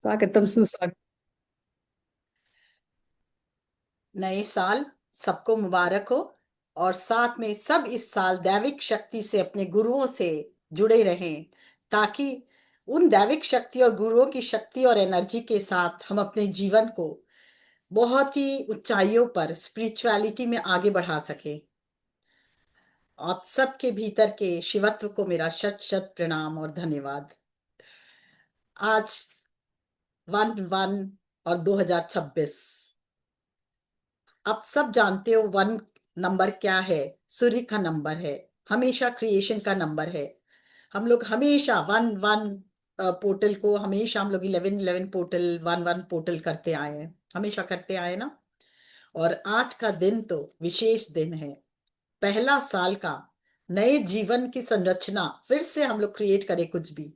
स्वागतम सुस्वागतम। नए साल सबको मुबारक हो। और साथ में सब इस साल दैविक शक्ति से अपने गुरुओं से जुड़े रहें, ताकि उन दैविक शक्ति और गुरुओं की शक्ति और एनर्जी के साथ हम अपने जीवन को बहुत ही ऊंचाइयों पर स्पिरिचुअलिटी में आगे बढ़ा सके। आप सबके भीतर के शिवत्व को मेरा शत शत प्रणाम और धन्यवाद। आज 1-1 और 2026, आप सब जानते हो 1 नंबर क्या है। सूर्य का नंबर है, हमेशा क्रिएशन का नंबर है। हम लोग हमेशा 1-1 पोर्टल को, हमेशा हम लोग 11-11 पोर्टल 1-1 पोर्टल करते आए हैं, हमेशा करते आए ना। और आज का दिन तो विशेष दिन है, पहला साल का। नए जीवन की संरचना फिर से हम लोग क्रिएट करें कुछ भी।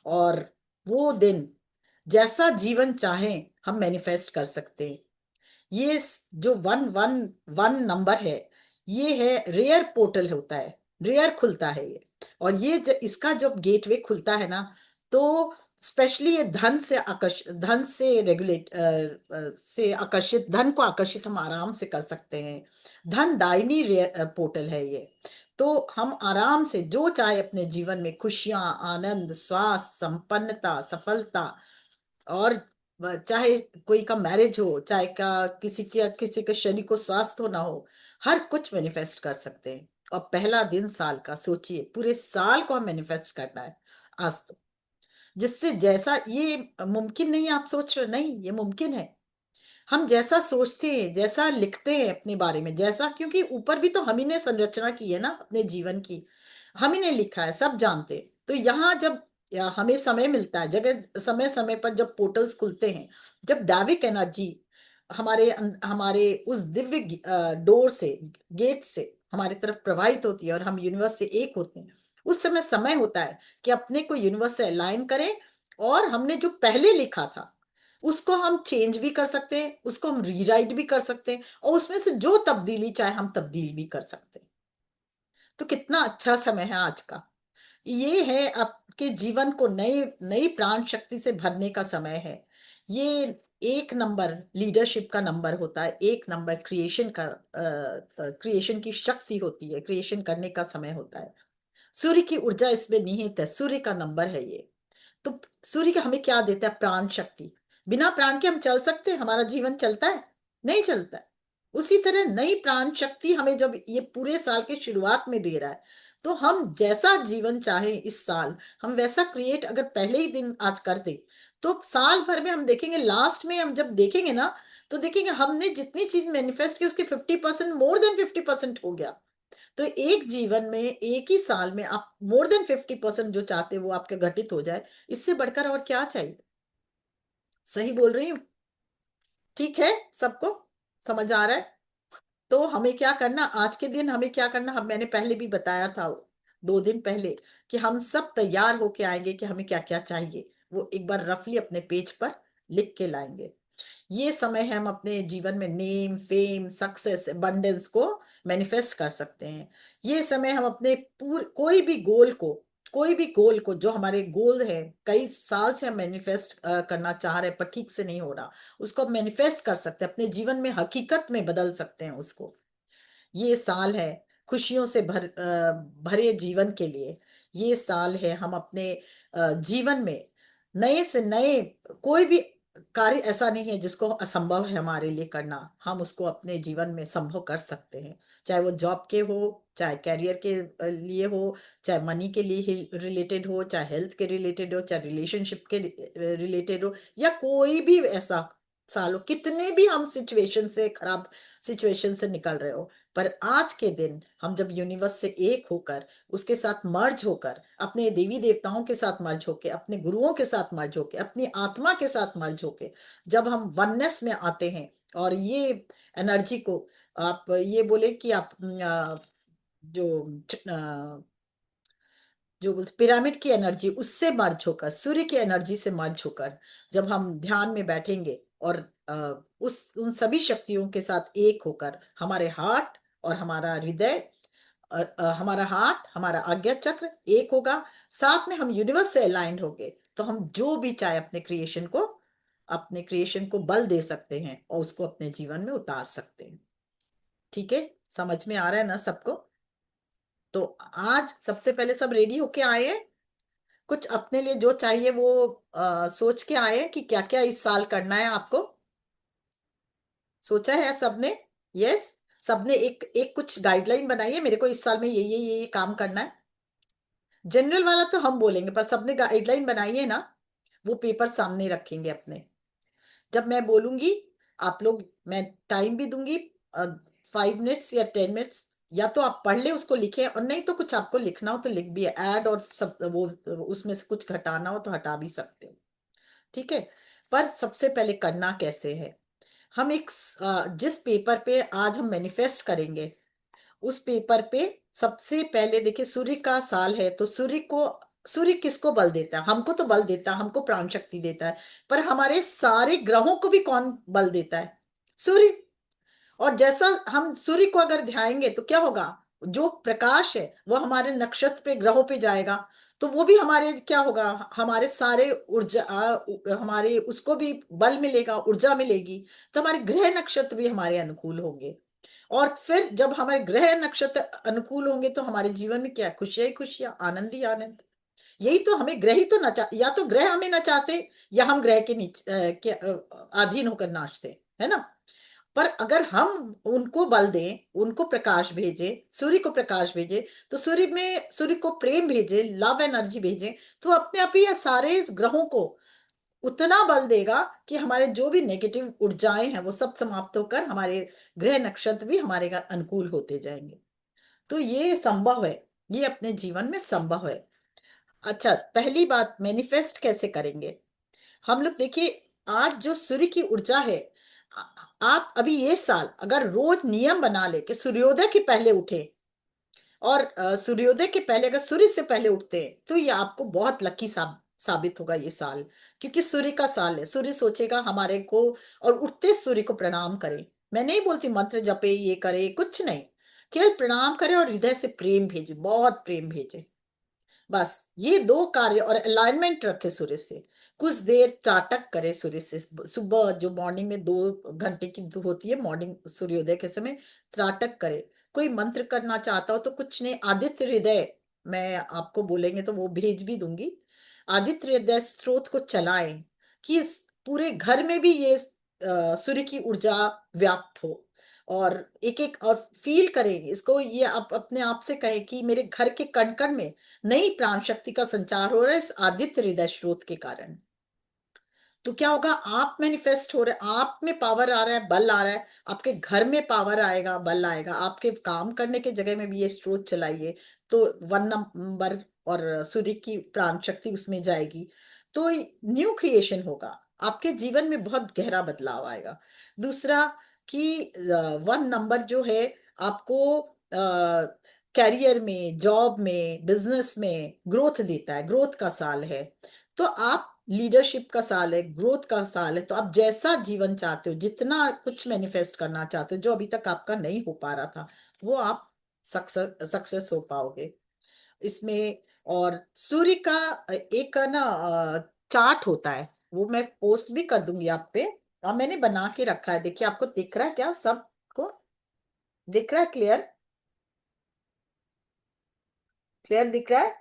और वो दिन जैसा जीवन चाहे हम मैनिफेस्ट कर सकते हैं। ये जो 1-1-1 नंबर है, ये है रेयर पोर्टल होता है, रेयर खुलता है ये। और ये इसका जब गेटवे खुलता है ना, तो स्पेशली ये धन से आकर्षित, धन से रेगुलेट से आकर्षित, धन को आकर्षित हम आराम से कर सकते हैं। धन दायनी रेयर पोर्टल है ये। तो हम आराम से जो चाहे अपने जीवन में खुशियां, आनंद, स्वास्थ्य, संपन्नता, सफलता, और चाहे कोई का मैरिज हो, चाहे का किसी के शरीर को स्वास्थ्य हो ना हो, हर कुछ मैनिफेस्ट कर सकते हैं। और पहला दिन साल का, सोचिए पूरे साल को हम मैनिफेस्ट करना है आज तो। जिससे जैसा ये मुमकिन नहीं है, आप सोच रहे हो, नहीं ये मुमकिन है। हम जैसा सोचते हैं, जैसा लिखते हैं अपने बारे में, जैसा, क्योंकि ऊपर भी तो हम ही ने संरचना की है ना अपने जीवन की, हम ही ने लिखा है, सब जानते हैं। तो यहाँ जब हमें समय मिलता है, जगह समय समय पर जब पोर्टल्स खुलते हैं, जब दैविक एनर्जी हमारे उस दिव्य डोर से, गेट से हमारी तरफ प्रवाहित होती है और हम यूनिवर्स से एक होते हैं, उस समय होता है कि अपने को यूनिवर्स से अलाइन करें। और हमने जो पहले लिखा था उसको हम चेंज भी कर सकते हैं, उसको हम रीराइट भी कर सकते हैं, और उसमें से जो तब्दीली चाहे हम तब्दील भी कर सकते हैं। तो कितना अच्छा समय है आज का। ये है आपके जीवन को नई नई प्राण शक्ति से भरने का समय है। ये 1 नंबर लीडरशिप का नंबर होता है, 1 नंबर क्रिएशन का, क्रिएशन की शक्ति होती है, क्रिएशन करने का समय होता है। सूर्य की ऊर्जा इसमें निहित है, सूर्य का नंबर है ये। तो सूर्य का हमें क्या देता है? प्राण शक्ति। बिना प्राण के हम चल सकते हैं? हमारा जीवन चलता है? नहीं चलता है। उसी तरह नई प्राण शक्ति हमें जब ये पूरे साल की शुरुआत में दे रहा है, तो हम जैसा जीवन चाहे इस साल, हम वैसा क्रिएट अगर पहले ही दिन आज कर दे, तो साल भर में हम देखेंगे, लास्ट में हम जब देखेंगे ना, तो देखेंगे हमने जितनी चीज मैनिफेस्ट की उसके 50%, मोर देन 50% हो गया। तो एक जीवन में, एक ही साल में आप मोर देन 50% जो चाहते हो वो आपके घटित हो जाए, इससे बढ़कर और क्या चाहिए? सही बोल रही हूँ? ठीक है, सबको समझ आ रहा है? तो हमें क्या करना, आज के दिन हमें क्या करना, हम मैंने पहले भी बताया था 2 दिन पहले, कि हम सब तैयार होके आएंगे कि हमें क्या क्या चाहिए, वो एक बार रफली अपने पेज पर लिख के लाएंगे। ये समय है हम अपने जीवन में नेम, फेम, सक्सेस, अबंडेंस को मैनिफेस्ट कर सकते हैं। ये समय हम अपने कोई भी गोल को, जो हमारे गोल है, कई साल से हम मैनिफेस्ट करना चाह रहे हैं पर ठीक से नहीं हो रहा, उसको मैनिफेस्ट कर सकते हैं, अपने जीवन में हकीकत में बदल सकते हैं उसको। ये साल है खुशियों से भरे जीवन के लिए। ये साल है हम अपने जीवन में नए से नए, कोई भी कार्य ऐसा नहीं है जिसको असंभव है हमारे लिए करना, हम उसको अपने जीवन में संभव कर सकते हैं। चाहे वो जॉब के हो, चाहे कैरियर के लिए हो, चाहे मनी के लिए रिलेटेड हो, चाहे हेल्थ के रिलेटेड हो, चाहे रिलेशनशिप के रिलेटेड हो, या कोई भी ऐसा साल हो, कितने भी हम सिचुएशन से, खराब सिचुएशन से निकल रहे हो, पर आज के दिन हम जब यूनिवर्स से एक होकर, उसके साथ मर्ज होकर, अपने देवी देवताओं के साथ मर्ज होके, अपने गुरुओं के साथ मर्ज होके, अपनी आत्मा के साथ मर्ज होके, जब हम वननेस में आते हैं, और ये एनर्जी को, आप ये बोले कि आप जो जो बोलते पिरामिड की एनर्जी, उससे मर्ज होकर, सूर्य की एनर्जी से मर्ज होकर, जब हम ध्यान में बैठेंगे और उस उन सभी शक्तियों के साथ एक होकर, हमारे हार्ट और हमारा हृदय, हमारा हार्ट, हमारा आज्ञा चक्र एक होगा, साथ में हम यूनिवर्स से अलाइंड होंगे, तो हम जो भी चाहे अपने क्रिएशन को अपने क्रिएशन को बल दे सकते हैं और उसको अपने जीवन में उतार सकते हैं। ठीक है, समझ में आ रहा है ना सबको? तो आज सबसे पहले सब रेडी होके आए हैं, कुछ अपने लिए जो चाहिए वो सोच के आए हैं कि क्या क्या इस साल करना है आपको। सोचा है सबने? यस। सबने एक एक कुछ गाइडलाइन बनाई है, मेरे को इस साल में ये काम करना है। जनरल वाला तो हम बोलेंगे, पर सबने गाइडलाइन बनाई है ना, वो पेपर सामने रखेंगे अपने। जब मैं बोलूंगी आप लोग, मैं टाइम भी दूंगी, 5 मिनट्स या 10 मिनट्स, या तो आप पढ़ ले उसको लिखे, और नहीं तो कुछ आपको लिखना हो तो लिख भी, ऐड और सब वो उसमें से कुछ घटाना हो तो हटा भी सकते हो। ठीक है। पर सबसे पहले करना कैसे है, हम एक जिस पेपर पे आज हम मैनिफेस्ट करेंगे, उस पेपर पे सबसे पहले देखिए, सूर्य का साल है तो सूर्य किसको बल देता है? हमको तो बल देता है, हमको प्राण शक्ति देता है। पर हमारे सारे ग्रहों को भी कौन बल देता है? सूर्य। और जैसा हम सूर्य को अगर ध्याएंगे तो क्या होगा, जो प्रकाश है वो हमारे नक्षत्र पे, ग्रहों पे जाएगा, तो वो भी हमारे क्या होगा, हमारे सारे ऊर्जा हमारे उसको भी बल मिलेगा, ऊर्जा मिलेगी। तो हमारे ग्रह नक्षत्र भी हमारे अनुकूल होंगे। और फिर जब हमारे ग्रह नक्षत्र अनुकूल होंगे तो हमारे जीवन में क्या, खुशियां ही खुशियां, आनंद ही आनंद। यही तो हमें, ग्रह ही तो नचा, या तो ग्रह हमें नचाते, या हम ग्रह के नीचे के अधीन होकर नाचते, है ना? पर अगर हम उनको बल दें, उनको प्रकाश भेजे, सूर्य को प्रकाश भेजे, तो सूर्य को प्रेम भेजे, लव एनर्जी भेजे, तो अपने आप ही ये सारे ग्रहों को उतना बल देगा कि हमारे जो भी नेगेटिव ऊर्जाएं हैं वो सब समाप्त होकर हमारे ग्रह नक्षत्र भी हमारे अनुकूल होते जाएंगे। तो ये संभव है, ये अपने जीवन में संभव है। अच्छा, पहली बात, मैनिफेस्ट कैसे करेंगे हम लोग? देखिए, आज जो सूर्य की ऊर्जा है, आ- आप अभी ये साल अगर रोज नियम बना ले कि सूर्योदय के पहले उठे, और सूर्योदय के पहले अगर सूर्य से पहले उठते हैं, तो ये आपको बहुत लकी साबित होगा ये साल। क्योंकि सूर्य का साल है, सूर्य सोचेगा हमारे को, और उठते सूर्य को प्रणाम करें। मैं नहीं बोलती मंत्र जपे, ये करे, कुछ नहीं, केवल प्रणाम करे और हृदय से प्रेम भेजे, बहुत प्रेम भेजे। बस ये दो कार्य, और अलाइनमेंट रखे सूर्य से, कुछ देर त्राटक करे सूर्य से। सुबह जो मॉर्निंग में 2 घंटे की होती है, मॉर्निंग सूर्योदय के समय त्राटक करे। कोई मंत्र करना चाहता हो तो कुछ नहीं, आदित्य हृदय, मैं आपको बोलेंगे तो वो भेज भी दूंगी। आदित्य हृदय स्त्रोत को चलाएं कि पूरे घर में भी ये सूर्य की ऊर्जा व्याप्त हो। और एक एक और फील करें इसको, ये आप अपने आप से कहें कि मेरे घर के कण कण में नई प्राण शक्ति का संचार हो रहा है इस आदित्य हृदय स्रोत के कारण। तो क्या होगा, आप मैनिफेस्ट हो रहे, आप में पावर आ रहा है, बल आ रहा है, आपके घर में पावर आएगा, बल आएगा, आपके काम करने के जगह में भी ये स्रोत चलाइए, तो 1 नंबर और सूर्य की प्राण शक्ति उसमें जाएगी, तो न्यू क्रिएशन होगा, आपके जीवन में बहुत गहरा बदलाव आएगा। दूसरा कि 1 नंबर जो है, आपको कैरियर में, जॉब में, बिजनेस में ग्रोथ देता है, ग्रोथ का साल है। तो आप, लीडरशिप का साल है, ग्रोथ का साल है, तो आप जैसा जीवन चाहते हो, जितना कुछ मैनिफेस्ट करना चाहते हो जो अभी तक आपका नहीं हो पा रहा था, वो आप सक्सेस हो पाओगे इसमें। और सूर्य का एक ना चार्ट होता है, वो मैं पोस्ट भी कर दूंगी आप पे, और मैंने बना के रखा है, देखिए आपको दिख रहा है क्या सबको? दिख रहा है? क्लियर? क्लियर दिख रहा है?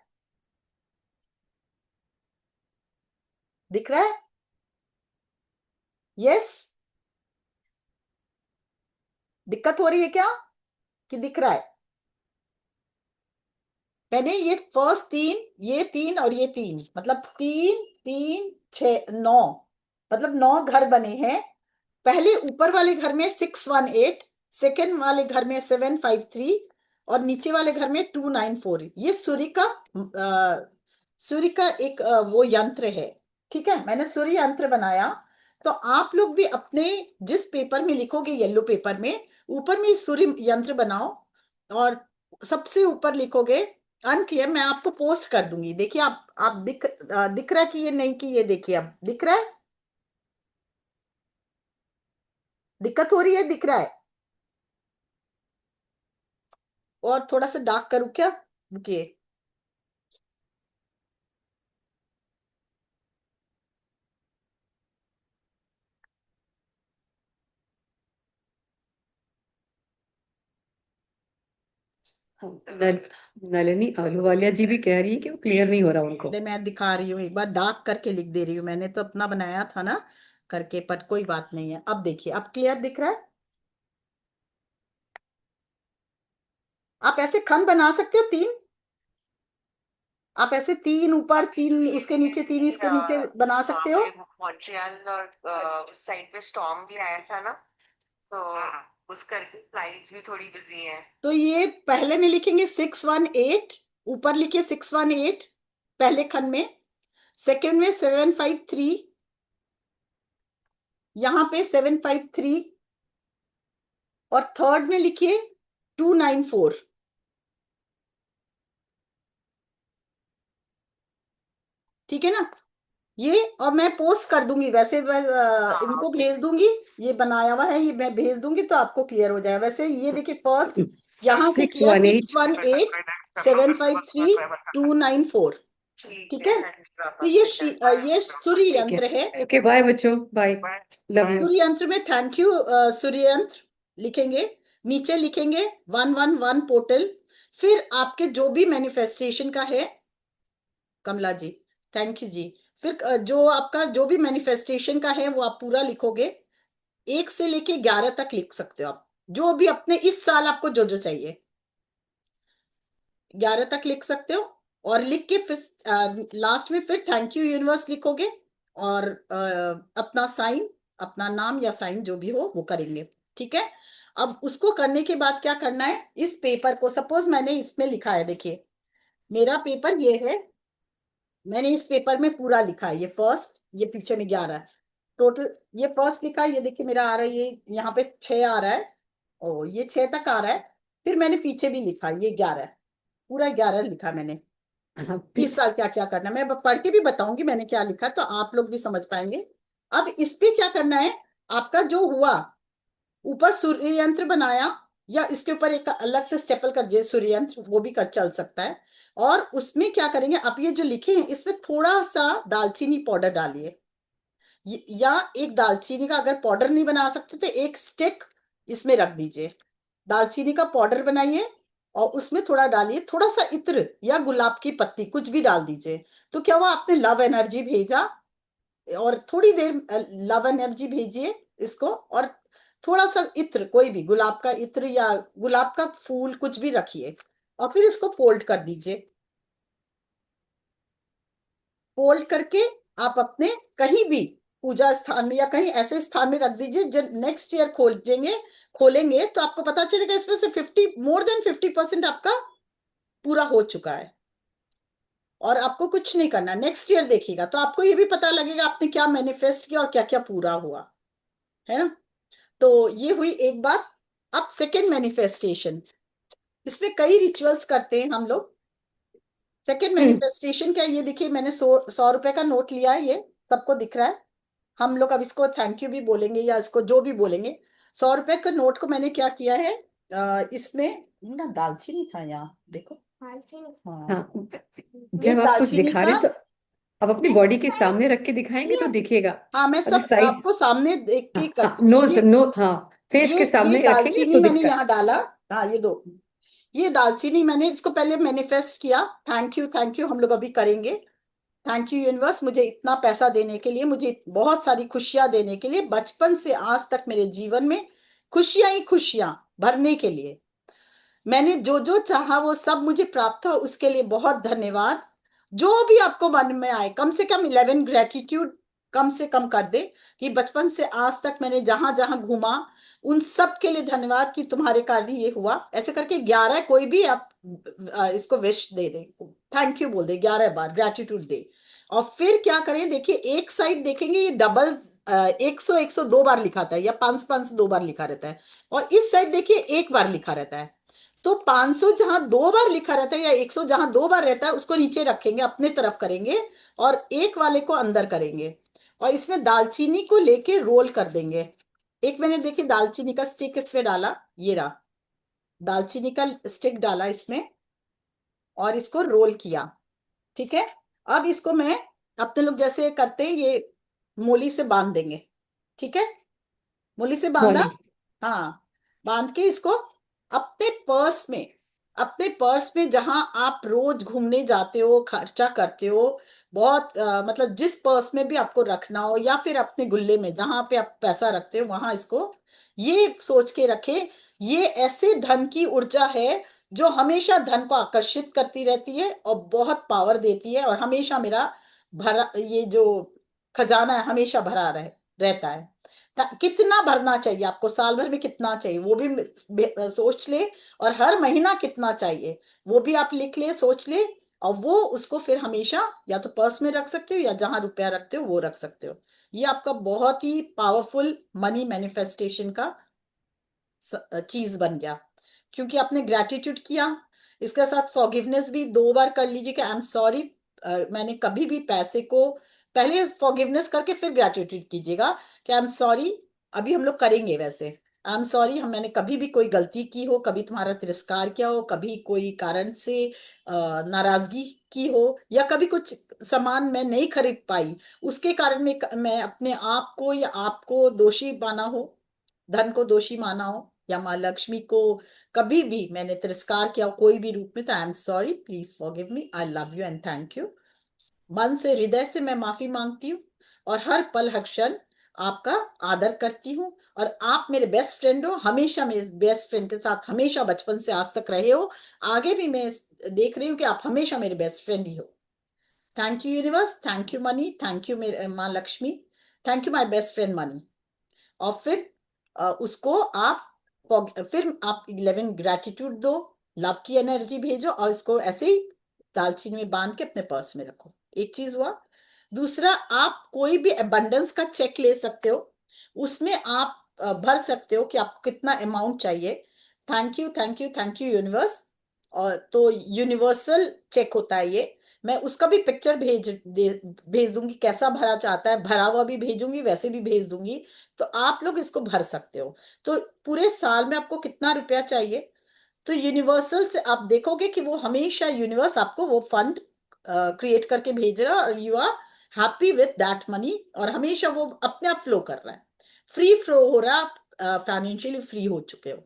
दिख रहा है? यस। दिक्कत हो रही है क्या, कि दिख रहा है? मैंने ये फर्स्ट तीन, ये तीन और ये तीन, मतलब 3 3 6 9, मतलब 9 घर बने हैं। पहले ऊपर वाले घर में 618, सेकेंड वाले घर में 753, और नीचे वाले घर में 294। ये सूर्य का एक वो यंत्र है। ठीक है, मैंने सूर्य यंत्र बनाया। तो आप लोग भी अपने जिस पेपर में लिखोगे, येलो पेपर में, ऊपर में सूर्य यंत्र बनाओ, और सबसे ऊपर लिखोगे अनक्लियर। मैं आपको पोस्ट कर दूंगी, देखिए आप दिख रहा है कि ये नहीं, कि ये देखिए, अब दिख रहा है? दिक्कत हो रही है? दिख रहा है? और थोड़ा सा डार्क करूं क्या? रुकिए। नलिनी ahluwalia जी भी कह रही है कि वो क्लियर नहीं हो रहा उनको। दे मैं दिखा रही हूँ, एक बार डार्क करके लिख दे रही हूँ, मैंने तो अपना बनाया था ना करके, पर कोई बात नहीं है। अब देखिए, अब क्लियर दिख रहा है। आप ऐसे खंड बना सकते हो तीन, आप ऐसे तीन ऊपर तीन उसके नीचे तीन इसके नीचे बना सकते हो। मॉन्ट्रियल और उस साइड पे स्टॉर्म भी आया था ना, तो उस करके फ्लाइट्स भी थोड़ी बिजी है। तो ये पहले में लिखेंगे 618, ऊपर लिखिए 618 पहले खंड में, सेकंड में 753, यहां पे 753, और थर्ड में लिखिए 294। ठीक है ना? ये और मैं पोस्ट कर दूंगी, वैसे मैं हाँ इनको भेज दूंगी, ये बनाया हुआ है, ये मैं भेज दूंगी तो आपको क्लियर हो जाएगा। वैसे ये देखिए, फर्स्ट यहां से सिक्स किया वन सिक्स एट वन कर एट सकते हैं, कर लो सेवन फिर फाइव उसको थ्री ट्राई करना। 294 ठीक ठीक है, है? तो हैदराबाद से डन। ये सूर्य ठीक है। यंत्र है। ओके, बाय बच्चों, bye. Bye love bye. You. सूर्य यंत्र में थैंक यू सूर्य यंत्र लिखेंगे, नीचे लिखेंगे 111 पोर्टल, फिर आपके जो भी मैनिफेस्टेशन का है, कमला जी थैंक यू जी, फिर जो आपका जो भी मैनिफेस्टेशन का है वो आप पूरा लिखोगे, 1 से लेके 11 तक लिख सकते हो आप, जो भी अपने इस साल आपको जो जो चाहिए 11 तक लिख सकते हो। और लिख के फिर लास्ट में फिर थैंक यू यूनिवर्स लिखोगे, और अपना साइन, अपना नाम या साइन जो भी हो वो करेंगे। ठीक है? अब उसको करने के बाद क्या करना है, इस पेपर को सपोज मैंने इसमें लिखा है, देखिए मेरा पेपर ये है, मैंने इस पेपर में पूरा लिखा है, ये फर्स्ट, ये पीछे में 11 टोटल, ये फर्स्ट लिखा है, ये देखिए मेरा आ रहा है, ये यहाँ पे 6 आ रहा है, ओ ये 6 तक आ रहा है, फिर मैंने पीछे भी लिखा ये 11, पूरा 11 लिखा मैंने। हाँ, इस साल क्या क्या करना है मैं पढ़ के भी बताऊंगी मैंने क्या लिखा, तो आप लोग भी समझ पाएंगे। अब इस पे क्या करना है, आपका जो हुआ, ऊपर सूर्य यंत्र बनाया, या इसके ऊपर एक अलग से स्टेपल कर दिए सूर्य यंत्र, वो भी कर चल सकता है। और उसमें क्या करेंगे, आप ये जो लिखे हैं इसमें थोड़ा सा दालचीनी पाउडर डालिए, या एक दालचीनी का अगर पाउडर नहीं बना सकते तो एक स्टिक इसमें रख दीजिए, दालचीनी का पाउडर बनाइए, और उसमें थोड़ा डालिए, थोड़ा सा इत्र या गुलाब की पत्ती कुछ भी डाल दीजिए। तो क्या हुआ, आपने लव एनर्जी भेजा, और थोड़ी देर लव एनर्जी भेजिए इसको, और थोड़ा सा इत्र, कोई भी गुलाब का इत्र या गुलाब का फूल कुछ भी रखिए, और फिर इसको फोल्ड कर दीजिए। फोल्ड करके आप अपने कहीं भी पूजा स्थान में या कहीं ऐसे स्थान में रख दीजिए, जब नेक्स्ट ईयर खोलेंगे खोलेंगे तो आपको पता चलेगा इसमें से 50% आपका पूरा हो चुका है, और आपको कुछ नहीं करना, नेक्स्ट ईयर देखिएगा तो आपको ये भी पता लगेगा आपने क्या मैनिफेस्ट किया और क्या क्या पूरा हुआ, है ना? तो ये हुई एक बात। अब सेकेंड मैनिफेस्टेशन, इसमें कई रिचुअल्स करते हैं हम लोग। सेकेंड मैनिफेस्टेशन क्या है, ये देखिए मैंने 100 रुपए का नोट लिया है, ये सबको दिख रहा है, हम लोग अब इसको थैंक यू भी बोलेंगे या इसको जो भी बोलेंगे। 100 रुपए के नोट को मैंने क्या किया है, इसमें ना दालचीनी था, यहाँ देखो, हाँ, हाँ, एक जब आप कुछ दालचीनी दिखा का, रहे तो आप अपनी बॉडी के सामने रख के दिखाएंगे तो दिखेगा। हाँ मैं अभी सब साइड, आपको सामने देख के हाँ हाँ, करती नो हूँ। ये नो, हाँ, फेस ये के ये सामने रखेंगे दालचीनी तो मैंने दिखता है। यहाँ डाला, हाँ ये दो, ये दालचीनी मैंने इसको पहले मैनिफेस्ट किया, थैंक यू हम लोग अभी करेंगे। थैंक यू यूनिवर्स, मुझे इतना पैसा देने के लिए, मुझे बहुत सारी खुशियां देने के लिए, बचपन से आज तक मेरे जीवन में खुशियां ही खुशियां भरने के लिए, मैंने जो जो चाहा वो सब मुझे प्राप्त हो, उसके लिए बहुत धन्यवाद। जो भी आपको मन में आए, कम से कम 11 ग्रेटिट्यूड कम से कम कर दे, कि बचपन से आज तक मैंने जहां जहां घूमा उन सब के लिए धन्यवाद कि तुम्हारे कारण ये हुआ, ऐसे करके 11 कोई भी आप इसको wish they they, thank you बोल दे 11 बार, ग्रेटिट्यूड दे। और फिर क्या करें, देखिए एक साइड देखेंगे ये डबल 100 2 बार लिखा था, या 500 500 2 बार लिखा रहता है, और इस साइड देखिए एक बार लिखा रहता है। तो 500 जहां 2 बार लिखा रहता है, या 100 जहां 2 बार रहता है, उसको नीचे रखेंगे, अपने तरफ करेंगे, और एक वाले को अंदर करेंगे, और इसमें दालचीनी को लेके रोल कर देंगे। एक मैंने देखिए दालचीनी का स्टिक इसमें डाला, ये रहा दालचीनी का स्टिक डाला इसमें, और इसको रोल किया। ठीक है? अब इसको मैं, अपने लोग जैसे करते हैं, ये मूली से बांध देंगे। ठीक है? मूली से बांधा, मौली। हाँ, बांध के इसको अपने पर्स में, अपने पर्स में जहां आप रोज घूमने जाते हो, खर्चा करते हो, बहुत मतलब जिस पर्स में भी आपको रखना हो, या फिर अपने गुल्ले में जहां पे आप पैसा रखते हो वहां इसको ये सोच के रखें, ये ऐसे धन की ऊर्जा है जो हमेशा धन को आकर्षित करती रहती है और बहुत पावर देती है, और हमेशा मेरा भरा, ये जो खजाना है हमेशा भरा रहता है। कितना भरना चाहिए आपको, साल भर में कितना चाहिए वो भी सोच ले, और हर महीना कितना चाहिए वो भी आप लिख ले, सोच ले, और वो उसको फिर हमेशा या तो पर्स में रख सकते हो या जहां रुपया रखते हो वो रख सकते हो। ये आपका बहुत ही पावरफुल मनी मैनिफेस्टेशन का चीज बन गया, क्योंकि आपने ग्रेटिट्यूड किया। इसके साथ फॉरगिवनेस भी 2 बार कर लीजिए कि आई एम सॉरी, मैंने कभी भी पैसे को, पहले फॉरगिवनेस करके फिर ग्रेटिट्यूड कीजिएगा कि आई एम सॉरी। अभी हम लोग करेंगे वैसे, आई एम सॉरी, हम मैंने कभी भी कोई गलती की हो, कभी तुम्हारा तिरस्कार किया हो, कभी कोई कारण से नाराजगी की हो, या कभी कुछ सामान मैं नहीं खरीद पाई उसके कारण में मैं अपने आप को या आपको दोषी माना हो, धन को दोषी माना हो, या माँ लक्ष्मी को कभी भी मैंने तिरस्कार किया हो कोई भी रूप में, तो I am sorry, please forgive me, I love you and thank you. मन से, हृदय से मैं माफी मांगती हूँ, और हर पल हर क्षण आपका आदर करती हूँ, और आप मेरे बेस्ट फ्रेंड हो, हमेशा मेरे बेस्ट फ्रेंड के साथ हमेशा बचपन से आज तक रहे हो, आगे भी मैं देख रही हूँ कि आप हमेशा मेरे बेस्ट फ्रेंड ही हो। Thank you universe, thank you money, thank you मेरे माँ Lakshmi, thank you my best friend money. और फिर उसको आप फिर आप 11 ग्रेटिट्यूड दो, लव की एनर्जी भेजो, और इसको ऐसे ही दालचीनी में बांध के अपने पर्स में रखो। एक चीज हुआ। दूसरा, आप कोई भी अबंडेंस का चेक ले सकते हो, उसमें आप भर सकते हो कि आपको कितना अमाउंट चाहिए। Thank you, thank you, thank you universe. और तो यूनिवर्सल चेक होता है ये, मैं उसका भी पिक्चर भेज दूंगी, कैसा भरा चाहता है, भरा हुआ भी भेजूंगी, वैसे भी भेज दूंगी, तो आप लोग इसको भर सकते हो। तो पूरे साल में आपको कितना रुपया चाहिए, तो यूनिवर्सल से आप देखोगे कि वो हमेशा यूनिवर्स आपको वो फंड क्रिएट करके भेज रहा है, और you are happy with that money, और हमेशा वो अपने आप फ्लो कर रहा है, फ्री फ्लो हो रहा है, आप फाइनेंशियली फ्री हो चुके हो।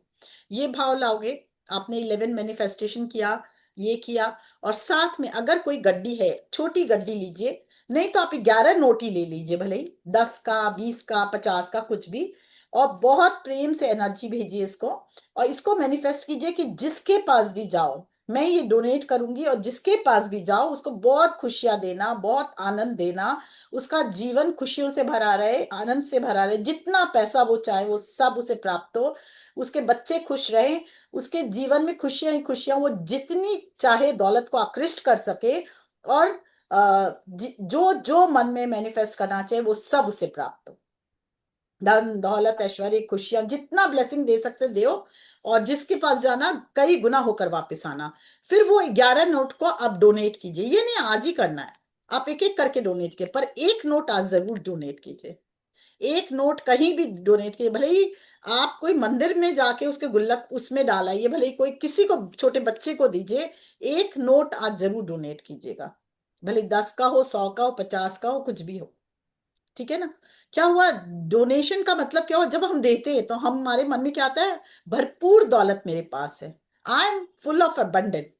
ये भाव लाओगे, आपने 11 मैनिफेस्टेशन किया, ये किया, और साथ में अगर कोई गड्डी है, छोटी गड्डी लीजिए, नहीं तो आप 11 नोट ही ले लीजिए, भले ही 10 का, 20 का, 50 का, कुछ भी, और बहुत प्रेम से एनर्जी भेजिए इसको, और इसको मैनिफेस्ट कीजिए कि जिसके पास भी जाओ मैं ये डोनेट करूंगी, और जिसके पास भी जाओ उसको बहुत खुशियां देना, बहुत आनंद देना, उसका जीवन खुशियों से भरा रहे, आनंद से भरा रहे, जितना पैसा वो चाहे वो सब उसे प्राप्त हो, उसके बच्चे खुश रहे, उसके जीवन में खुशियां ही खुशियां, वो जितनी चाहे दौलत को आकृष्ट कर सके, और जो जो मन में मैनिफेस्ट करना चाहिए वो सब उसे प्राप्त हो। धन दौलत ऐश्वर्य खुशियां जितना ब्लेसिंग दे सकते दो, और जिसके पास जाना कई गुना होकर वापस आना। फिर वो 11 नोट को आप डोनेट कीजिए, ये नहीं आज ही करना है, आप एक एक करके डोनेट कीजिए, पर एक नोट आज जरूर डोनेट कीजिए। एक नोट कहीं भी डोनेट कीजिए, भले ही आप कोई मंदिर में जाके उसके गुल्लक उसमें डालाइए, भले ही कोई किसी को, छोटे बच्चे को दीजिए, एक नोट आज जरूर डोनेट कीजिएगा, भले 10 का हो, 100 का हो, 50 का हो, कुछ भी हो। ठीक है ना। क्या हुआ, डोनेशन का मतलब क्या हुआ, जब हम देते हैं तो हमारे मन में क्या आता है, भरपूर दौलत मेरे पास है, I am full of abundant,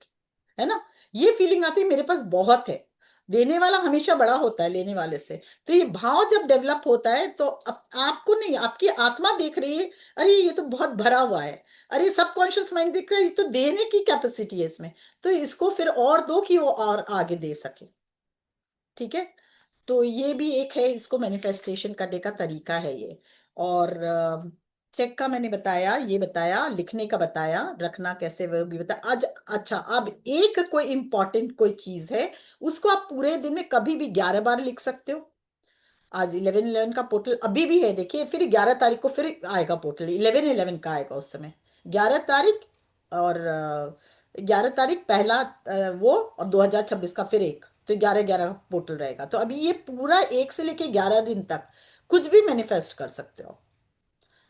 है ना, ये फीलिंग आती है मेरे पास बहुत है। देने वाला हमेशा बड़ा होता है लेने वाले से, तो ये भाव जब डेवलप होता है तो आपको नहीं, आपकी आत्मा देख रही है, अरे ये तो बहुत भरा हुआ है, अरे सबकॉन्शियस माइंड देख रहा है, ये तो देने की कैपेसिटी है इसमें, तो इसको फिर और दो कि वो और आगे दे सके। ठीक है। तो ये भी एक है, इसको मैनिफेस्टेशन करने का तरीका है ये। और चेक का मैंने बताया, ये बताया, लिखने का बताया, रखना कैसे वो भी बताया आज। अच्छा, अब एक कोई इंपॉर्टेंट कोई चीज है, उसको आप पूरे दिन में कभी भी 11 बार लिख सकते हो। आज 11/11 का पोर्टल अभी भी है, देखिए, फिर 11 तारीख को फिर आएगा पोर्टल, 11/11 का आएगा उस समय, 11 तारीख, और 11 तारीख पहला वो, और 2026 का फिर एक, तो 11/11 का पोर्टल रहेगा। तो अभी ये पूरा 1 से लेके 11 दिन तक कुछ भी मैनिफेस्ट कर सकते हो,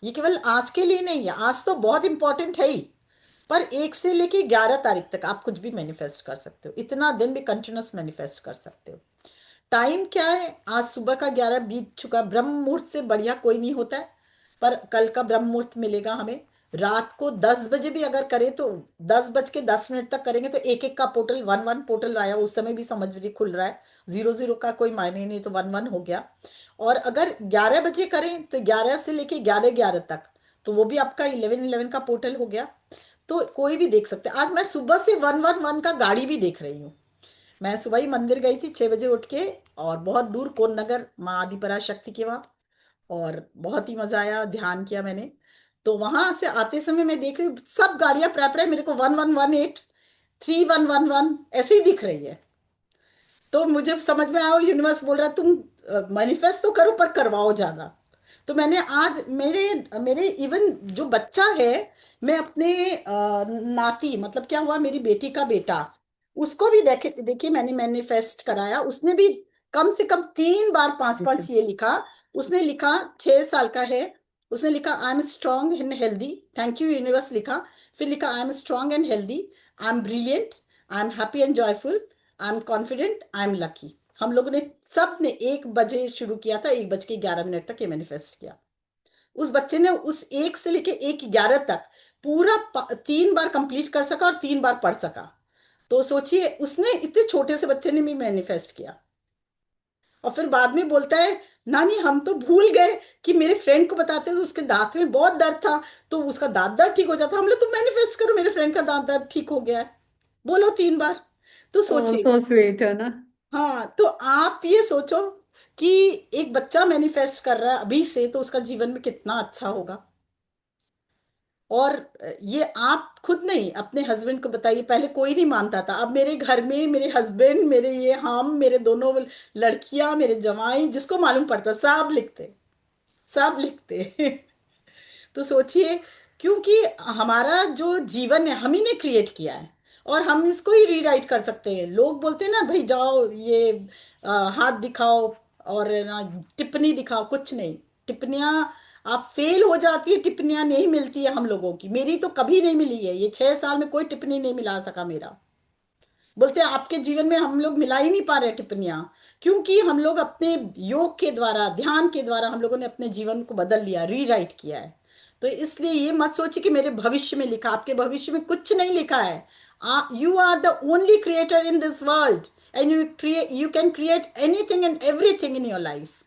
ये केवल आज के लिए नहीं है, आज तो बहुत इंपॉर्टेंट है ही, पर 1 से लेके 11 तारीख तक आप कुछ भी मैनिफेस्ट कर सकते हो, इतना दिन भी कंटिन्यूस मैनिफेस्ट कर सकते हो। टाइम क्या है, आज सुबह का 11 बीत चुका, ब्रह्म मुहूर्त से बढ़िया कोई नहीं होता है, पर कल का ब्रह्म मुहूर्त मिलेगा हमें, रात को 10 बजे भी अगर करें तो 10 बज के 10 मिनट तक करेंगे तो एक एक का पोर्टल, वन वन पोर्टल आया, उस समय भी समझ भी खुल रहा है, 0 0 का कोई मायने नहीं, तो वन वन हो गया। और अगर 11 बजे करें तो 11 से लेके 11 11 तक, तो वो भी आपका 11 11 का पोर्टल हो गया। तो कोई भी देख सकते हैं। आज मैं सुबह से 111 का गाड़ी भी देख रही हूँ। मैं सुबह ही मंदिर गई थी 6 बजे उठ के, और बहुत दूर कोन नगर माँ आदि पराशक्ति के वहाँ, और बहुत ही मजा आया, ध्यान किया मैंने। तो वहां से आते समय मैं देख रही हूँ सब गाड़ियां प्राय प्राय मेरे को 1118 3111 ऐसे ही दिख रही है। तो मुझे समझ में आया यूनिवर्स बोल रहा है तुम मैनिफेस्ट तो करो पर करवाओ ज्यादा। तो मैंने आज मेरे मेरे इवन जो बच्चा है, मैं अपने नाती, मतलब क्या हुआ, मेरी बेटी का बेटा, उसको भी देखे देखिए मैंने मैनिफेस्ट कराया। उसने भी कम से कम 3 बार 5 5 ये लिखा। उसने लिखा, 6 साल का है। उसने लिखा आई am strong and healthy, thank you universe लिखा। फिर लिखा आई am strong and healthy, I am brilliant, I am happy and joyful, I am confident, I am lucky. हम लोगों ने सब ने 1 बजे शुरू किया था, 1 बज के 11 मिनट तक ये मैनिफेस्ट किया। उस बच्चे ने उस 1 से लेके 1 11 तक पूरा 3 बार कंप्लीट कर सका और 3 बार पढ़ सका। तो सोचिए उसने, इतने छोटे से बच्चे ने भी मैनिफेस्ट किया। और फिर बाद में बोलता है नानी हम तो भूल गए कि मेरे फ्रेंड को बताते थे उसके दांत में बहुत दर्द था, तो उसका दांत दर्द ठीक हो जाता। हम लोग तुम मैनिफेस्ट करो मेरे फ्रेंड का दांत दर्द ठीक हो गया है, बोलो 3 बार। तो सोचिए। सो स्वीट है ना। हाँ, तो आप ये सोचो कि एक बच्चा मैनिफेस्ट कर रहा है अभी से, तो उसका जीवन में कितना अच्छा होगा। और ये आप खुद नहीं, अपने हस्बैंड को बताइए। पहले कोई नहीं मानता था, अब मेरे घर में मेरे हस्बैंड, मेरे ये हम, मेरे दोनों लड़कियां, मेरे जवाई, जिसको मालूम पड़ता सब लिखते, सब लिखते। तो सोचिए, क्योंकि हमारा जो जीवन है हम ही ने क्रिएट किया है, और हम इसको ही रीराइट कर सकते हैं। लोग बोलते हैं ना भाई जाओ ये हाथ दिखाओ और ना टिप्पणी दिखाओ, कुछ नहीं। टिप्पणियां आप फेल हो जाती है, टिप्पणियां नहीं मिलती है हम लोगों की। मेरी तो कभी नहीं मिली है, ये 6 साल में कोई टिप्पणी नहीं मिला सका मेरा। बोलते हैं आपके जीवन में हम लोग मिला ही नहीं पा रहे टिप्पणियां, क्योंकि हम लोग अपने योग के द्वारा, ध्यान के द्वारा हम लोगों ने अपने जीवन को बदल लिया, रीराइट किया है। तो इसलिए ये मत सोचिए कि मेरे भविष्य में लिखा, आपके भविष्य में कुछ नहीं लिखा है। You are the only creator in this world, and you can create anything and everything in your life.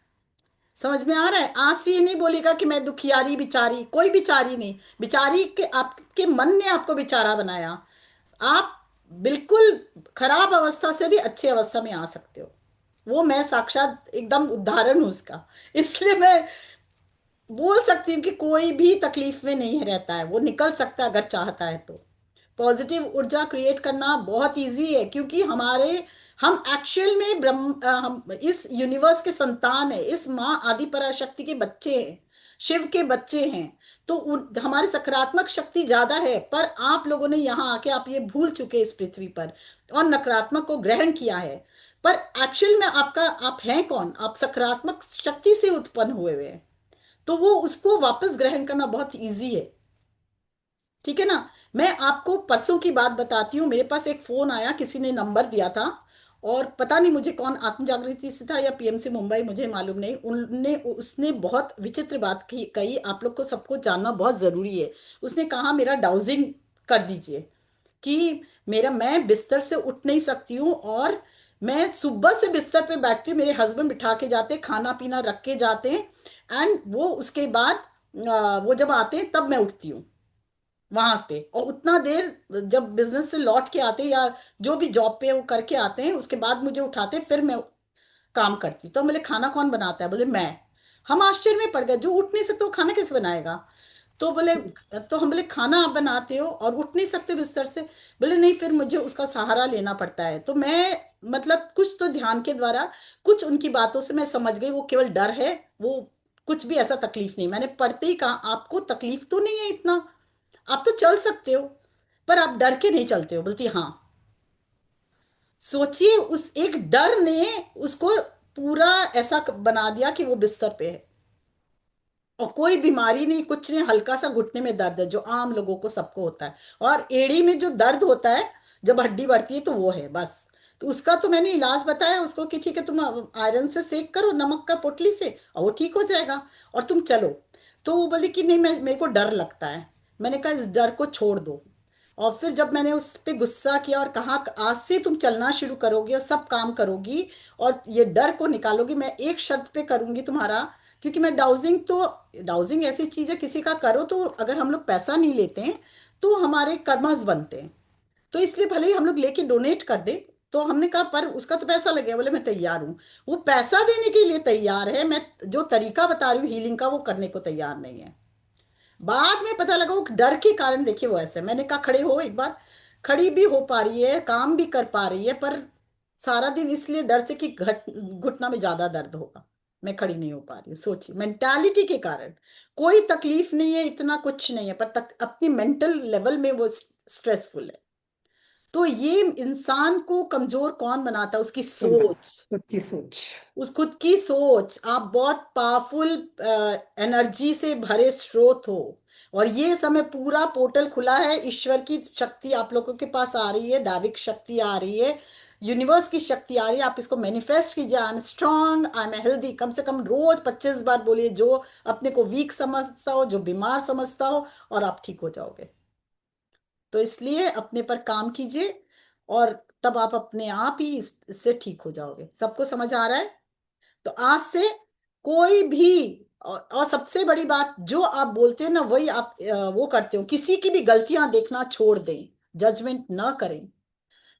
समझ में आ रहा है? आज से ये नहीं बोलेगा कि मैं दुखियारी बिचारी, कोई बिचारी नहीं। बिचारी के आपके मन ने आपको बेचारा बनाया। आप बिल्कुल खराब अवस्था से भी अच्छी अवस्था में आ सकते हो। वो मैं साक्षात एकदम उदाहरण हूं उसका। इसलिए मैं बोल सकती हूँ कि कोई भी तकलीफ में नहीं रहता है, वो निकल सकता है अगर चाहता है तो। पॉजिटिव ऊर्जा क्रिएट करना बहुत इजी है, क्योंकि हम एक्चुअल में हम इस यूनिवर्स के संतान है, इस माँ आदि पराशक्ति के बच्चे हैं, शिव के बच्चे हैं। तो हमारी सकारात्मक शक्ति ज्यादा है, पर आप लोगों ने यहाँ आके आप ये भूल चुके इस पृथ्वी पर, और नकारात्मक को ग्रहण किया है। पर एक्चुअल में आप हैं कौन? आप सकारात्मक शक्ति से उत्पन्न हुए हुए हैं। तो वो उसको वापस ग्रहण करना बहुत इजी है। ठीक है ना? मैं आपको परसों की बात बताती हूँ। मेरे पास एक फोन आया, किसी ने नंबर दिया था, और पता नहीं मुझे कौन, आत्म जागृति से था या पीएमसी मुंबई, मुझे मालूम नहीं। उनने उसने बहुत विचित्र बात कही, आप लोग को सबको जानना बहुत जरूरी है। उसने कहा मेरा डाउजिंग कर दीजिए, कि मैं बिस्तर से उठ नहीं सकती हूँ, और मैं सुबह से बिस्तर पे बैठती हूँ, मेरे हस्बैंड बिठा के जाते, खाना पीना रख के जाते हैं, एंड वो उसके बाद वो जब आते हैं तब मैं उठती हूँ वहां पे। और उतना देर जब बिजनेस से लौट के आते हैं या जो भी जॉब पे वो करके आते हैं, उसके बाद मुझे उठाते हैं, फिर मैं काम करती। तो बोले खाना कौन बनाता है? बोले मैं। हम आश्चर्य में पड़ गए, जो उठ नहीं सकते वो खाना कैसे बनाएगा? तो बोले, तो हम बोले खाना आप बनाते हो और उठ नहीं सकते बिस्तर से? बोले नहीं, फिर मुझे उसका सहारा लेना पड़ता है। तो मैं, मतलब कुछ तो ध्यान के द्वारा, कुछ उनकी बातों से मैं समझ गई वो केवल डर है, वो कुछ भी ऐसा तकलीफ नहीं। मैंने पढ़ते ही कहा आपको तकलीफ तो नहीं है इतना, आप तो चल सकते हो, पर आप डर के नहीं चलते हो। बोलती हाँ। सोचिए, उस एक डर ने उसको पूरा ऐसा बना दिया कि वो बिस्तर पे है, और कोई बीमारी नहीं, कुछ नहीं, हल्का सा घुटने में दर्द है जो आम लोगों को सबको होता है, और एड़ी में जो दर्द होता है जब हड्डी बढ़ती है, तो वो है बस। तो उसका तो मैंने इलाज बताया उसको कि ठीक है तुम आयरन से सेक करो, नमक का पोटली से, और वो ठीक हो जाएगा, और तुम चलो। तो वो बोले कि नहीं, मेरे को डर लगता है। मैंने कहा इस डर को छोड़ दो। और फिर जब मैंने उस पे गुस्सा किया और कहा आज से तुम चलना शुरू करोगी और सब काम करोगी और ये डर को निकालोगी, मैं एक शर्त पे करूंगी तुम्हारा, क्योंकि मैं डाउजिंग तो, डाउजिंग ऐसी चीज है किसी का करो तो अगर हम लोग पैसा नहीं लेते हैं तो हमारे कर्मस बनते हैं, तो इसलिए भले ही हम लोग लेके डोनेट कर दें। तो हमने कहा पर उसका तो पैसा लगेगा, बोले मैं तैयार हूँ। वो पैसा देने के लिए तैयार है, मैं जो तरीका बता रही हूँ हीलिंग का वो करने को तैयार नहीं है। बाद में पता लगा वो डर के कारण, देखिए वो ऐसे, मैंने कहा खड़े हो एक बार, खड़ी भी हो पा रही है, काम भी कर पा रही है, पर सारा दिन इसलिए डर से कि घुटना में ज्यादा दर्द होगा, मैं खड़ी नहीं हो पा रही हूँ। सोचिए मेंटालिटी के कारण, कोई तकलीफ नहीं है, इतना कुछ नहीं है, पर अपनी मेंटल लेवल में वो स्ट्रेसफुल है। तो ये इंसान को कमजोर कौन बनाता है? उसकी सुंदर, सोच। खुद की सोच। उस खुद की सोच। आप बहुत पावरफुल एनर्जी से भरे स्रोत हो, और ये समय पूरा पोर्टल खुला है, ईश्वर की शक्ति आप लोगों के पास आ रही है, दैविक शक्ति आ रही है, यूनिवर्स की शक्ति आ रही है। आप इसको मैनिफेस्ट कीजिए, I am strong, I am healthy, कम से कम रोज 25 बार बोलिए, जो अपने को वीक समझता हो, जो बीमार समझता हो, और आप ठीक हो जाओगे। तो इसलिए अपने पर काम कीजिए, और तब आप अपने आप ही इससे ठीक हो जाओगे। सबको समझ आ रहा है? तो आज से कोई भी, और सबसे बड़ी बात, जो आप बोलते हो ना वही आप वो करते हो। किसी की भी गलतियां देखना छोड़ दें, जजमेंट ना करें,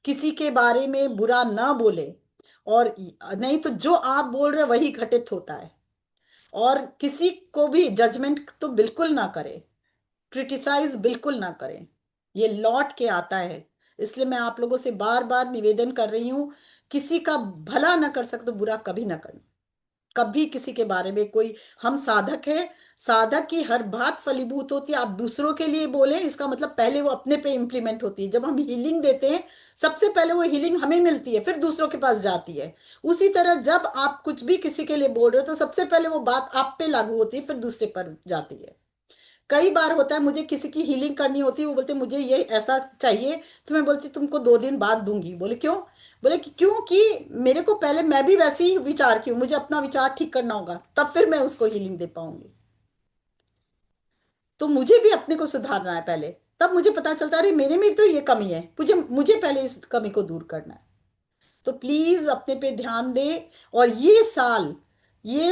किसी के बारे में बुरा ना बोले, और नहीं तो जो आप बोल रहे हो वही घटित होता है। और किसी को भी जजमेंट तो बिल्कुल ना करें, क्रिटिसाइज बिल्कुल ना करें, ये लौट के आता है। इसलिए मैं आप लोगों से बार बार निवेदन कर रही हूँ, किसी का भला ना कर सकते तो बुरा कभी ना करना, कभी किसी के बारे में कोई। हम साधक है, साधक की हर बात फलीभूत होती है। आप दूसरों के लिए बोलें, इसका मतलब पहले वो अपने पे इंप्लीमेंट होती है। जब हम हीलिंग देते हैं, सबसे पहले वो हीलिंग हमें मिलती है, फिर दूसरों के पास जाती है। उसी तरह जब आप कुछ भी किसी के लिए बोल रहे हो तो सबसे पहले वो बात आप पे लागू होती है, फिर दूसरे पर जाती है। कई बार होता है मुझे किसी की हीलिंग करनी होती है, वो बोलते मुझे ये ऐसा चाहिए, तो मैं बोलती तुमको 2 दिन बाद दूंगी। बोले क्यों? बोले कि क्योंकि मेरे को पहले, मैं भी वैसे ही विचार की हूँ, मुझे अपना विचार ठीक करना होगा, तब फिर मैं उसको हीलिंग दे पाऊंगी। तो मुझे भी अपने को सुधारना है पहले, तब मुझे पता चलता है अरे मेरे में तो ये कमी है, मुझे मुझे पहले इस कमी को दूर करना है। तो प्लीज अपने पे ध्यान दें। और ये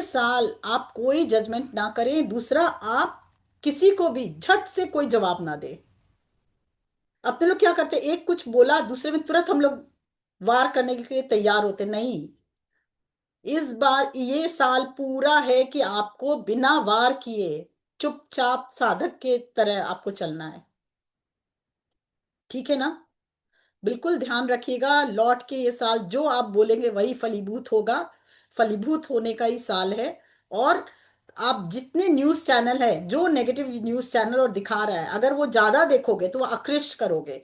साल आप कोई जजमेंट ना करें। दूसरा, आप किसी को भी झट से कोई जवाब ना दे। अपने लोग क्या करते हैं, एक कुछ बोला दूसरे में तुरंत हम लोग वार करने के लिए तैयार होते, नहीं। इस बार ये साल पूरा है कि आपको बिना वार किए चुपचाप साधक के तरह आपको चलना है। ठीक है ना? बिल्कुल ध्यान रखिएगा, लौट के ये साल जो आप बोलेंगे वही फलीभूत होगा, फलीभूत होने का ही साल है। और आप जितने न्यूज चैनल है, जो नेगेटिव न्यूज चैनल और दिखा रहा है, अगर वो ज्यादा देखोगे तो वो आकृष्ट करोगे।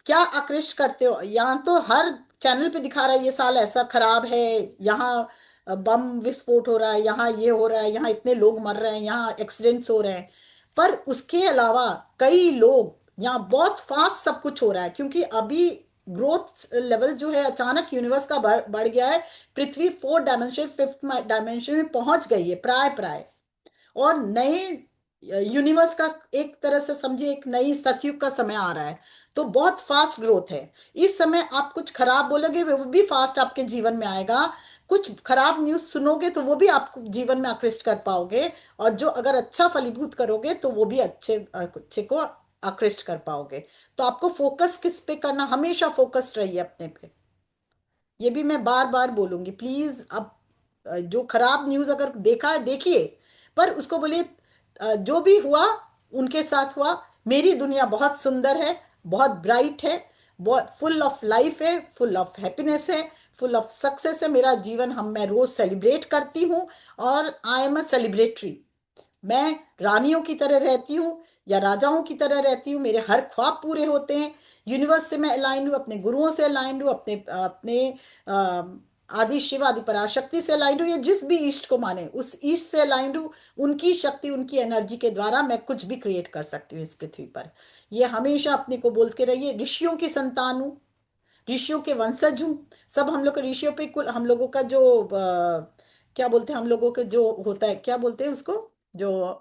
क्या आकृष्ट करते हो? यहाँ तो हर चैनल पे दिखा रहा है ये साल ऐसा खराब है, यहाँ बम विस्फोट हो रहा है, यहाँ ये हो रहा है, यहाँ इतने लोग मर रहे हैं, यहाँ एक्सीडेंट्स हो रहे हैं। पर उसके अलावा कई लोग, यहाँ बहुत फास्ट सब कुछ हो रहा है, क्योंकि अभी ग्रोथ लेवल जो है अचानक यूनिवर्स का बढ़ गया है। पृथ्वी 4 डायमेंशन, 5th डायमेंशन में पहुंच गई है प्राय प्राय। और नए यूनिवर्स का, एक तरह से समझिए एक नई सतयुग का समय आ रहा है। तो बहुत फास्ट ग्रोथ है। इस समय आप कुछ खराब बोलोगे वो भी फास्ट आपके जीवन में आएगा, कुछ खराब न्यूज सुनोगे तो वो भी आपको जीवन में आकृष्ट कर पाओगे, और जो अगर अच्छा फलीभूत करोगे तो वो भी अच्छे अच्छे को आकृष्ट कर पाओगे। तो आपको फोकस किस पे करना, हमेशा फोकस्ड रहिए अपने पे। ये भी मैं बार बार बोलूंगी, प्लीज। अब जो खराब न्यूज अगर देखा है देखिए, पर उसको बोलिए जो भी हुआ उनके साथ हुआ, मेरी दुनिया बहुत सुंदर है, बहुत ब्राइट है, बहुत फुल ऑफ लाइफ है, फुल ऑफ हैप्पीनेस है, फुल ऑफ सक्सेस है मेरा जीवन। मैं रोज सेलिब्रेट करती हूँ, और आई एम अ सेलिब्रेटरी। मैं रानियों की तरह रहती हूँ या राजाओं की तरह रहती हूँ, मेरे हर ख्वाब पूरे होते हैं। यूनिवर्स से मैं अलाइंड हूँ, अपने गुरुओं से अलाइंड हूँ, अपने अपने अ, आदि शिव आदि पराशक्ति से अलाइंड हूँ, या जिस भी ईस्ट को माने उस ईस्ट से अलाइंड हूँ। उनकी शक्ति, उनकी एनर्जी के द्वारा मैं कुछ भी क्रिएट कर सकती हूँ इस पृथ्वी पर। ये हमेशा अपने को बोलते रहिए, ऋषियों की संतान हूँ, ऋषियों के वंशज हूँ। सब हम लोग ऋषियों पे कुल, हम लोगों का जो क्या बोलते हैं, हम लोगों के जो होता है, क्या बोलते हैं उसको, जो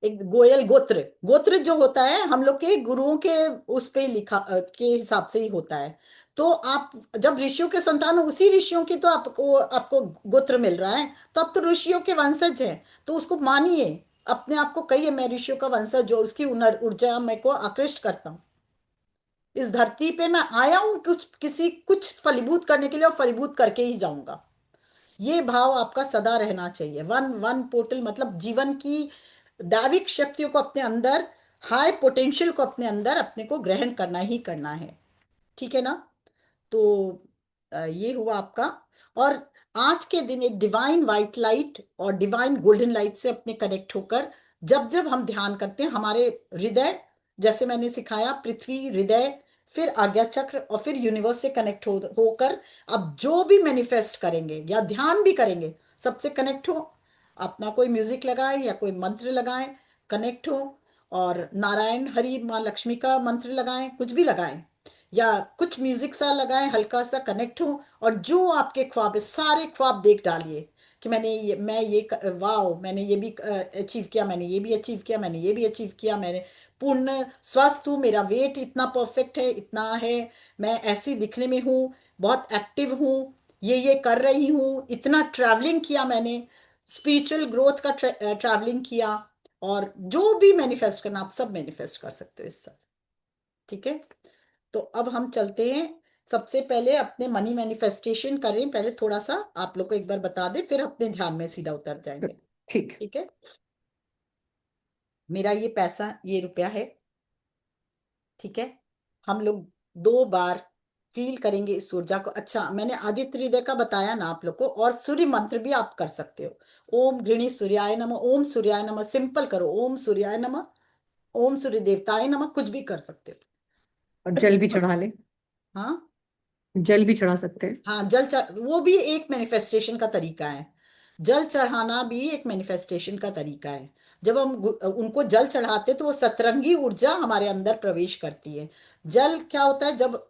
एक गोयल गोत्र, गोत्र जो होता है हम लोग के गुरुओं के उस पे लिखा के हिसाब से ही होता है। तो आप जब ऋषियों के संतान हो, उसी ऋषियों की तो आपको आपको गोत्र मिल रहा है, तो आप तो ऋषियों के वंशज हैं, तो उसको मानिए, अपने आप को कहिए मैं ऋषियों का वंशज हूँ, उसकी ऊर्जा मेरे को आकृष्ट करता हूँ। इस धरती पे मैं आया हूँ कुछ फलीभूत करने के लिए, और फलीभूत करके ही जाऊंगा। ये भाव आपका सदा रहना चाहिए। वन वन पोर्टल मतलब जीवन की दैविक शक्तियों को अपने अंदर, हाई पोटेंशियल को अपने अंदर अपने को ग्रहण करना ही करना है। ठीक है ना? तो ये हुआ आपका। और आज के दिन एक डिवाइन व्हाइट लाइट और डिवाइन गोल्डन लाइट से अपने कनेक्ट होकर जब जब हम ध्यान करते हैं, हमारे हृदय, जैसे मैंने सिखाया, पृथ्वी, हृदय, फिर आज्ञा चक्र, और फिर यूनिवर्स से कनेक्ट होकर अब जो भी मैनिफेस्ट करेंगे या ध्यान भी करेंगे, सबसे कनेक्ट हो। अपना कोई म्यूजिक लगाएं या कोई मंत्र लगाएं, कनेक्ट हो। और नारायण हरि माँ लक्ष्मी का मंत्र लगाएं, कुछ भी लगाएं, या कुछ म्यूजिक सा लगाएं, हल्का सा कनेक्ट हो। और जो आपके ख्वाब है, सारे ख्वाब देख डालिए कि वाओ, मैंने ये भी अचीव किया, मैंने ये भी अचीव किया, मैंने ये भी अचीव किया, मैंने पूर्ण स्वस्थ हूँ, मेरा वेट इतना परफेक्ट है, इतना है, मैं ऐसी दिखने में हूँ, बहुत एक्टिव हूँ, ये कर रही हूँ, इतना ट्रैवलिंग किया मैंने, स्पिरिचुअल ग्रोथ का ट्रैवलिंग किया। और जो भी मैनिफेस्ट करना, आप सब मैनिफेस्ट कर सकते हो इस साल। ठीक है? तो अब हम चलते हैं। सबसे पहले अपने मनी मैनिफेस्टेशन करें, पहले थोड़ा सा आप लोग को एक बार बता दें, फिर अपने ध्यान में सीधा उतर जाएंगे। ठीक। ठीक है? मेरा ये पैसा, ये रुपया है। ठीक है? हम लोग 2 बार फील करेंगे इस ऊर्जा को। अच्छा, मैंने आदित्य हृदय का बताया ना आप लोग को, और सूर्य मंत्र भी आप कर सकते हो। ओम गृणी सूर्याय नमः, ओम सूर्याय नमः, सिंपल करो, ओम सूर्याय नमः, ओम सूर्य देवताय नमः, कुछ भी कर सकते हो। और पर जल ये, भी चढ़ा ले। हाँ, जल भी चढ़ा सकते हैं। हाँ, वो भी एक मैनिफेस्टेशन का तरीका है। जल चढ़ाना भी एक मैनिफेस्टेशन का तरीका है। जब हम उनको जल चढ़ाते तो वो सतरंगी ऊर्जा हमारे अंदर प्रवेश करती है। जल क्या होता है, जब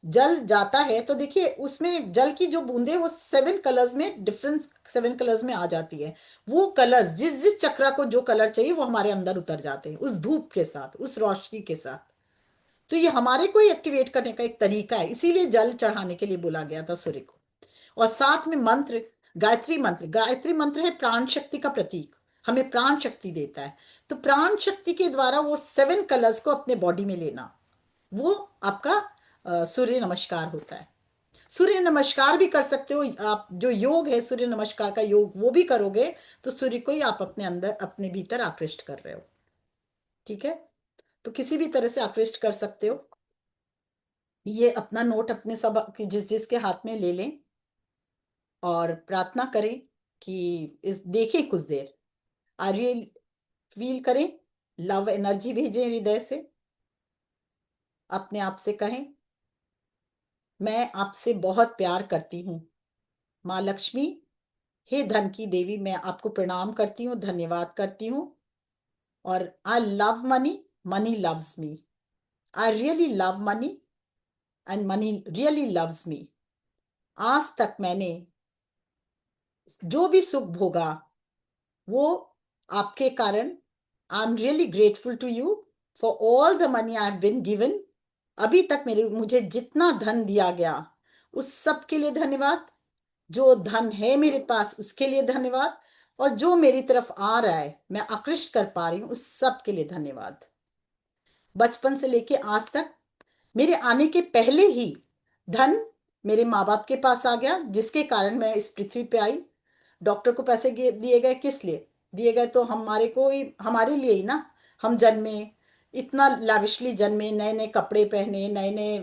जल जाता है तो देखिए उसमें जल की जो बूंदे, वो 7 कलर्स में, डिफरेंट 7 कलर्स में आ जाती है। वो कलर्स, जिस जिस चक्रा को जो कलर चाहिए, वो हमारे अंदर उतर जाते हैं उस धूप के साथ, उस रोशनी के साथ। तो ये हमारे को ही एक्टिवेट करने का एक तरीका है, इसीलिए जल चढ़ाने के लिए बोला गया था सूर्य को। और साथ में मंत्र, गायत्री मंत्र, गायत्री मंत्र है प्राण शक्ति का प्रतीक, हमें प्राण शक्ति देता है। तो प्राण शक्ति के द्वारा वो 7 कलर्स को अपने बॉडी में लेना, वो आपका सूर्य नमस्कार होता है। सूर्य नमस्कार भी कर सकते हो आप, जो योग है सूर्य नमस्कार का योग, वो भी करोगे तो सूर्य को ही आप अपने अंदर, अपने भीतर आकृष्ट कर रहे हो। ठीक है? तो किसी भी तरह से आकृष्ट कर सकते हो। ये अपना नोट अपने सब जिस जिसके हाथ में ले लें, और प्रार्थना करें कि इस देखें कुछ देर, आर्य फील करें, लव एनर्जी भेजें हृदय से, अपने आप से कहें मैं आपसे बहुत प्यार करती हूँ माँ लक्ष्मी, हे धन की देवी, मैं आपको प्रणाम करती हूँ, धन्यवाद करती हूँ। और I love money, money loves me, I really love money and money really loves me. आज तक मैंने जो भी सुख भोगा, वो आपके कारण, I am really grateful to you for all the money I have been given. अभी तक मेरे मुझे जितना धन दिया गया, उस सब के लिए धन्यवाद। जो धन है मेरे पास, उसके लिए धन्यवाद। और जो मेरी तरफ आ रहा है, मैं आकृष्ट कर पा रही हूँ, उस सब के लिए धन्यवाद। बचपन से लेके आज तक मेरे आने के पहले ही धन मेरे माँ बाप के पास आ गया, जिसके कारण मैं इस पृथ्वी पे आई। डॉक्टर को पैसे दिए गए, किस लिए दिए गए? तो हमारे को ही, हमारे लिए ही ना। हम जन्मे, इतना लाविशली जन्मे, नए नए कपड़े पहने, नए नए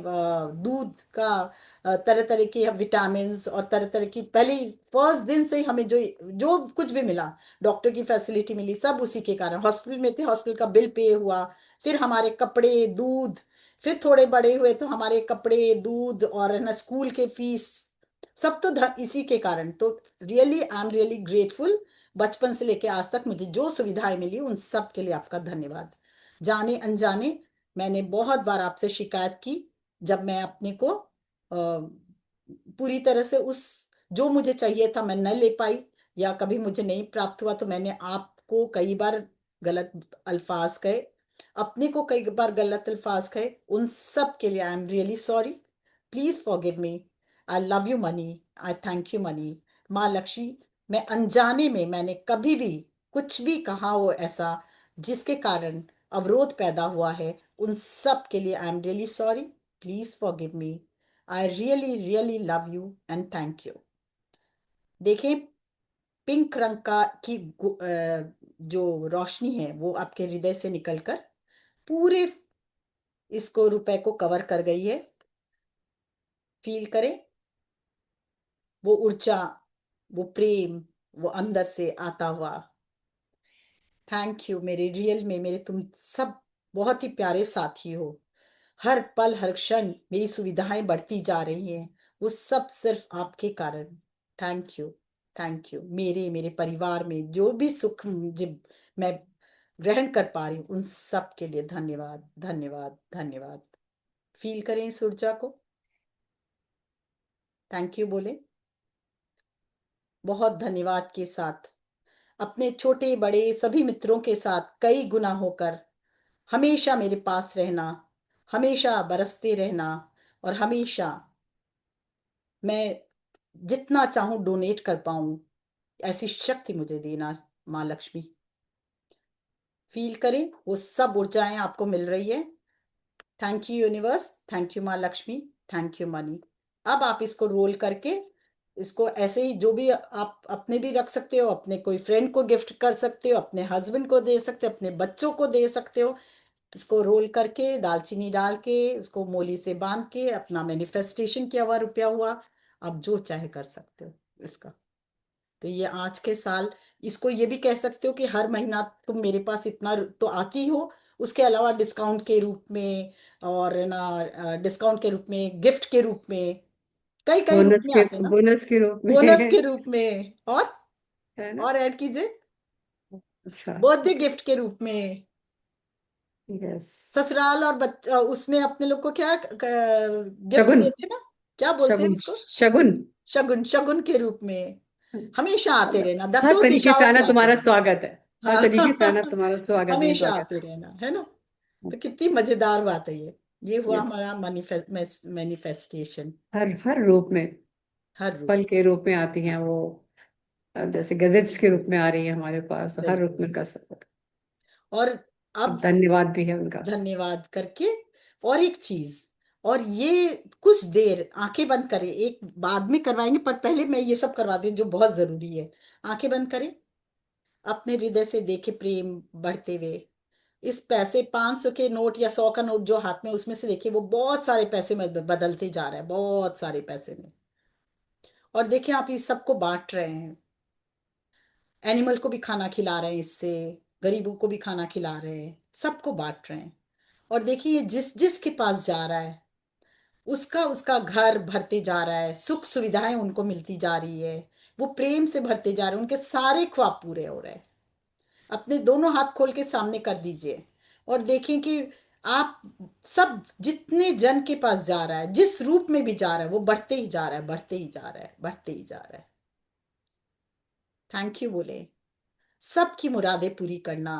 दूध का, तरह तरह के विटामिन, और तरह तरह की, पहले फर्स्ट दिन से ही हमें जो जो कुछ भी मिला, डॉक्टर की फैसिलिटी मिली, सब उसी के कारण। हॉस्पिटल में थे, हॉस्पिटल का बिल पे हुआ, फिर हमारे कपड़े, दूध, फिर थोड़े बड़े हुए तो हमारे कपड़े, दूध, और है ना स्कूल के फीस, सब तो इसी के कारण। तो really I am really grateful. बचपन से लेके आज तक मुझे जो सुविधाएं मिली, उन सब के लिए आपका धन्यवाद। जाने अनजाने मैंने बहुत बार आपसे शिकायत की, जब मैं अपने को पूरी तरह से उस, जो मुझे चाहिए था मैं न ले पाई, या कभी मुझे नहीं प्राप्त हुआ, तो मैंने आपको कई बार गलत अल्फाज कहे, अपने को कई बार गलत अल्फाज कहे, उन सब के लिए आई am really sorry. Please forgive me. I love you money, I thank you money. माँ लक्ष्मी, मैं अनजाने में मैंने कभी भी कुछ भी कहा हो ऐसा जिसके कारण अवरोध पैदा हुआ है, उन सब के लिए आई am really sorry. Please forgive me. I really really love you and thank you. देखें, पिंक रंग का की जो रोशनी है वो आपके हृदय से निकलकर पूरे इसको रुपए को कवर कर गई है। फील करें वो ऊर्जा, वो प्रेम, वो अंदर से आता हुआ। थैंक यू मेरे रियल में मेरे तुम सब बहुत ही प्यारे साथी हो। हर पल हर क्षण मेरी सुविधाएं बढ़ती जा रही हैं, वो सब सिर्फ आपके कारण। Thank you, thank you. मेरे मेरे परिवार में जो भी सुख मुझे मैं ग्रहण कर पा रही हूँ, उन सब के लिए धन्यवाद, धन्यवाद, धन्यवाद। फील करें इस ऊर्जा को, थैंक यू बोले बहुत धन्यवाद के साथ। अपने छोटे बड़े सभी मित्रों के साथ कई गुना होकर हमेशा मेरे पास रहना, हमेशा बरसते रहना, और हमेशा मैं जितना चाहूं डोनेट कर पाऊं ऐसी शक्ति मुझे देना माँ लक्ष्मी। फील करें वो सब ऊर्जाएं आपको मिल रही है। Thank you universe, thank you माँ लक्ष्मी, थैंक यू मनी। अब आप इसको रोल करके इसको ऐसे ही जो भी आप अपने भी रख सकते हो, अपने कोई फ्रेंड को गिफ्ट कर सकते हो, अपने हस्बैंड को दे सकते हो, अपने बच्चों को दे सकते हो। इसको रोल करके दालचीनी डाल के इसको मोली से बांध के अपना मैनिफेस्टेशन किया हुआ रुपया हुआ, आप जो चाहे कर सकते हो इसका। तो ये आज के साल इसको ये भी कह सकते हो कि हर महीना तुम मेरे पास इतना तो आती हो, उसके अलावा डिस्काउंट के रूप में और ना डिस्काउंट के रूप में, गिफ्ट के रूप में, कई कई रूप में आते हैं ना, बोनस के रूप में बोनस के रूप में, है ना। और ऐड कीजिए अच्छा। बर्थडे गिफ्ट के रूप में, यस। ससुराल और उसमें अपने लोग को क्या गिफ्ट शगुन। देते हैं ना, क्या बोलते हैं शगुन। उसको, शगुन। शगुन, शगुन के रूप में हमेशा आते रहना, हर दसों तरीके दिशाओं से से आना आते तुम्हारा रहना। स्वागत है। हर तरीके से आना हाँ तुम्हारा स्वागत है, हमेशा स्वागत आते रहना है ना। तो कितनी मजेदार बात है ये है। हुआ यस। हमारा मैनिफेस्टेशन। हर हर रूप में, हर रूप फल के रूप में आती हैं वो, जैसे गजेट्स के रूप में आ रही है हमारे पास, तो हर रूप बिल्कुल। में कर सकते। और अब धन्यवाद भी है उनका। धन्यवाद करके और एक चीज, और ये कुछ देर आंखें बंद करें, एक बाद में करवाएंगे पर पहले मैं ये सब करवा दूं जो बहुत जरूरी है। आंखें बंद करें, अपने हृदय से देखे प्रेम बढ़ते हुए। इस पैसे 500 के नोट या 100 का नोट जो हाथ में, उसमें से देखिए वो बहुत सारे पैसे में बदलते जा रहा है, बहुत सारे पैसे में। और देखिए आप इस सबको बांट रहे हैं, एनिमल को भी खाना खिला रहे हैं इससे, गरीबों को भी खाना खिला रहे हैं, सबको बांट रहे हैं। और देखिए जिस जिसके पास जा रहा है उसका उसका घर भरते जा रहा है, सुख सुविधाएं उनको मिलती जा रही है, वो प्रेम से भरते जा रहे हैं, उनके सारे ख्वाब पूरे हो रहे हैं। अपने दोनों हाथ खोल के सामने कर दीजिए और देखें कि आप सब जितने जन के पास जा रहा है, जिस रूप में भी जा रहा है, वो बढ़ते ही जा रहा है, बढ़ते ही जा रहा है, बढ़ते ही जा रहा है। थैंक यू बोले, सबकी मुरादें पूरी करना,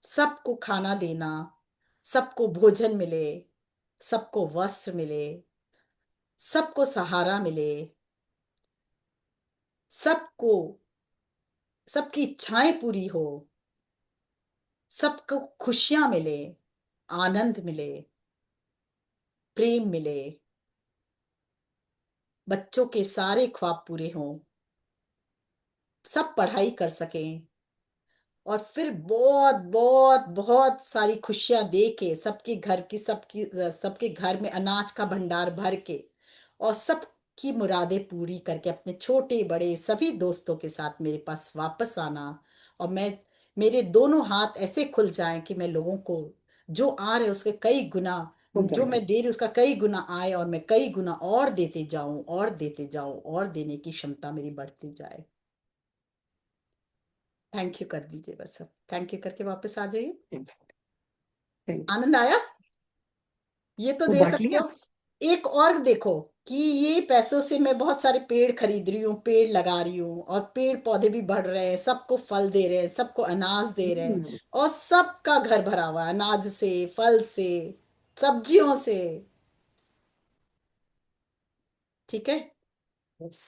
सबको खाना देना, सबको भोजन मिले, सबको वस्त्र मिले, सबको सहारा मिले, सबको सबकी इच्छाएं पूरी हो, सबको खुशियां मिले, आनंद मिले, प्रेम मिले, बच्चों के सारे ख्वाब पूरे हों, सब पढ़ाई कर सकें, और फिर बहुत बहुत बहुत सारी खुशियां दे के सबके घर की सबकी सबके घर में अनाज का भंडार भर के और सबकी मुरादें पूरी करके अपने छोटे बड़े सभी दोस्तों के साथ मेरे पास वापस आना। और मैं मेरे दोनों हाथ ऐसे खुल जाएं कि मैं लोगों को जो आ रहे उसके कई गुना, हो जो जाएगा। मैं दे रही उसका कई गुना आए, और मैं कई गुना और देते जाऊं और देते जाऊं और देने की क्षमता मेरी बढ़ती जाए। थैंक यू कर दीजिए, बस अब थैंक यू करके वापस आ जाइए। Thank you. आनंद आया, ये तो वो दे बांट सकते लिया। हो। एक और देखो कि ये पैसों से मैं बहुत सारे पेड़ खरीद रही हूँ, पेड़ लगा रही हूँ, और पेड़ पौधे भी बढ़ रहे हैं, सबको फल दे रहे हैं, सबको अनाज दे रहे हैं, हम्म, और सबका घर भरा हुआ है अनाज से, फल से, सब्जियों से। ठीक है। यस,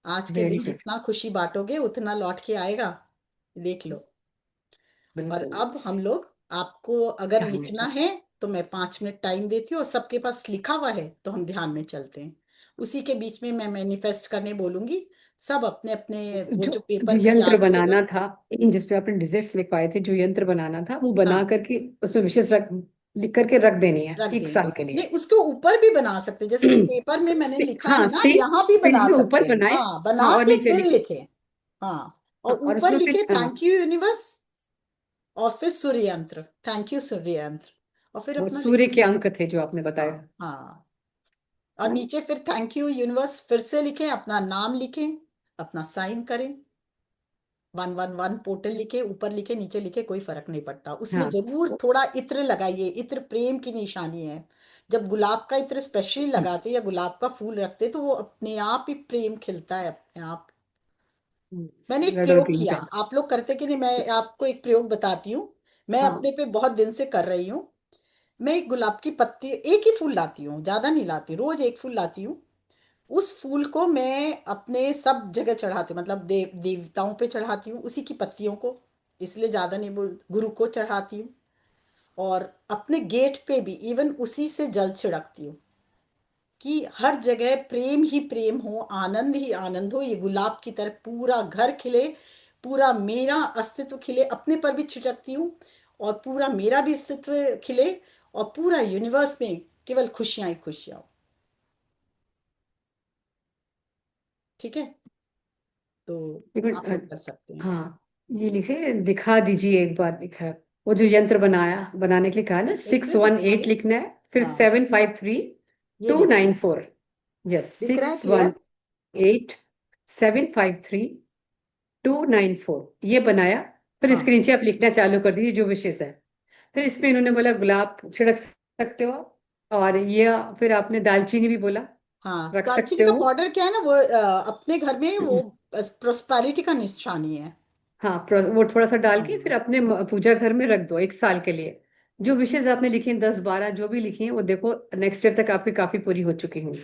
आज के वेरी दिन गुड। जितना खुशी बांटोगे उतना लौट के आएगा। देख लो। और बिल्कुल। अब हम लोग, आपको अगर ध्यान में लिखना चल। है तो मैं 5 मिनट टाइम देती हूँ, और सबके पास लिखा हुआ है तो हम ध्यान में चलते हैं। उसी के बीच में मैं मैनिफेस्ट करने बोलूंगी। सब अपने अपने वो जो जो जो पेपर में यंत्र याद होगा। बनाना था, जिसपे आपने डिजिट्स लिखवाए थे, जो यंत्र बनाना था वो बना हाँ, करके उसमें विशेष लिख करके रख देनी है रख 1 साल देंगे। के नहीं, लिए। उसके ऊपर भी बना सकते हैं, जैसे ये पेपर में मैंने लिखा है हाँ, ना, सेम यहाँ भी पेज बना में सकते ऊपर हैं। बनाए। हाँ, हाँ, बना और के नीचे फिर लिखे। लिखे। हाँ, और हाँ, और ऊपर उसमें लिखे फिर थैंक यू यूनिवर्स, और फिर सूर्य यंत्र, थैंक यू सूर्य यंत्र, और फिर वो अपना लिख सूर्य के दें। अंक थे जो आपने बताया। हाँ हाँ। और हाँ। नीचे फिर थैंक यू यूनिवर्स फिर से लिखें, अपना नाम लिखें, अपना साइन करें। 111 पोर्टल लिखे, ऊपर लिखे नीचे लिखे, कोई फर्क नहीं पड़ता। उसमें हाँ, जरूर थोड़ा इत्र लगाइए, इत्र प्रेम की निशानी है। जब गुलाब का इत्र स्पेशली लगाते या गुलाब का फूल रखते तो वो अपने आप ही प्रेम खिलता है अपने आप। मैंने एक रेड और प्रयोग ग्रीन किया, पेन। आप लोग करते कि नहीं, मैं आपको एक प्रयोग बताती हूँ। मैं हाँ। अपने पे बहुत दिन से कर रही हूँ। मैं एक गुलाब की पत्ती, एक ही फूल लाती हूँ, ज्यादा नहीं लाती, रोज एक फूल लाती हूँ। उस फूल को मैं अपने सब जगह चढ़ाती हूँ, मतलब देवताओं पे चढ़ाती हूँ उसी की पत्तियों को, इसलिए ज्यादा नहीं बोल, गुरु को चढ़ाती हूँ। और अपने गेट पे भी इवन उसी से जल छिड़कती हूँ, कि हर जगह प्रेम ही प्रेम हो, आनंद ही आनंद हो, ये गुलाब की तरह पूरा घर खिले, पूरा मेरा अस्तित्व खिले, अपने पर भी छिड़कती हूँ, और पूरा मेरा भी अस्तित्व खिले, और पूरा यूनिवर्स में केवल खुशियां ही खुशियां हो। ठीक है। तो एक आप लोग मिनट। कर सकते हैं। हाँ, ये लिखे, दिखा दीजिए एक बार लिखा है। वो जो यंत्र बनाने के लिए कहा ना, एक सिक्स मिनट वन दिखा एट दे। लिखना है, फिर हाँ, 753 ये टू देखो, नाइन फोर यस, दिख रहा है सिक्स वन क्लियर। एट 753 294 ये बनाया। फिर इसके हाँ नीचे आप लिखना चालू कर दीजिए जो विशेष है। फिर इसमें इन्होंने बोला गुलाब छिड़क सकते हो। और ये, फिर आपने दालचीनी भी बोला, हाँ, रख दालचीनी सकते का हो। पाउडर क्या है ना, वो अपने घर में वो प्रोस्पेरिटी का निशानी है। हाँ, वो थोड़ा सा डाल के फिर हाँ, अपने पूजा घर में रख दो 1 साल के लिए। जो विशेष आपने लिखे हैं 10-12 जो भी लिखे हैं वो देखो, नेक्स्ट ईयर तक आपकी काफी पूरी हो चुकी होंगी।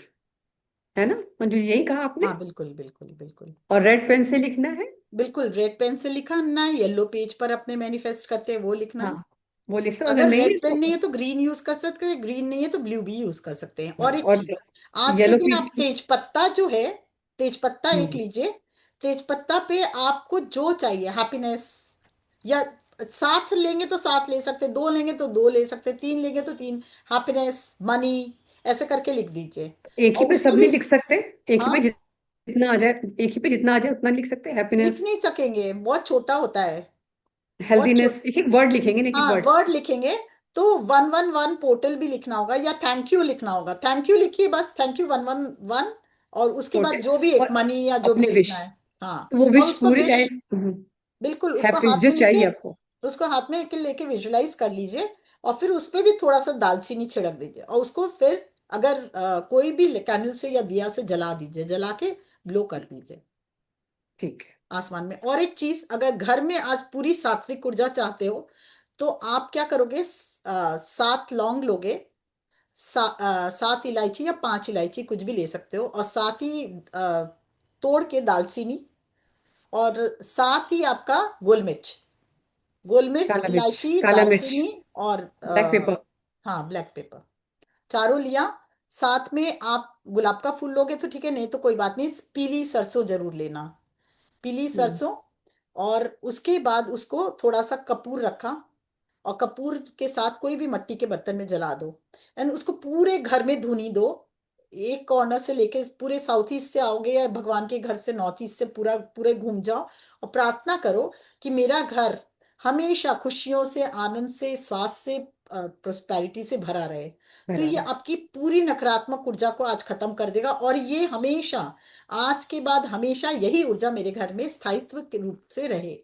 है ना मंजू जी, यही कहा आपने? हाँ, बिल्कुल बिल्कुल बिल्कुल। और रेड पेन से लिखना है। बिल्कुल रेड पेन से लिखना है, येलो पेज पर अपने मैनिफेस्ट करते हैं वो लिखना हाँ, है। वो लिख लो, अगर अगर नहीं है रेड पेन नहीं तो। है तो ग्रीन यूज कर सकते हैं, ग्रीन नहीं है तो ब्लू भी यूज कर सकते हैं। हाँ, और एक और चीज, आज के येलो दिन पेज आप पे। तेज पत्ता जो है, तेज पत्ता एक हम्म। लीजिए। तेज पत्ता पे आपको जो चाहिए, हैप्पीनेस, या साथ लेंगे तो साथ ले सकते, दो लेंगे तो दो ले सकते, तीन लेंगे तो तीन, हैप्पीनेस, मनी, ऐसे करके लिख दीजिए। एक ही और पे उसमें सब भी, नहीं लिख सकते। एक ही हाँ, पे जितना आ जाए, एक ही पे जितना आ जाए उतना लिख सकते हैं। लिख हैप्पीनेस, नहीं सकेंगे, बहुत छोटा होता है। बहुत छोटा। हेल्थीनेस, एक एक वर्ड लिखेंगे ना, एक एक हाँ, वर्ड। वर्ड लिखेंगे। तो 111 पोर्टल भी लिखना होगा, या थैंक यू लिखना होगा, थैंक यू लिखिए बस, थैंक यू 111। और उसके बाद टोटल। जो भी एक और मनी या जो भी अपने विश, लिखना है। हाँ, वो और विश उसको पूरी विश, लाइन। बिल्कुल उसको हैप्पी हाथ जो में लेके, चाहिए आपको। उसको हाथ में लेके विजुलाइज कर लीजिए। और फिर उस पे भी थोड़ा सा दालचीनी छिड़क दीजिए, और उसको फिर अगर कोई भी कैंडल से या दिया से जला दीजिए, जला के ग्लो कर दीजिए ठीक है। आसमान में। और एक चीज, अगर घर में आज पूरी सात्विक ऊर्जा चाहते हो तो आप क्या करोगे, 7 लौंग लोगे, 7 इलायची या 5 इलायची कुछ भी ले सकते हो, और साथ ही तोड़ के दालचीनी, और साथ ही आपका गोल मिर्च, गोल मिर्च, काला मिर्च, इलायची, काला मिर्च, दालचीनी, और ब्लैक पेपर। हाँ, ब्लैक पेपर, चारों लिया। साथ में आप गुलाब का फूल लोगे तो ठीक है, नहीं तो कोई बात नहीं, पीली सरसों जरूर लेना, पीली हम्म। सरसों। और उसके बाद उसको थोड़ा सा कपूर रखा, और कपूर के साथ कोई भी मिट्टी के बर्तन में जला दो, एंड उसको पूरे घर में धुनी दो। एक कॉर्नर से लेके पूरे साउथ ईस्ट से आओगे, या भगवान के घर से नॉर्थ ईस्ट से पूरा पूरे घूम जाओ, और प्रार्थना करो कि मेरा घर हमेशा खुशियों से, आनंद से, स्वास्थ्य से, प्रोस्पेरिटी से भरा रहे। तो ये बराबर। आपकी पूरी नकारात्मक ऊर्जा को आज खत्म कर देगा, और ये हमेशा, आज के बाद हमेशा यही ऊर्जा मेरे घर में स्थायित्व के रूप से रहे।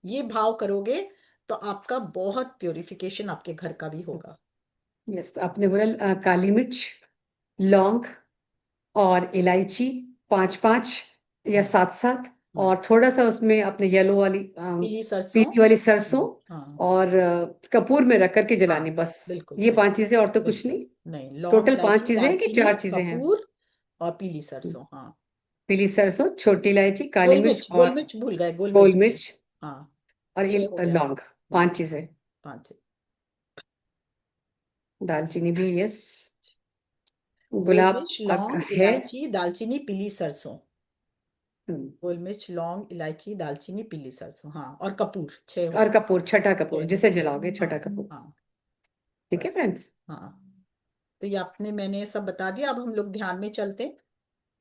ये भाव करोगे तो आपका बहुत प्योरिफिकेशन आपके घर का भी होगा। यस, आपने बोला काली मिर्च। लौंग और इलायची 5-5 या 7-7, हम्म, और थोड़ा सा उसमें अपने येलो वाली पीली सरसों। पीली वाली सरसों, हाँ और कपूर में रख करके हाँ, जलानी, बस। बिल्कुल ये बिल्कुल 5 चीजें, और तो कुछ बिल्कुल। नहीं। नहीं, लौंग टोटल 5 इलायची चीजें हैं कि दालचीनी 4 चीजें हैं? कपूर और पीली सरसों। हाँ, पीली सरसों, छोटी इलायची, काली गोल मिर्च मिर्च, और गोल मिर्च भूल गए, गोल गोल मिर्च भी। मिर्च, हाँ, और ये 6 हो गया। लौंग। हाँ, 5 चीजें। 5। दालचीनी भी, यस। गोल गुलाब मिर्च, लौंग है। इलायची दालचीनी पीली सरसों। हम्म, गोल मिर्च, लौंग इलायची दालचीनी पीली सरसों। हाँ, और कपूर 6 हो और गए। कपूर, छठा कपूर 6 हो जिसे गए। जलाओगे, छठा हाँ कपूर। हाँ, ठीक है बस। फ्रेंड्स? हाँ, तो ये आपने मैंने सब बता दिया, अब हम लोग ध्यान में चलते हैं।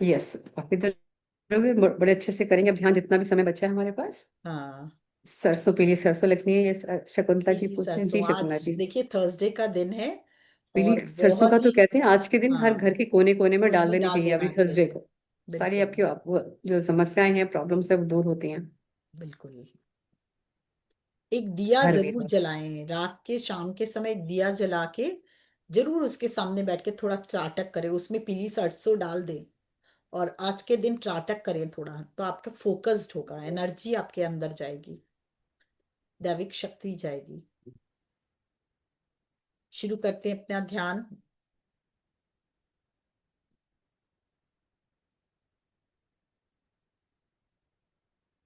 यस, काफी देर हो गई, बड़े अच्छे से करेंगे अब ध्यान, जितना भी समय बचा है हमारे पास। हाँ, सरसों, पीली सरसों लिखनी है, ये शकुंतला जी पीली पूछ रहे हैं। जी सरसों। शकुंतला आज जी, देखिए थर्सडे का दिन है, पीली और सरसों का बहुत तो ही, कहते हैं आज के दिन हर हाँ, घर के कोने कोने में कोने डाल में देनी डाल चाहिए अभी देना थर्सडे चाहिए। को। सारी बिल्कुल आपकी वो जो समस्याएं हैं, प्रॉब्लम्स है, वो दूर होती हैं बिल्कुल। एक दिया हर जरूर वीरवार। जलाएं, रात के शाम के समय एक दिया जला के जरूर उसके सामने बैठ के थोड़ा त्राटक करें, उसमें पीली सरसों डाल दें, और आज के दिन त्राटक करें थोड़ा, तो आपका फोकस्ड होगा, एनर्जी आपके अंदर जाएगी, दैविक शक्ति जाएगी। शुरू करते हैं अपना ध्यान।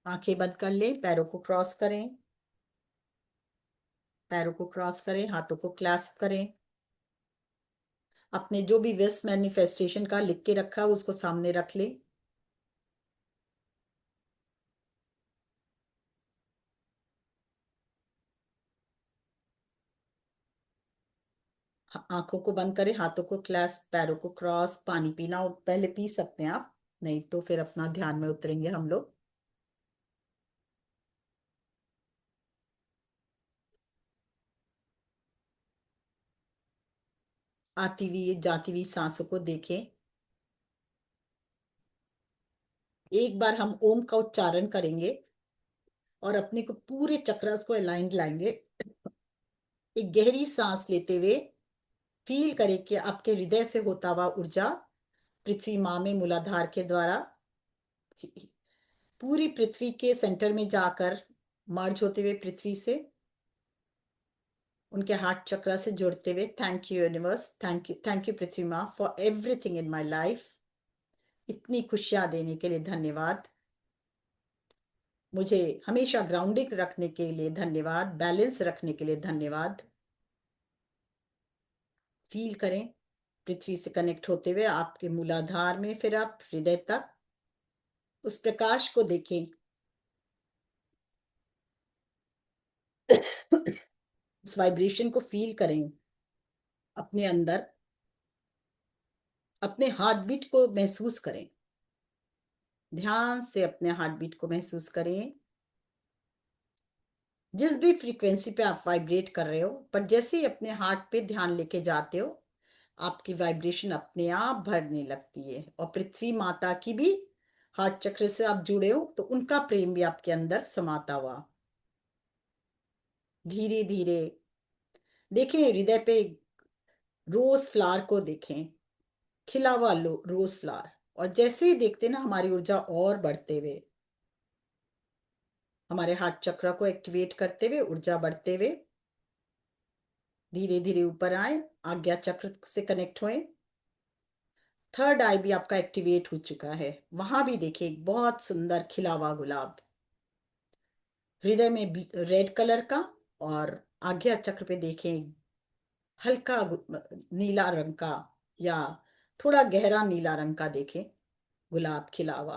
आंखें बंद कर लें, पैरों को क्रॉस करें, पैरों को क्रॉस करें, हाथों को क्लैस्प करें। अपने जो भी विश मैनिफेस्टेशन का लिख के रखा है उसको सामने रख लें। आंखों को बंद करें, हाथों को क्लैस्प, पैरों को क्रॉस। पानी पीना हो पहले पी सकते हैं आप, नहीं तो फिर अपना ध्यान में उतरेंगे हम लोग। आती हुई जाती हुई सांसों को देखें। एक बार हम ओम का उच्चारण करेंगे और अपने को पूरे चक्रास को अलाइंड लाएंगे। एक गहरी सांस लेते हुए फील करें कि आपके हृदय से होता हुआ ऊर्जा पृथ्वी माँ में मूलाधार के द्वारा पूरी पृथ्वी के सेंटर में जाकर मर्ज होते हुए पृथ्वी से उनके हार्ट चक्र से जुड़ते हुए, thank you universe, thank you पृथ्वी माँ for everything in my life. इतनी खुशियां देने के लिए धन्यवाद, मुझे हमेशा ग्राउंडिंग रखने के लिए धन्यवाद, बैलेंस रखने के लिए धन्यवाद। फील करें पृथ्वी से कनेक्ट होते हुए आपके मूलाधार में, फिर आप हृदय तक उस प्रकाश को देखें। उस वाइब्रेशन को फील करें अपने अंदर, अपने हार्ट बीट को महसूस करें। ध्यान से अपने हार्ट बीट को महसूस करें। जिस भी फ्रीक्वेंसी पे आप वाइब्रेट कर रहे हो, पर जैसे ही अपने हार्ट पे ध्यान लेके जाते हो, आपकी वाइब्रेशन अपने आप भरने लगती है। और पृथ्वी माता की भी हार्ट चक्र से आप जुड़े हो, तो उनका प्रेम भी आपके अंदर समाता हुआ धीरे धीरे देखें। हृदय पे रोज फ्लावर को देखें, खिला हुआ रोज फ्लावर, और जैसे ही देखते ना हमारी ऊर्जा और बढ़ते हुए, हमारे हार्ट चक्र को एक्टिवेट करते हुए ऊर्जा बढ़ते हुए धीरे धीरे ऊपर आए, आज्ञा चक्र से कनेक्ट हुए। थर्ड आई भी आपका एक्टिवेट हो चुका है, वहां भी देखिए एक बहुत सुंदर खिला हुआ गुलाब हृदय में रेड कलर का, और आज्ञा चक्र पे देखें हल्का नीला रंग का, या थोड़ा गहरा नीला रंग का देखें गुलाब खिला हुआ।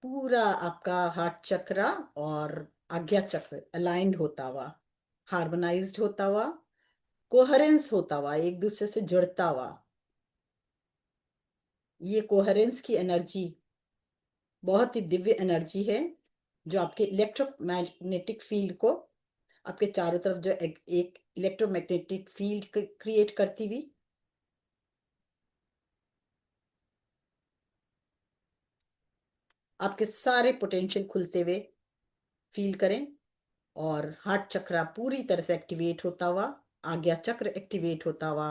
पूरा आपका हार्ट चक्र और आज्ञा चक्र अलाइंड होता हुआ, हार्मोनाइज्ड होता हुआ, कोहेरेंस होता हुआ, एक दूसरे से जुड़ता हुआ। ये कोहेरेंस की एनर्जी बहुत ही दिव्य एनर्जी है, जो आपके इलेक्ट्रोमैग्नेटिक फील्ड को, आपके चारों तरफ जो एक इलेक्ट्रोमैग्नेटिक फील्ड क्रिएट करती हुई, आपके सारे पोटेंशियल खुलते हुए फील करें। और हार्ट चक्र पूरी तरह से एक्टिवेट होता हुआ, आज्ञा चक्र एक्टिवेट होता हुआ।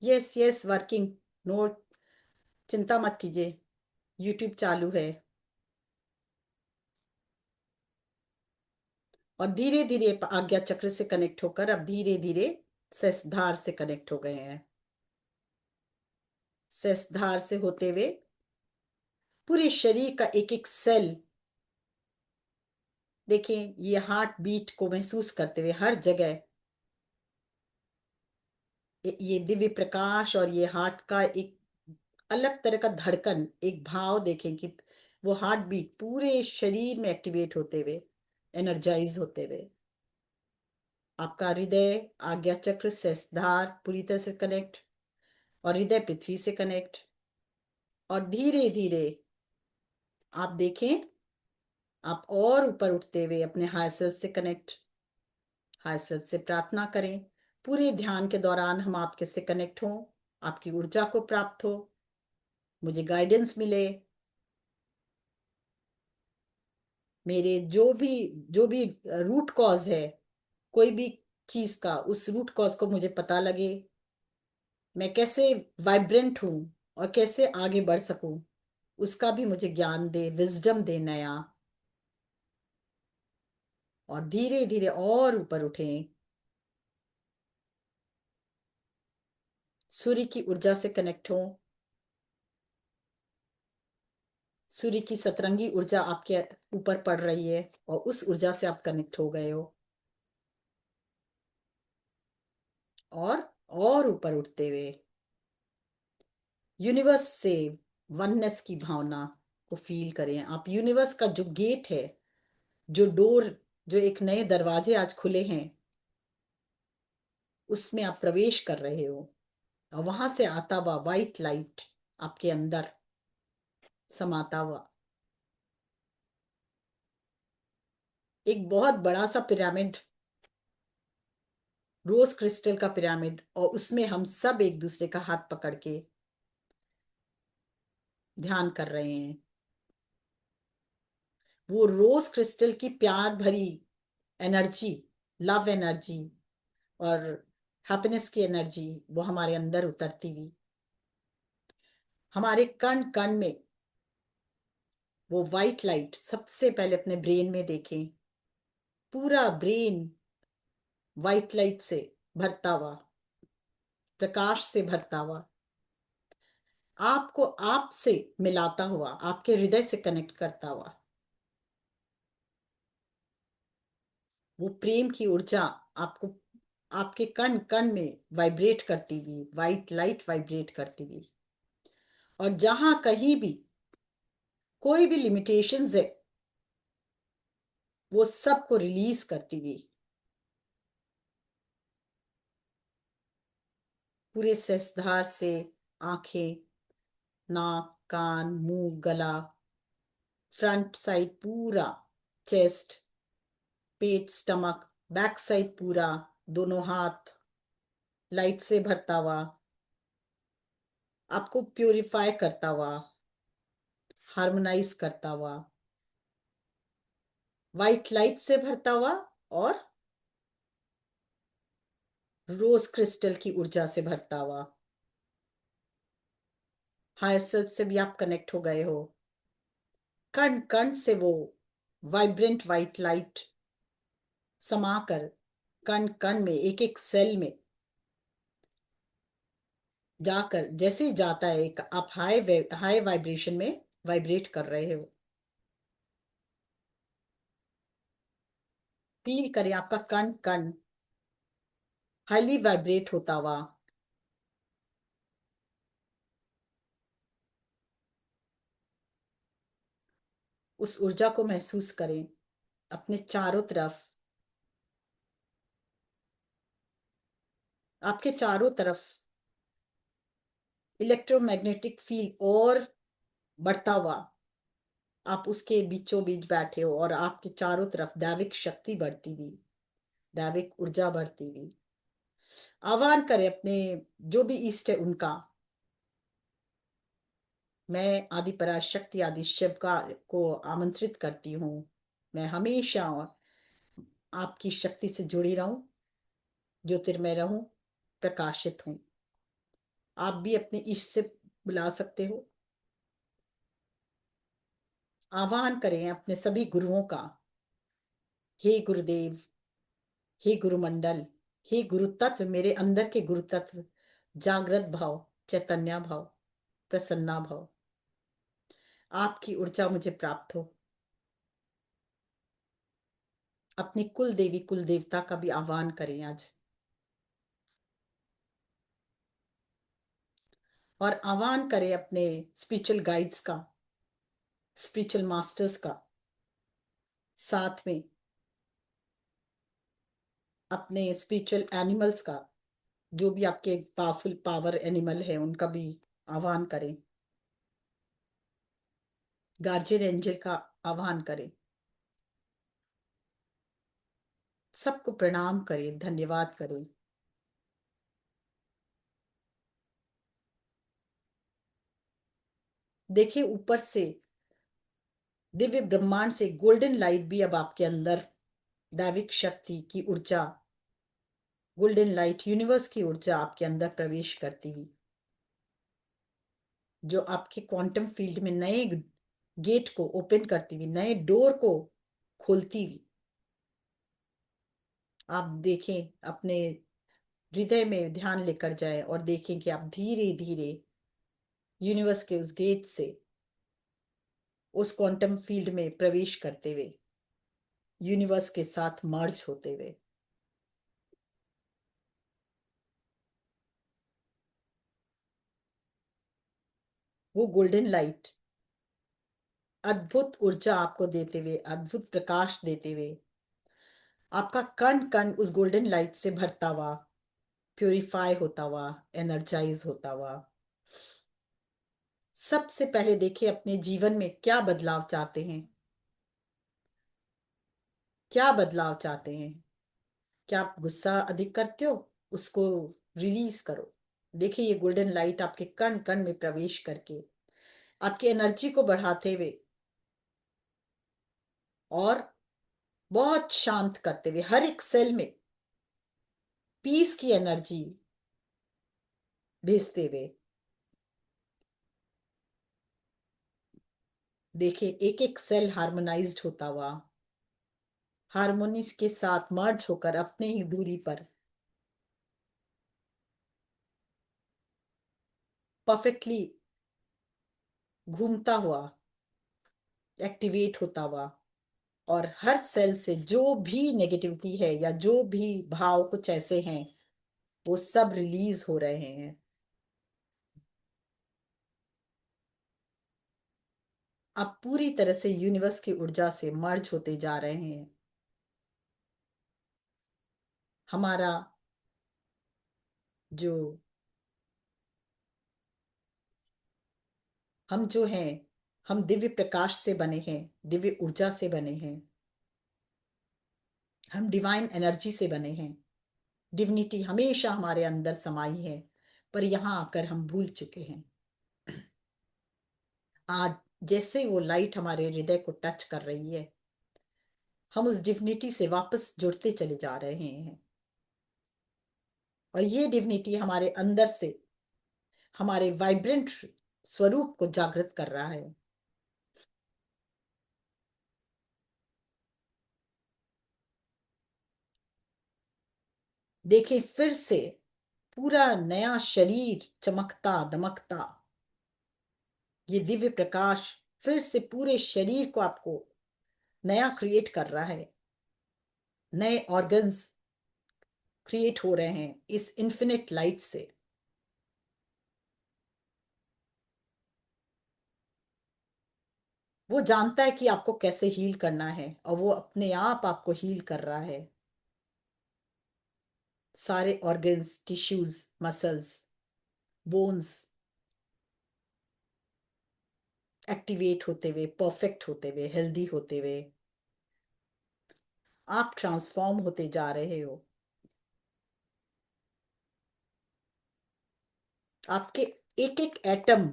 Yes yes, working. नो, चिंता मत कीजिए, यूट्यूब चालू है। और धीरे धीरे आज्ञा चक्र से कनेक्ट होकर अब धीरे धीरे सहस्त्रधार से कनेक्ट हो गए हैं। सहस्त्रधार से होते हुए पूरे शरीर का एक एक सेल, देखें, ये हार्ट बीट को महसूस करते हुए हर जगह ये दिव्य प्रकाश और ये हार्ट का एक अलग तरह का धड़कन, एक भाव देखें कि वो हार्ट बीट पूरे शरीर में एक्टिवेट होते हुए, एनर्जाइज होते हुए। आपका हृदय, आज्ञा चक्र, सहस्त्रधार पूरी तरह से कनेक्ट, और हृदय पृथ्वी से कनेक्ट। और धीरे धीरे आप देखें, आप और ऊपर उठते हुए अपने हायर सेल्फ से कनेक्ट। हायर सेल्फ से प्रार्थना करें, पूरे ध्यान के दौरान हम आपके से कनेक्ट हों, आपकी ऊर्जा को प्राप्त हो, मुझे गाइडेंस मिले, मेरे जो भी रूट कॉज है कोई भी चीज का, उस रूट कॉज को मुझे पता लगे, मैं कैसे वाइब्रेंट हूं और कैसे आगे बढ़ सकूं, उसका भी मुझे ज्ञान दे, विजडम दे नया। और धीरे धीरे और ऊपर उठें, सूर्य की ऊर्जा से कनेक्ट हो, सूर्य की सतरंगी ऊर्जा आपके ऊपर पड़ रही है और उस ऊर्जा से आप कनेक्ट हो गए हो। और ऊपर उठते हुए यूनिवर्स से वननेस की भावना को फील करें। आप यूनिवर्स का जो गेट है, जो डोर, जो एक नए दरवाजे आज खुले हैं, उसमें आप प्रवेश कर रहे हो और वहां से आता हुआ वाइट लाइट आपके अंदर समाता हुआ एक बहुत बड़ा सा पिरामिड, रोज क्रिस्टल का पिरामिड, और उसमें हम सब एक दूसरे का हाथ पकड़ के ध्यान कर रहे हैं। वो रोज क्रिस्टल की प्यार भरी एनर्जी, लव एनर्जी और हैप्पीनेस की एनर्जी वो हमारे अंदर उतरती हुई हमारे कण कण में, वो वाइट लाइट सबसे पहले अपने ब्रेन में देखें, पूरा ब्रेन वाइट लाइट से भरता हुआ, प्रकाश से भरता हुआ, आपको आप से मिलाता हुआ, आपके हृदय से कनेक्ट करता हुआ, वो प्रेम की ऊर्जा आपको आपके कण कण में वाइब्रेट करती हुई, वाइट लाइट वाइब्रेट करती हुई, और जहां कहीं भी कोई भी लिमिटेशंस है वो सबको रिलीज करती हुई पूरे सहस्त्रधार से आंखें, नाक, कान, मुंह, गला, फ्रंट साइड पूरा, चेस्ट, पेट, स्टमक, बैक साइड पूरा, दोनों हाथ लाइट से भरता हुआ, आपको प्यूरिफाई करता हुआ, हार्मोनाइज करता हुआ, वाइट लाइट से भरता हुआ, और रोज क्रिस्टल की ऊर्जा से भरता हुआ। हायर सेल्फ से भी आप कनेक्ट हो गए हो। कण कण से वो वाइब्रेंट वाइट लाइट समाकर कण कण में, एक एक सेल में जाकर, जैसे ही जाता है, एक आप हाई वाइब्रेशन में वाइब्रेट कर रहे हो। फील करें आपका कण कण हाईली वाइब्रेट होता हुआ, उस ऊर्जा को महसूस करें अपने चारों तरफ। आपके चारों तरफ इलेक्ट्रोमैग्नेटिक फील्ड और बढ़ता हुआ, आप उसके बीचों बीच बैठे हो और आपके चारों तरफ दैविक शक्ति बढ़ती हुई, दैविक ऊर्जा बढ़ती हुई। आह्वान करें अपने जो भी इष्ट है उनका। मैं आदि पराशक्ति, आदि शिव का को आमंत्रित करती हूँ मैं हमेशा और आपकी शक्ति से जुड़ी रहूं, ज्योतिर्मय रहूं, प्रकाशित हूं। आप भी अपने इष्ट से बुला सकते हो। आह्वान करें अपने सभी गुरुओं का। हे गुरुदेव, हे गुरुमंडल, हे गुरु तत्व, मेरे अंदर के गुरु तत्व, जागृत भाव, चैतन्य भाव, प्रसन्ना भाव, आपकी ऊर्जा मुझे प्राप्त हो। अपनी कुल देवी कुल देवता का भी आह्वान करें आज, और आह्वान करें अपने स्पिरिचुअल गाइड्स का, स्पिरिचुअल मास्टर्स का, साथ में अपने स्पिरिचुअल एनिमल्स का, जो भी आपके पावरफुल पावर एनिमल है उनका भी आह्वान करें। गार्जियन एंजल का आह्वान करें। सबको प्रणाम करें, धन्यवाद करें। देखिए ऊपर से दिव्य ब्रह्मांड से गोल्डन लाइट भी अब आपके अंदर, दैविक शक्ति की ऊर्जा, गोल्डन लाइट, यूनिवर्स की ऊर्जा आपके अंदर प्रवेश करती हुई, जो आपके क्वांटम फील्ड में नए गेट को ओपन करती हुई, नए डोर को खोलती हुई। आप देखें, अपने हृदय में ध्यान लेकर जाएं और देखें कि आप धीरे धीरे यूनिवर्स के उस गेट से उस क्वांटम फील्ड में प्रवेश करते हुए, यूनिवर्स के साथ मर्ज होते हुए। वो गोल्डन लाइट अद्भुत ऊर्जा आपको देते हुए, अद्भुत प्रकाश देते हुए, आपका कण कण उस गोल्डन लाइट से भरता हुआ, प्यूरिफाई होता हुआ, एनर्जाइज होता हुआ। सबसे पहले देखिए अपने जीवन में क्या बदलाव चाहते हैं, क्या बदलाव चाहते हैं। क्या आप गुस्सा अधिक करते हो? उसको रिलीज करो। देखिए ये गोल्डन लाइट आपके कण कण में प्रवेश करके आपकी एनर्जी को बढ़ाते हुए और बहुत शांत करते हुए, हर एक सेल में पीस की एनर्जी भेजते हुए, देखिए एक एक सेल हार्मोनाइज्ड होता हुआ, हार्मोनी के साथ मर्ज होकर अपने ही दूरी पर परफेक्टली घूमता हुआ, एक्टिवेट होता हुआ, और हर सेल से जो भी नेगेटिविटी है या जो भी भाव कुछ ऐसे हैं, वो सब रिलीज हो रहे हैं। आप पूरी तरह से यूनिवर्स की ऊर्जा से मर्ज होते जा रहे हैं। हमारा जो हम जो हैं, हम दिव्य प्रकाश से बने हैं, दिव्य ऊर्जा से बने हैं, हम डिवाइन एनर्जी से बने हैं। डिविनिटी हमेशा हमारे अंदर समाई है, पर यहाँ आकर हम भूल चुके हैं। आज जैसे वो लाइट हमारे हृदय को टच कर रही है, हम उस डिविनिटी से वापस जुड़ते चले जा रहे हैं, और ये डिविनिटी हमारे अंदर से हमारे वाइब्रेंट स्वरूप को जागृत कर रहा है। देखिए फिर से पूरा नया शरीर चमकता दमकता, ये दिव्य प्रकाश फिर से पूरे शरीर को आपको नया क्रिएट कर रहा है। नए ऑर्गन्स क्रिएट हो रहे हैं इस इन्फिनिट लाइट से। वो जानता है कि आपको कैसे हील करना है, और वो अपने आप आपको हील कर रहा है। सारे organs, tissues, muscles, bones activate होते हुए, परफेक्ट होते हुए, हेल्दी होते हुए, आप ट्रांसफॉर्म होते जा रहे हो। आपके एक एक एटम,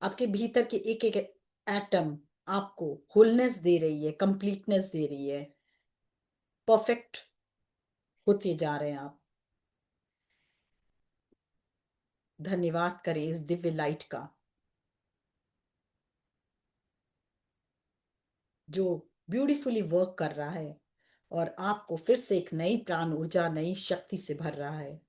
आपके भीतर के एक एक एटम आपको होलनेस दे रही है, कंप्लीटनेस दे रही है, परफेक्ट होते जा रहे हैं आप। धन्यवाद करें इस दिव्य लाइट का, जो ब्यूटीफुली वर्क कर रहा है और आपको फिर से एक नई प्राण ऊर्जा, नई शक्ति से भर रहा है।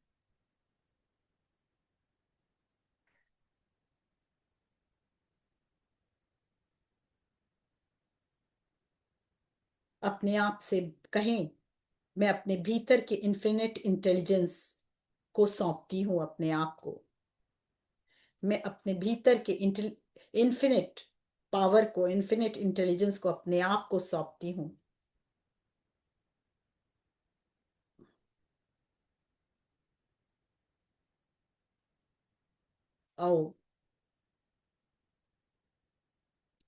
अपने आप से कहें, मैं अपने भीतर के इन्फिनिट इंटेलिजेंस को सौंपती हूँ अपने आप को। मैं अपने भीतर के इन्फिनिट पावर को, इन्फिनिट इंटेलिजेंस को अपने आप को सौंपती हूँ। आओ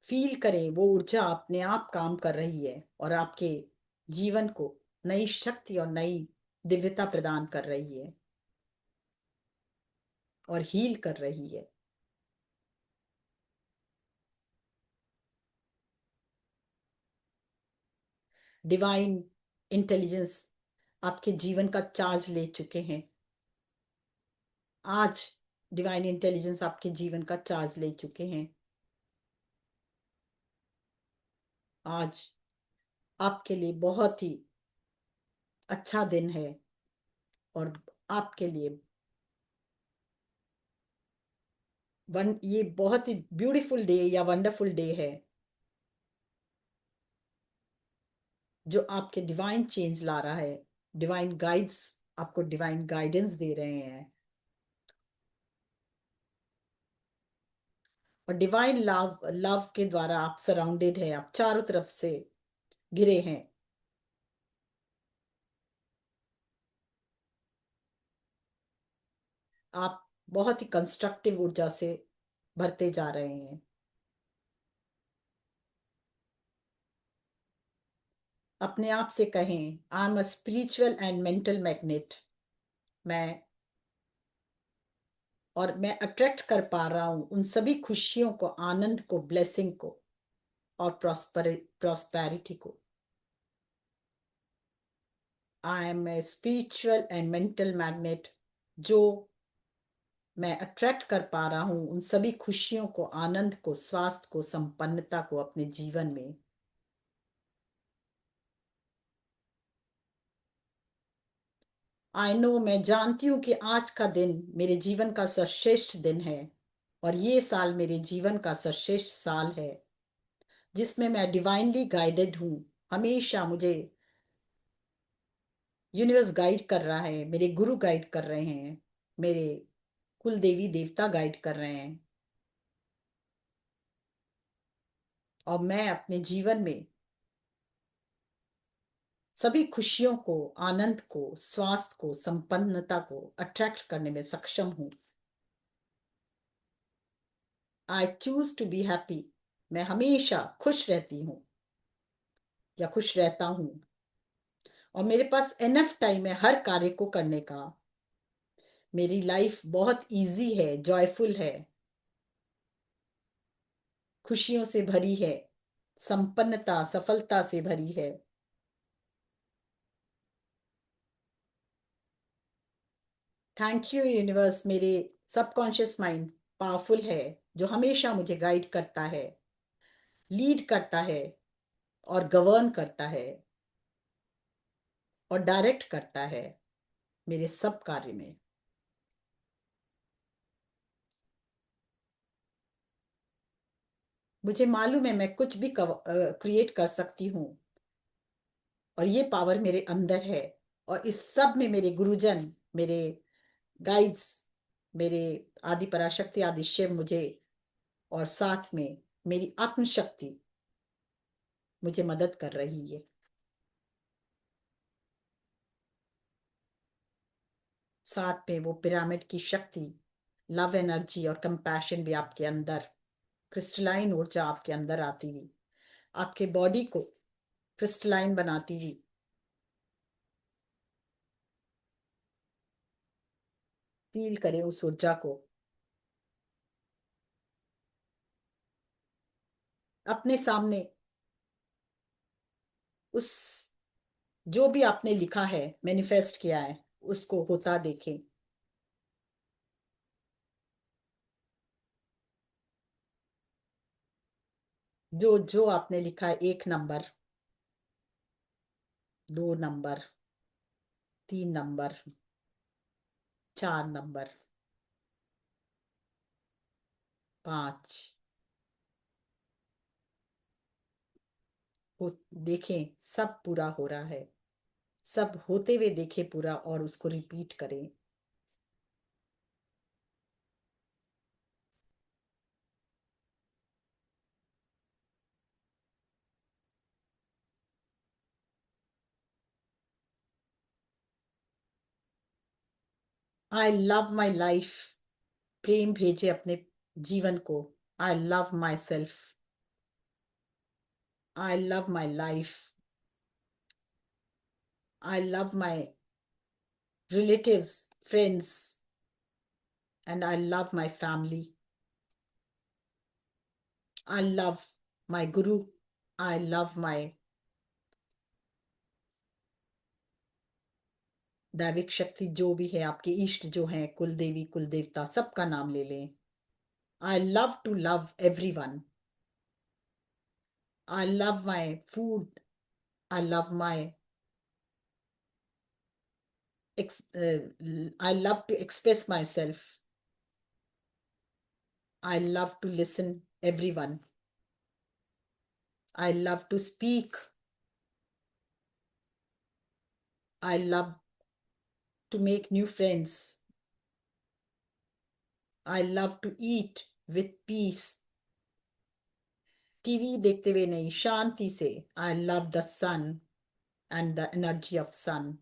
फील करें, वो ऊर्जा अपने आप काम कर रही है और आपके जीवन को नई शक्ति और नई दिव्यता प्रदान कर रही है और हील कर रही है। डिवाइन इंटेलिजेंस आपके जीवन का चार्ज ले चुके हैं। आज डिवाइन इंटेलिजेंस आपके जीवन का चार्ज ले चुके हैं। आज आपके लिए बहुत ही अच्छा दिन है और आपके लिए ये बहुत ही ब्यूटीफुल डे या वंडरफुल डे है, जो आपके डिवाइन चेंज ला रहा है। डिवाइन गाइड्स आपको डिवाइन गाइडेंस दे रहे हैं और डिवाइन लव लव के द्वारा आप सराउंडेड है, आप चारों तरफ से घिरे हैं। आप बहुत ही कंस्ट्रक्टिव ऊर्जा से भरते जा रहे हैं। अपने आप से कहें, I am a spiritual and mental magnet. मैं मैं अट्रैक्ट कर पा रहा हूं उन सभी खुशियों को, आनंद को, ब्लेसिंग को और प्रॉस्पेरिटी को। I am a spiritual and mental magnet, जो मैं अट्रैक्ट कर पा रहा हूं उन सभी खुशियों को, आनंद को, स्वास्थ्य को, संपन्नता को अपने जीवन में। आई नो, मैं जानती हूँ कि आज का दिन मेरे जीवन का सर्वश्रेष्ठ दिन है और ये साल मेरे जीवन का सर्वश्रेष्ठ साल है, जिसमें मैं डिवाइनली गाइडेड हूँ। हमेशा मुझे यूनिवर्स गाइड कर रहा है, मेरे गुरु गाइड कर रहे हैं, मेरे कुल देवी देवता गाइड कर रहे हैं और मैं अपने जीवन में सभी खुशियों को, आनंद को, स्वास्थ्य को, संपन्नता को अट्रैक्ट करने में सक्षम हूँ। I choose to be happy. मैं हमेशा खुश रहती हूँ या खुश रहता हूँ और मेरे पास एनफ टाइम है हर कार्य को करने का। मेरी लाइफ बहुत इजी है, जॉयफुल है, खुशियों से भरी है, संपन्नता, सफलता से भरी है। थैंक यू यूनिवर्स, मेरे सबकॉन्शियस माइंड पावरफुल है, जो हमेशा मुझे गाइड करता है, लीड करता है और गवर्न करता है और डायरेक्ट करता है मेरे सब कार्य में। मुझे मालूम है मैं कुछ भी क्रिएट कर सकती हूँ और ये पावर मेरे अंदर है और इस सब में मेरे गुरुजन, मेरे गाइड्स, मेरे आदि पराशक्ति, आदि शिव मुझे और साथ में मेरी आत्मशक्ति मुझे मदद कर रही है। साथ में वो पिरामिड की शक्ति, लव एनर्जी और कंपैशन भी आपके अंदर, क्रिस्टलाइन ऊर्जा आपके अंदर आती हुई, आपके बॉडी को क्रिस्टलाइन बनाती हुई। फील करें उस ऊर्जा को। अपने सामने उस जो भी आपने लिखा है, मैनिफेस्ट किया है, उसको होता देखें। जो जो आपने लिखा है, 1 नंबर, 2 नंबर, 3 नंबर, 4 नंबर, 5, हो देखें सब पूरा हो रहा है, सब होते हुए देखें पूरा, और उसको रिपीट करें। आई लव माई लाइफ, प्रेम भेजे अपने जीवन को। आई love my self, I love my life, I love my relatives, friends, and I love my family. I love my guru. I love my दैविक शक्ति, जो भी है आपके इष्ट जो हैं, कुल देवी कुल देवता, सबका नाम ले लें। I love to love everyone. I love my food. I love my I love to express myself. I love to listen everyone. I love to speak. I love to make new friends. I love to eat with peace. TV देखते हुए नहीं, शांति से। I love the sun and the energy of sun.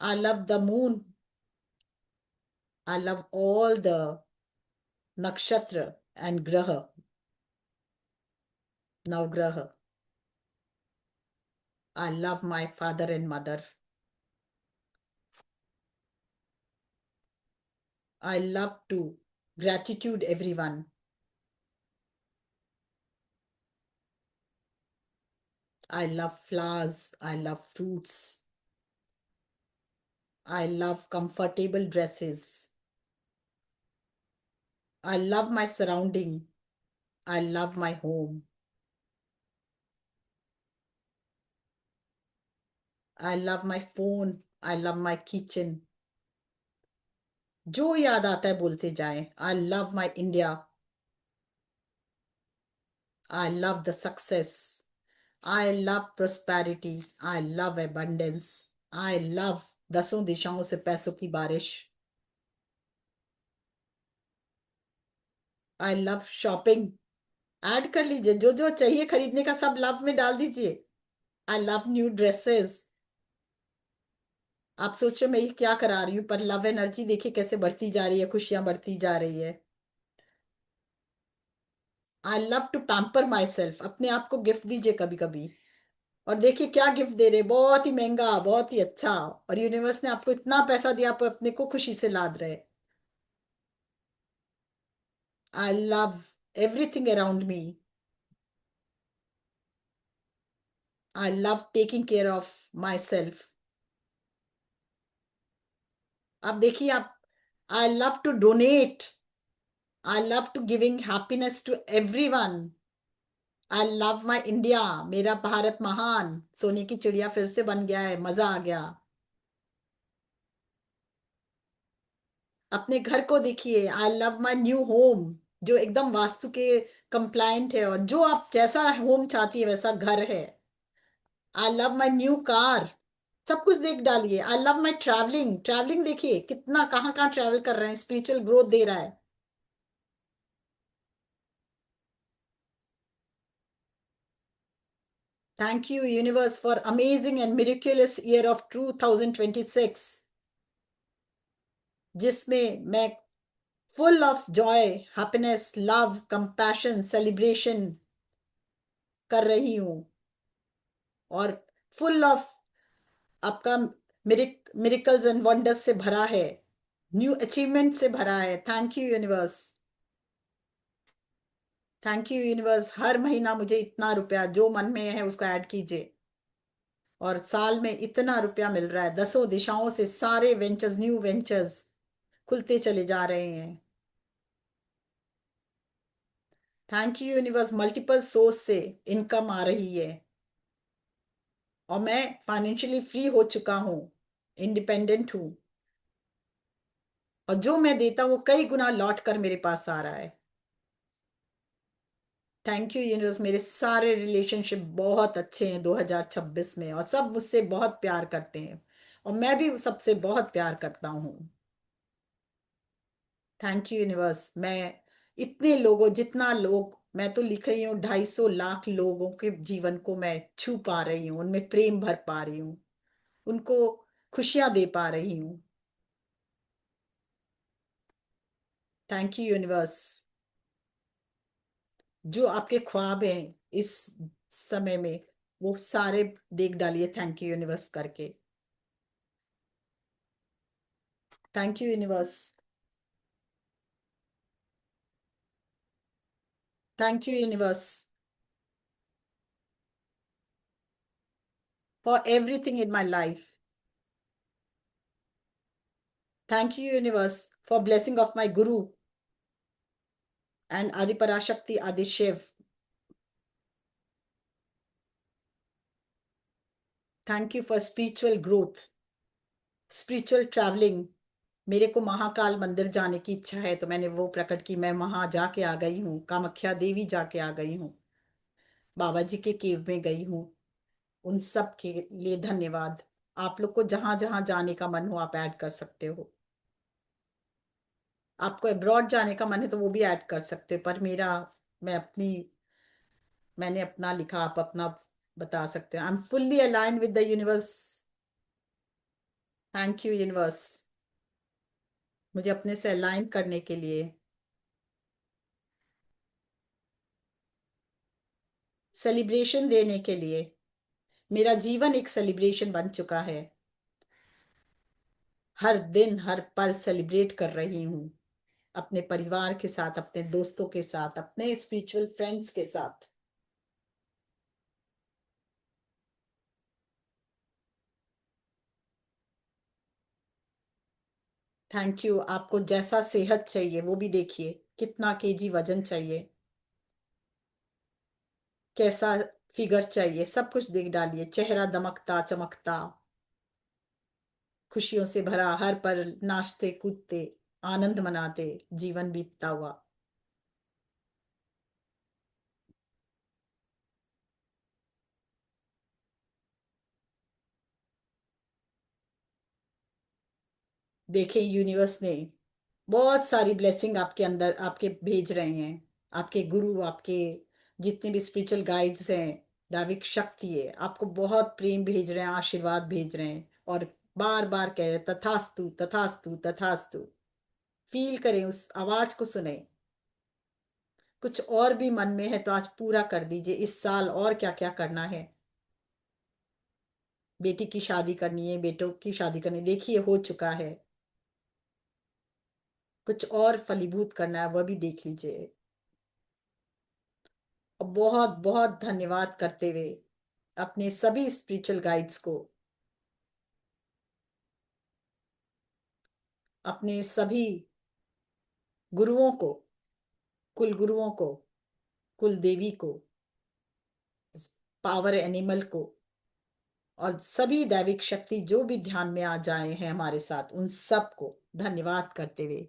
I love the moon. I love all the nakshatra and graha, navagraha. I love my father and mother. I love to gratitude everyone. I love flowers. I love fruits. I love comfortable dresses. I love my surrounding. I love my home. I love my phone. I love my kitchen. जो याद आता है बोलते जाएं। आई love my India. I love the success. I love prosperity. I love abundance. I love 10 दिशाओं से पैसों की बारिश। I love shopping. ऐड कर लीजिए, जो जो चाहिए खरीदने का सब लव में डाल दीजिए। I love new dresses. आप सोचो मैं ये क्या करा रही हूँ, पर लव एनर्जी देखिए कैसे बढ़ती जा रही है, खुशियां बढ़ती जा रही है। I love to pamper myself. अपने आप को गिफ्ट दीजिए कभी कभी। और देखिए क्या गिफ्ट दे रहे, बहुत ही महंगा, बहुत ही अच्छा, और यूनिवर्स ने आपको इतना पैसा दिया, आप अपने को खुशी से लाद रहे। I love everything around me. I love taking care of myself. अब देखिए आप, I love to donate. I love to giving happiness to everyone. I love my India, मेरा भारत महान, सोने की चिड़िया फिर से बन गया है, मजा आ गया। अपने घर को देखिए। आई लव माई न्यू होम, जो एकदम वास्तु के कंप्लायंट है, और जो आप जैसा होम चाहती है वैसा घर है। I love my new car. सब कुछ देख डालिए। आई लव माई ट्रैवलिंग। ट्रैवलिंग देखिए कितना, कहाँ कहाँ ट्रैवल कर रहे हैं, स्पिरिचुअल ग्रोथ दे रहा है। Thank you universe for amazing and miraculous year of 2026, जिसमें मैं full of joy, happiness, love, compassion, celebration कर रही हूँ, और full of आपका miracles and wonders से भरा है, न्यू अचीवमेंट से भरा है। Thank you universe. Thank you universe, हर महीना मुझे इतना रुपया जो मन में है उसको ऐड कीजिए, और साल में इतना रुपया मिल रहा है, 10 दिशाओं से सारे वेंचर्स, न्यू वेंचर्स खुलते चले जा रहे हैं। Thank you universe, multiple source से इनकम आ रही है और मैं फाइनेंशियली फ्री हो चुका हूँ, इंडिपेंडेंट हूँ, और जो मैं देता हूँ वो कई गुना लौट कर मेरे पास आ रहा है। थैंक यू यूनिवर्स, मेरे सारे रिलेशनशिप बहुत अच्छे हैं 2026 में, और सब मुझसे बहुत प्यार करते हैं और मैं भी सबसे बहुत प्यार करता हूँ। थैंक यू यूनिवर्स, मैं इतने लोगों, जितना लोग, मैं तो लिख रही हूँ 250 लाख लोगों के जीवन को मैं छू पा रही हूँ, उनमें प्रेम भर पा रही हूँ, उनको खुशियां दे पा रही हूँ। थैंक यू यूनिवर्स, जो आपके ख्वाब हैं इस समय में वो सारे देख डालिए थैंक यू यूनिवर्स करके। Thank you universe, thank you universe for everything in my life. Thank you universe for blessing of my guru and Adi Parashakti Adi Shiva. Thank you for spiritual growth, spiritual traveling. मेरे को महाकाल मंदिर जाने की इच्छा है तो मैंने वो प्रकट की, मैं वहां जाके आ गई हूँ, कामाख्या देवी जाके आ गई हूँ, बाबा जी के केव में गई हूँ। उन सब के लिए धन्यवाद। आप लोग को जहां जहां जाने का मन हो आप ऐड कर सकते हो। आपको अब्रॉड जाने का मन है तो वो भी ऐड कर सकते हो, पर मेरा, मैं अपनी, मैंने अपना लिखा, आप अपना बता सकते हो। I am fully aligned with the universe. Thank you universe, मुझे अपने से अलाइन करने के लिए, सेलिब्रेशन देने के लिए। मेरा जीवन एक सेलिब्रेशन बन चुका है, हर दिन हर पल सेलिब्रेट कर रही हूँ, अपने परिवार के साथ, अपने दोस्तों के साथ, अपने स्पिरिचुअल फ्रेंड्स के साथ। Thank you. आपको जैसा सेहत चाहिए वो भी देखिए, कितना केजी वजन चाहिए, कैसा फिगर चाहिए, सब कुछ देख डालिए, चेहरा दमकता चमकता, खुशियों से भरा, हर पल नाचते कूदते आनंद मनाते जीवन बीतता हुआ। देखें, यूनिवर्स ने बहुत सारी ब्लेसिंग आपके अंदर, आपके भेज रहे हैं, आपके गुरु, आपके जितने भी स्पिरिचुअल गाइड्स हैं, दैविक शक्ति है, आपको बहुत प्रेम भेज रहे हैं, आशीर्वाद भेज रहे हैं, और बार बार कह रहे हैं तथास्तु तथास्तु तथास्तु। फील करें, उस आवाज को सुने। कुछ और भी मन में है तो आज पूरा कर दीजिए, इस साल और क्या क्या करना है। बेटी की शादी करनी है, बेटों की शादी करनी है, देखिए हो चुका है, कुछ और फलीभूत करना है वह भी देख लीजिए। और बहुत बहुत धन्यवाद करते हुए अपने सभी स्पिरिचुअल गाइड्स को, अपने सभी गुरुओं को, कुल गुरुओं को, कुल देवी को, पावर एनिमल को, और सभी दैविक शक्ति जो भी ध्यान में आ जाए हैं हमारे साथ, उन सबको धन्यवाद करते हुए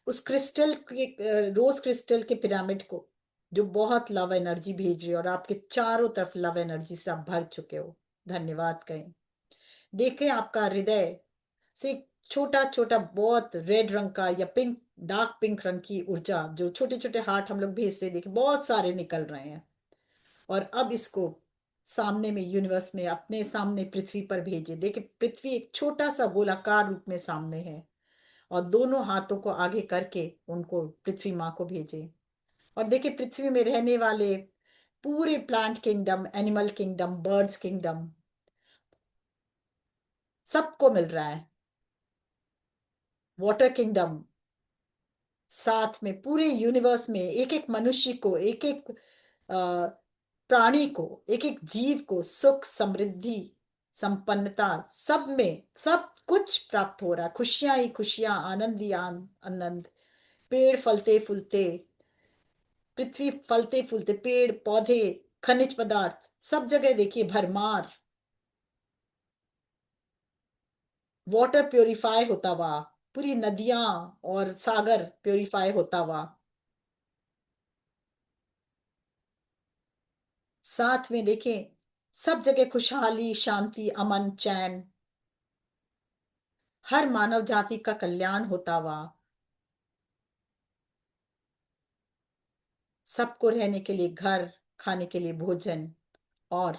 उस क्रिस्टल के, रोज क्रिस्टल के पिरामिड को, जो बहुत लव एनर्जी भेज रही है और आपके चारों तरफ लव एनर्जी से आप भर चुके हो, धन्यवाद कहें। देखें आपका हृदय से छोटा छोटा बहुत रेड रंग का या पिंक, डार्क पिंक रंग की ऊर्जा, जो छोटे छोटे हार्ट हम लोग भेजते देखे बहुत सारे निकल रहे हैं, और अब इसको सामने में, यूनिवर्स में, अपने सामने पृथ्वी पर भेजे। देखिए पृथ्वी एक छोटा सा गोलाकार रूप में सामने है, और दोनों हाथों को आगे करके उनको पृथ्वी माँ को भेजे। और देखिए पृथ्वी में रहने वाले पूरे plant kingdom, animal kingdom, birds kingdom, सबको मिल रहा है, वाटर किंगडम, साथ में पूरे यूनिवर्स में एक एक मनुष्य को, एक एक प्राणी को, एक एक जीव को सुख, समृद्धि, संपन्नता, सब में सब कुछ प्राप्त हो रहा है। खुशियां ही खुशियां, आनंद ही आनंद। पेड़ फलते फूलते, पृथ्वी फलते फूलते, पेड़ पौधे, खनिज पदार्थ, सब जगह देखिए भरमार। वाटर प्योरीफाई होता हुआ, पूरी नदियां और सागर प्योरीफाई होता हुआ, साथ में देखें सब जगह खुशहाली, शांति, अमन, चैन, हर मानव जाति का कल्याण होता हुआ, सबको रहने के लिए घर, खाने के लिए भोजन और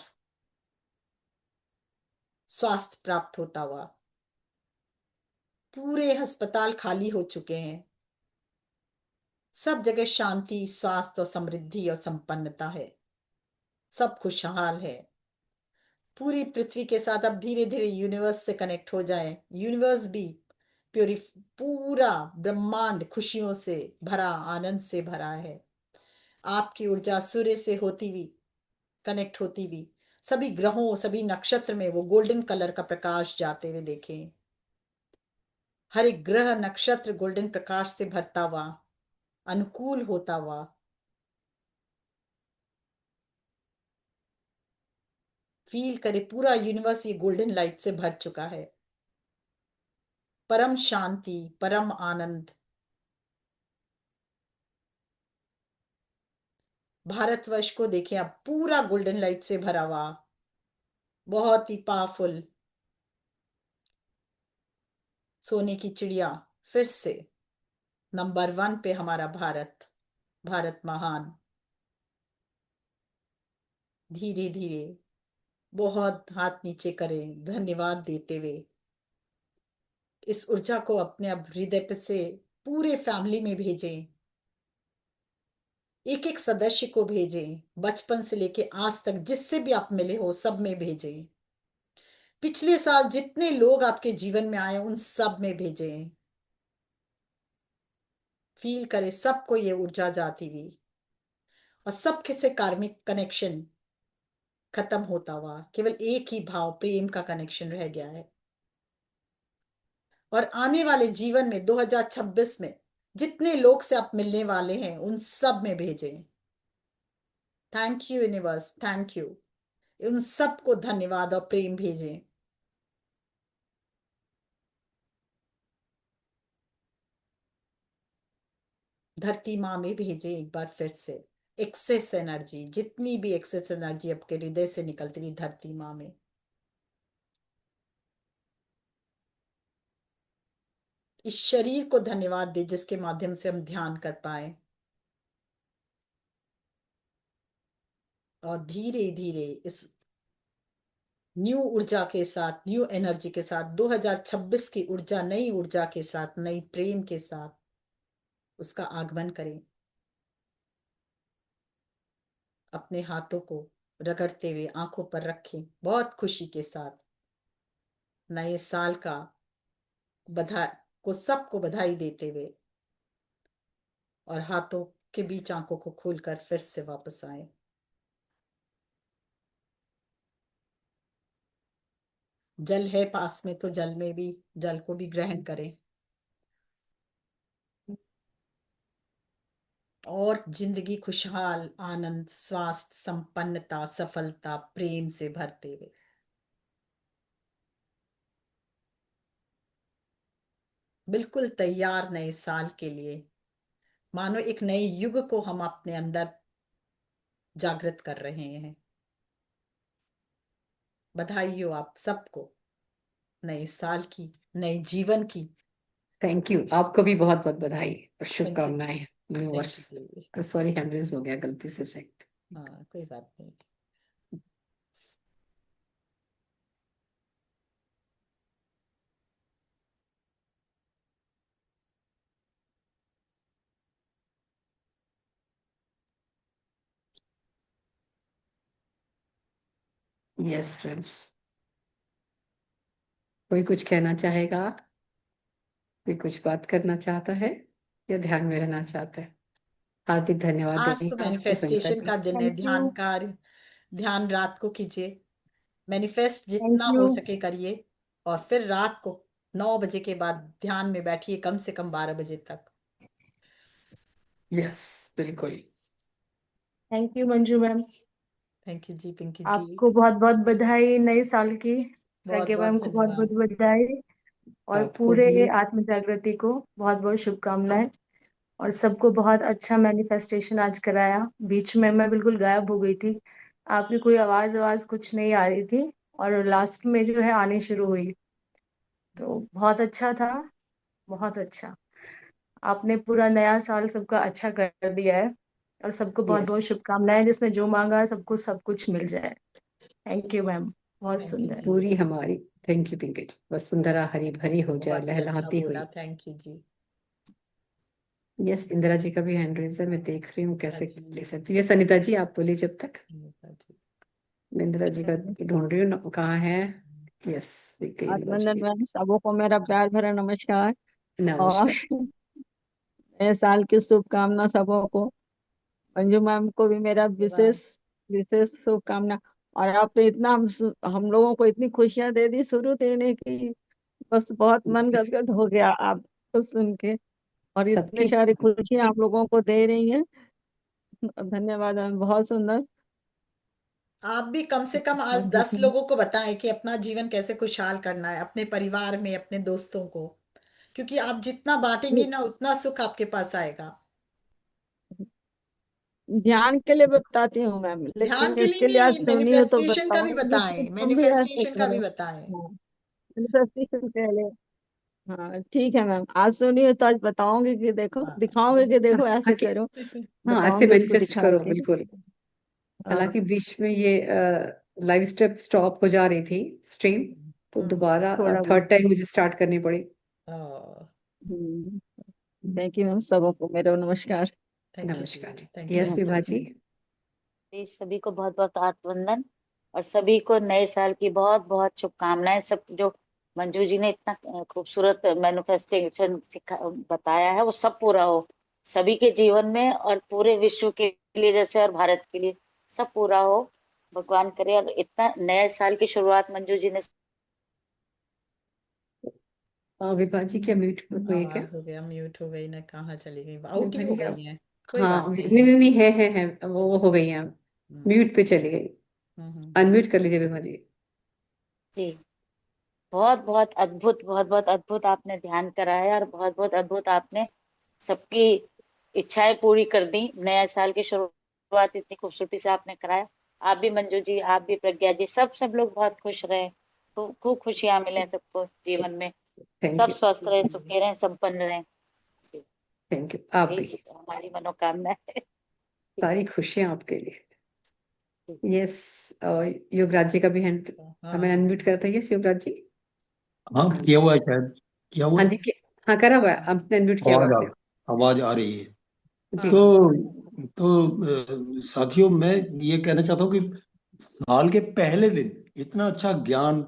स्वास्थ्य प्राप्त होता हुआ। पूरे अस्पताल खाली हो चुके हैं, सब जगह शांति, स्वास्थ्य और समृद्धि और संपन्नता है, सब खुशहाल है। पूरी पृथ्वी के साथ अब धीरे धीरे यूनिवर्स से कनेक्ट हो जाए, यूनिवर्स भी प्योरी, पूरा ब्रह्मांड खुशियों से भरा, आनंद से भरा है। आपकी ऊर्जा सूर्य से होती हुई, कनेक्ट होती हुई, सभी ग्रहों, सभी नक्षत्र में वो गोल्डन कलर का प्रकाश जाते हुए देखें। हर एक ग्रह नक्षत्र गोल्डन प्रकाश से भरता हुआ, अनुकूल होता हुआ। फील करे पूरा यूनिवर्स ये गोल्डन लाइट से भर चुका है। परम शांति, परम आनंद। भारतवर्ष को देखें अब पूरा गोल्डन लाइट से भरा हुआ, बहुत ही पावरफुल। सोने की चिड़िया फिर से नंबर 1 पे हमारा भारत, भारत महान। धीरे धीरे बहुत हाथ नीचे करें, धन्यवाद देते हुए इस ऊर्जा को अपने अब हृदय पे से पूरे फैमिली में भेजें, एक एक सदस्य को भेजें, बचपन से लेके आज तक जिससे भी आप मिले हो सब में भेजें। पिछले साल जितने लोग आपके जीवन में आए उन सब में भेजें। फील करे सबको ये ऊर्जा जाती हुई और सबके से कार्मिक कनेक्शन खत्म होता हुआ, केवल एक ही भाव, प्रेम का कनेक्शन रह गया है। और आने वाले जीवन में 2026 में जितने लोग से आप मिलने वाले हैं उन सब में भेजें। Thank you universe, thank you. उन सबको धन्यवाद और प्रेम भेजें। धरती माँ में भेजें एक बार फिर से एक्सेस एनर्जी, जितनी भी एक्सेस एनर्जी आपके हृदय से निकलती हुई धरती माँ में। इस शरीर को धन्यवाद दे जिसके माध्यम से हम ध्यान कर पाए। और धीरे धीरे इस न्यू ऊर्जा के साथ, न्यू एनर्जी के साथ, 2026 की ऊर्जा, नई ऊर्जा के साथ, नई प्रेम के साथ उसका आगमन करें। अपने हाथों को रगड़ते हुए आंखों पर रखें, बहुत खुशी के साथ नए साल का बधाई को, सबको बधाई देते हुए, और हाथों के बीच आंखों को खोलकर फिर से वापस आए। जल है पास में तो जल में भी, जल को भी ग्रहण करें और जिंदगी खुशहाल, आनंद, स्वास्थ्य, संपन्नता, सफलता, प्रेम से भरते हुए बिल्कुल तैयार नए साल के लिए। मानो एक नए युग को हम अपने अंदर जागृत कर रहे हैं। बधाई हो आप सबको नए साल की, नए जीवन की। थैंक यू, आपको भी बहुत बहुत बधाई और थैंक यू, शुभकामनाएं न्यू वर्ष। Thank you. सॉरी, हैंड हो गया गलती से चेक। हाँ, कोई बात नहीं। यस फ्रेंड्स, कोई कुछ कहना चाहेगा? कोई कुछ बात करना चाहता है या ध्यान में रहना चाहते हैं। हार्दिक धन्यवाद आज तो देवी आपको संगीता मैनिफेस्टेशन जी। का दिन है, थैंक ध्यान यू। कार्य, ध्यान रात को कीजिए, मैनिफेस्ट थैंक जितना हो यू। सके करिए, और फिर रात को 9 बजे के बाद ध्यान में बैठिए, कम से कम 12 बजे तक। यस, बिल्कुल। Thank you Manju ma'am. Thank you जी, पिंकी जी, आपको बहुत बहुत बधाई नए साल की। बहुत प्रज्ञा बहुत मैम को बहुत बहुत धन्यवाद। बधाई, और आपको पूरे भी। आत्म जागृति को बहुत बहुत शुभकामनाएं। और सबको बहुत अच्छा मैनिफेस्टेशन आज कराया। बीच में मैं बिल्कुल गायब हो गई थी, आपकी कोई आवाज आवाज कुछ नहीं आ रही थी, और लास्ट में जो है आनी शुरू हुई। तो बहुत अच्छा था, बहुत अच्छा। आपने पूरा नया साल सबका अच्छा कर दिया है, और सबको बहुत बहुत यस, शुभकामनाएं। जिसने जो मांगा सबको सब कुछ मिल जाए। थैंक यू मैम, बहुत थैंक यू सुंदर। जी, पूरी हमारी। थैंक यू पिंकी जी, वसुंधरा हरी भरी हो जाए, बहुत ही अच्छा लहलहाती बोला, हुई। थैंक यू जी। यस, इंदिरा जी का भी हैंड रेज है, मैं देख रही हूँ हाँ कैसे जी, ले सकती हूँ। यस अनिता जी, आप बोलिए जब तक। हाँ जी। मैं इंदिरा जी का ढूंढ रही हूँ कहाँ है। यस, दिख गई इंदिरा अभिनंदन जी। मैम, सबों को मेरा प्यार भरा नमस्कार और नमस्कार। नए साल की शुभकामना सबों को। मंजू मैम को भी मेरा धन्यवाद। विशेष विशेष शुभकामना। और आपने इतना हम लोगों को इतनी खुशियां दे दी शुरू देने की, बस बहुत मन गदगद हो गया आपको सुन के। और इतने सबकी। सारी खुशियां आप लोगों को दे रही हैं, धन्यवाद मैम, बहुत सुंदर। आप भी कम से कम आज 10 लोगों को बताएं कि अपना जीवन कैसे खुशहाल करना है, अपने परिवार में, अपने दोस्तों को, क्योंकि आप जितना बांटेंगे ना उतना सुख आपके पास आएगा। ध्यान के लिए बताती हूँ मैम, ध्यान लेकिन के लिए इसके लिए आज नहीं, सुनी हो तो मैनिफेस्टेशन का भी बताऊंगी कि बताएं, तुम भी ऐसे मैनिफेस्टेशन का भी करो। बताएं। हाँ, manifestation पहले। हाँ ठीक है मैम, आज सुनी हो तो आज बताऊंगी कि देखो, हाँ दिखाऊंगी कि बिल्कुल। देखो हाँ ऐसे कि, करो। हाँ ऐसे बताऊंगी उसको मैनिफेस्ट दिखा करो, के। बिल्कुल। हाँ। हालांकि बीच में ये लाइव स्टेप स्टॉप हो जा रही थी स्ट्रीम, तो दोबारा थोड़ा थर्ड बहुत। टाइम मुझे स्टार्ट करनी पड़ी। थैंक यू मैम, सबों को मेरा नमस्कार। थैंक यू जी, नमस्कार। Thank you yes Anita Vibha ji. जी। जी, सभी को बहुत बहुत आत्मवंदन, और सभी को नए साल की बहुत बहुत शुभकामनाएं। सब जो मंजू जी ने इतना खूबसूरत मैनिफेस्टेशन बताया है, वो सब पूरा हो सभी के जीवन में, और पूरे विश्व के लिए जैसे, और भारत के लिए सब पूरा हो, भगवान करे। और इतना नए साल की शुरुआत मंजू जी ने। विभा जी क्या म्यूट हुई क्या? आवाज हो गया, म्यूट हो गई ना, कहाँ चली गई, आउट ही विभा हो जी का। गई है। कोई हाँ, बात नहीं नहीं है। नहीं नहीं, है वो हो गई है। हम्म, म्यूट पे चली गई। हम्म। अनम्यूट कर लीजिए विभा जी। जी, बहुत बहुत अद्भुत, बहुत बहुत अद्भुत आपने ध्यान कराया, और बहुत बहुत अद्भुत आपने सबकी इच्छाएं पूरी कर दी। नया साल की शुरुआत इतनी खूबसूरती से आपने कराया। आप भी मंजू जी, आप भी प्रज्ञा जी, सब लोग बहुत खुश रहे, खूब खूब खुशियां मिले सबको जीवन में। थैंक सब यू। स्वस्थ रहे, सुखी रहे, संपन्न रहे। थैंक यू, आप यही भी। सब हमारी मनोकामना है। सारी खुशियां आपके लिए। यस, योगराज जी का भी हैंड हमें हाँ अनम्यूट करा था। यस योगराज जी। हाँ किया हुआ है, शायद किया हुआ हाँ है। जी हाँ करा हुआ है, हाँ आपने अनम्यूट किया हुआ आवाज है आ अपने। आवाज आ रही है। जी। हाँ साथियों, मैं ये कहना चाहता हूँ कि साल के पहले दिन इतना अच्छा ज्ञान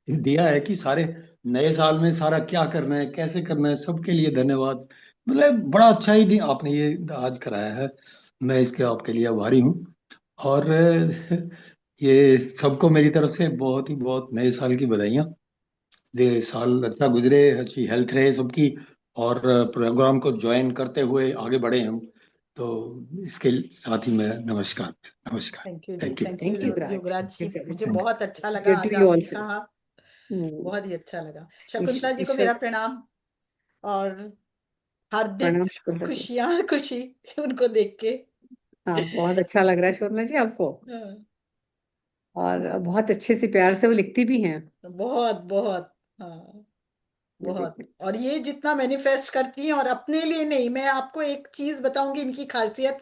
दिया है कि सारे नए साल में सारा क्या करना है, कैसे करना है, सबके लिए धन्यवाद। मतलब बड़ा अच्छा ही दिन आपने ये आज कराया है, मैं इसके आपके लिए आभारी हूँ। और ये सबको मेरी तरफ से बहुत ही बहुत नए साल की बधाइयाँ। ये साल अच्छा गुजरे, अच्छी हेल्थ रहे सबकी, और प्रोग्राम को ज्वाइन करते हुए आगे बढ़े हम। तो इसके साथ ही मैं नमस्कार नमस्कार। थैंक यू जी, thank you. Thank thank you you Yuvraj. Yuvraj ji, मुझे गुड बहुत अच्छा लगा टू आज यू आपने ऑल्सो। कहा, बहुत ही अच्छा लगा। शकुंतला जी को ईश्वर। मेरा प्रणाम, और हार्दिक प्रणाम शुक्ला जी। खुशियां, खुशी उनको देख के। हाँ, बहुत अच्छा लग रहा है शुक्ला जी आपको। हाँ, और बहुत अच्छे से प्यार से वो लिखती भी हैं। बहुत बहुत। हाँ, बहुत। और ये जितना मैनिफेस्ट करती हैं, और अपने लिए नहीं, मैं आपको एक चीज बताऊंगी इनकी खासियत,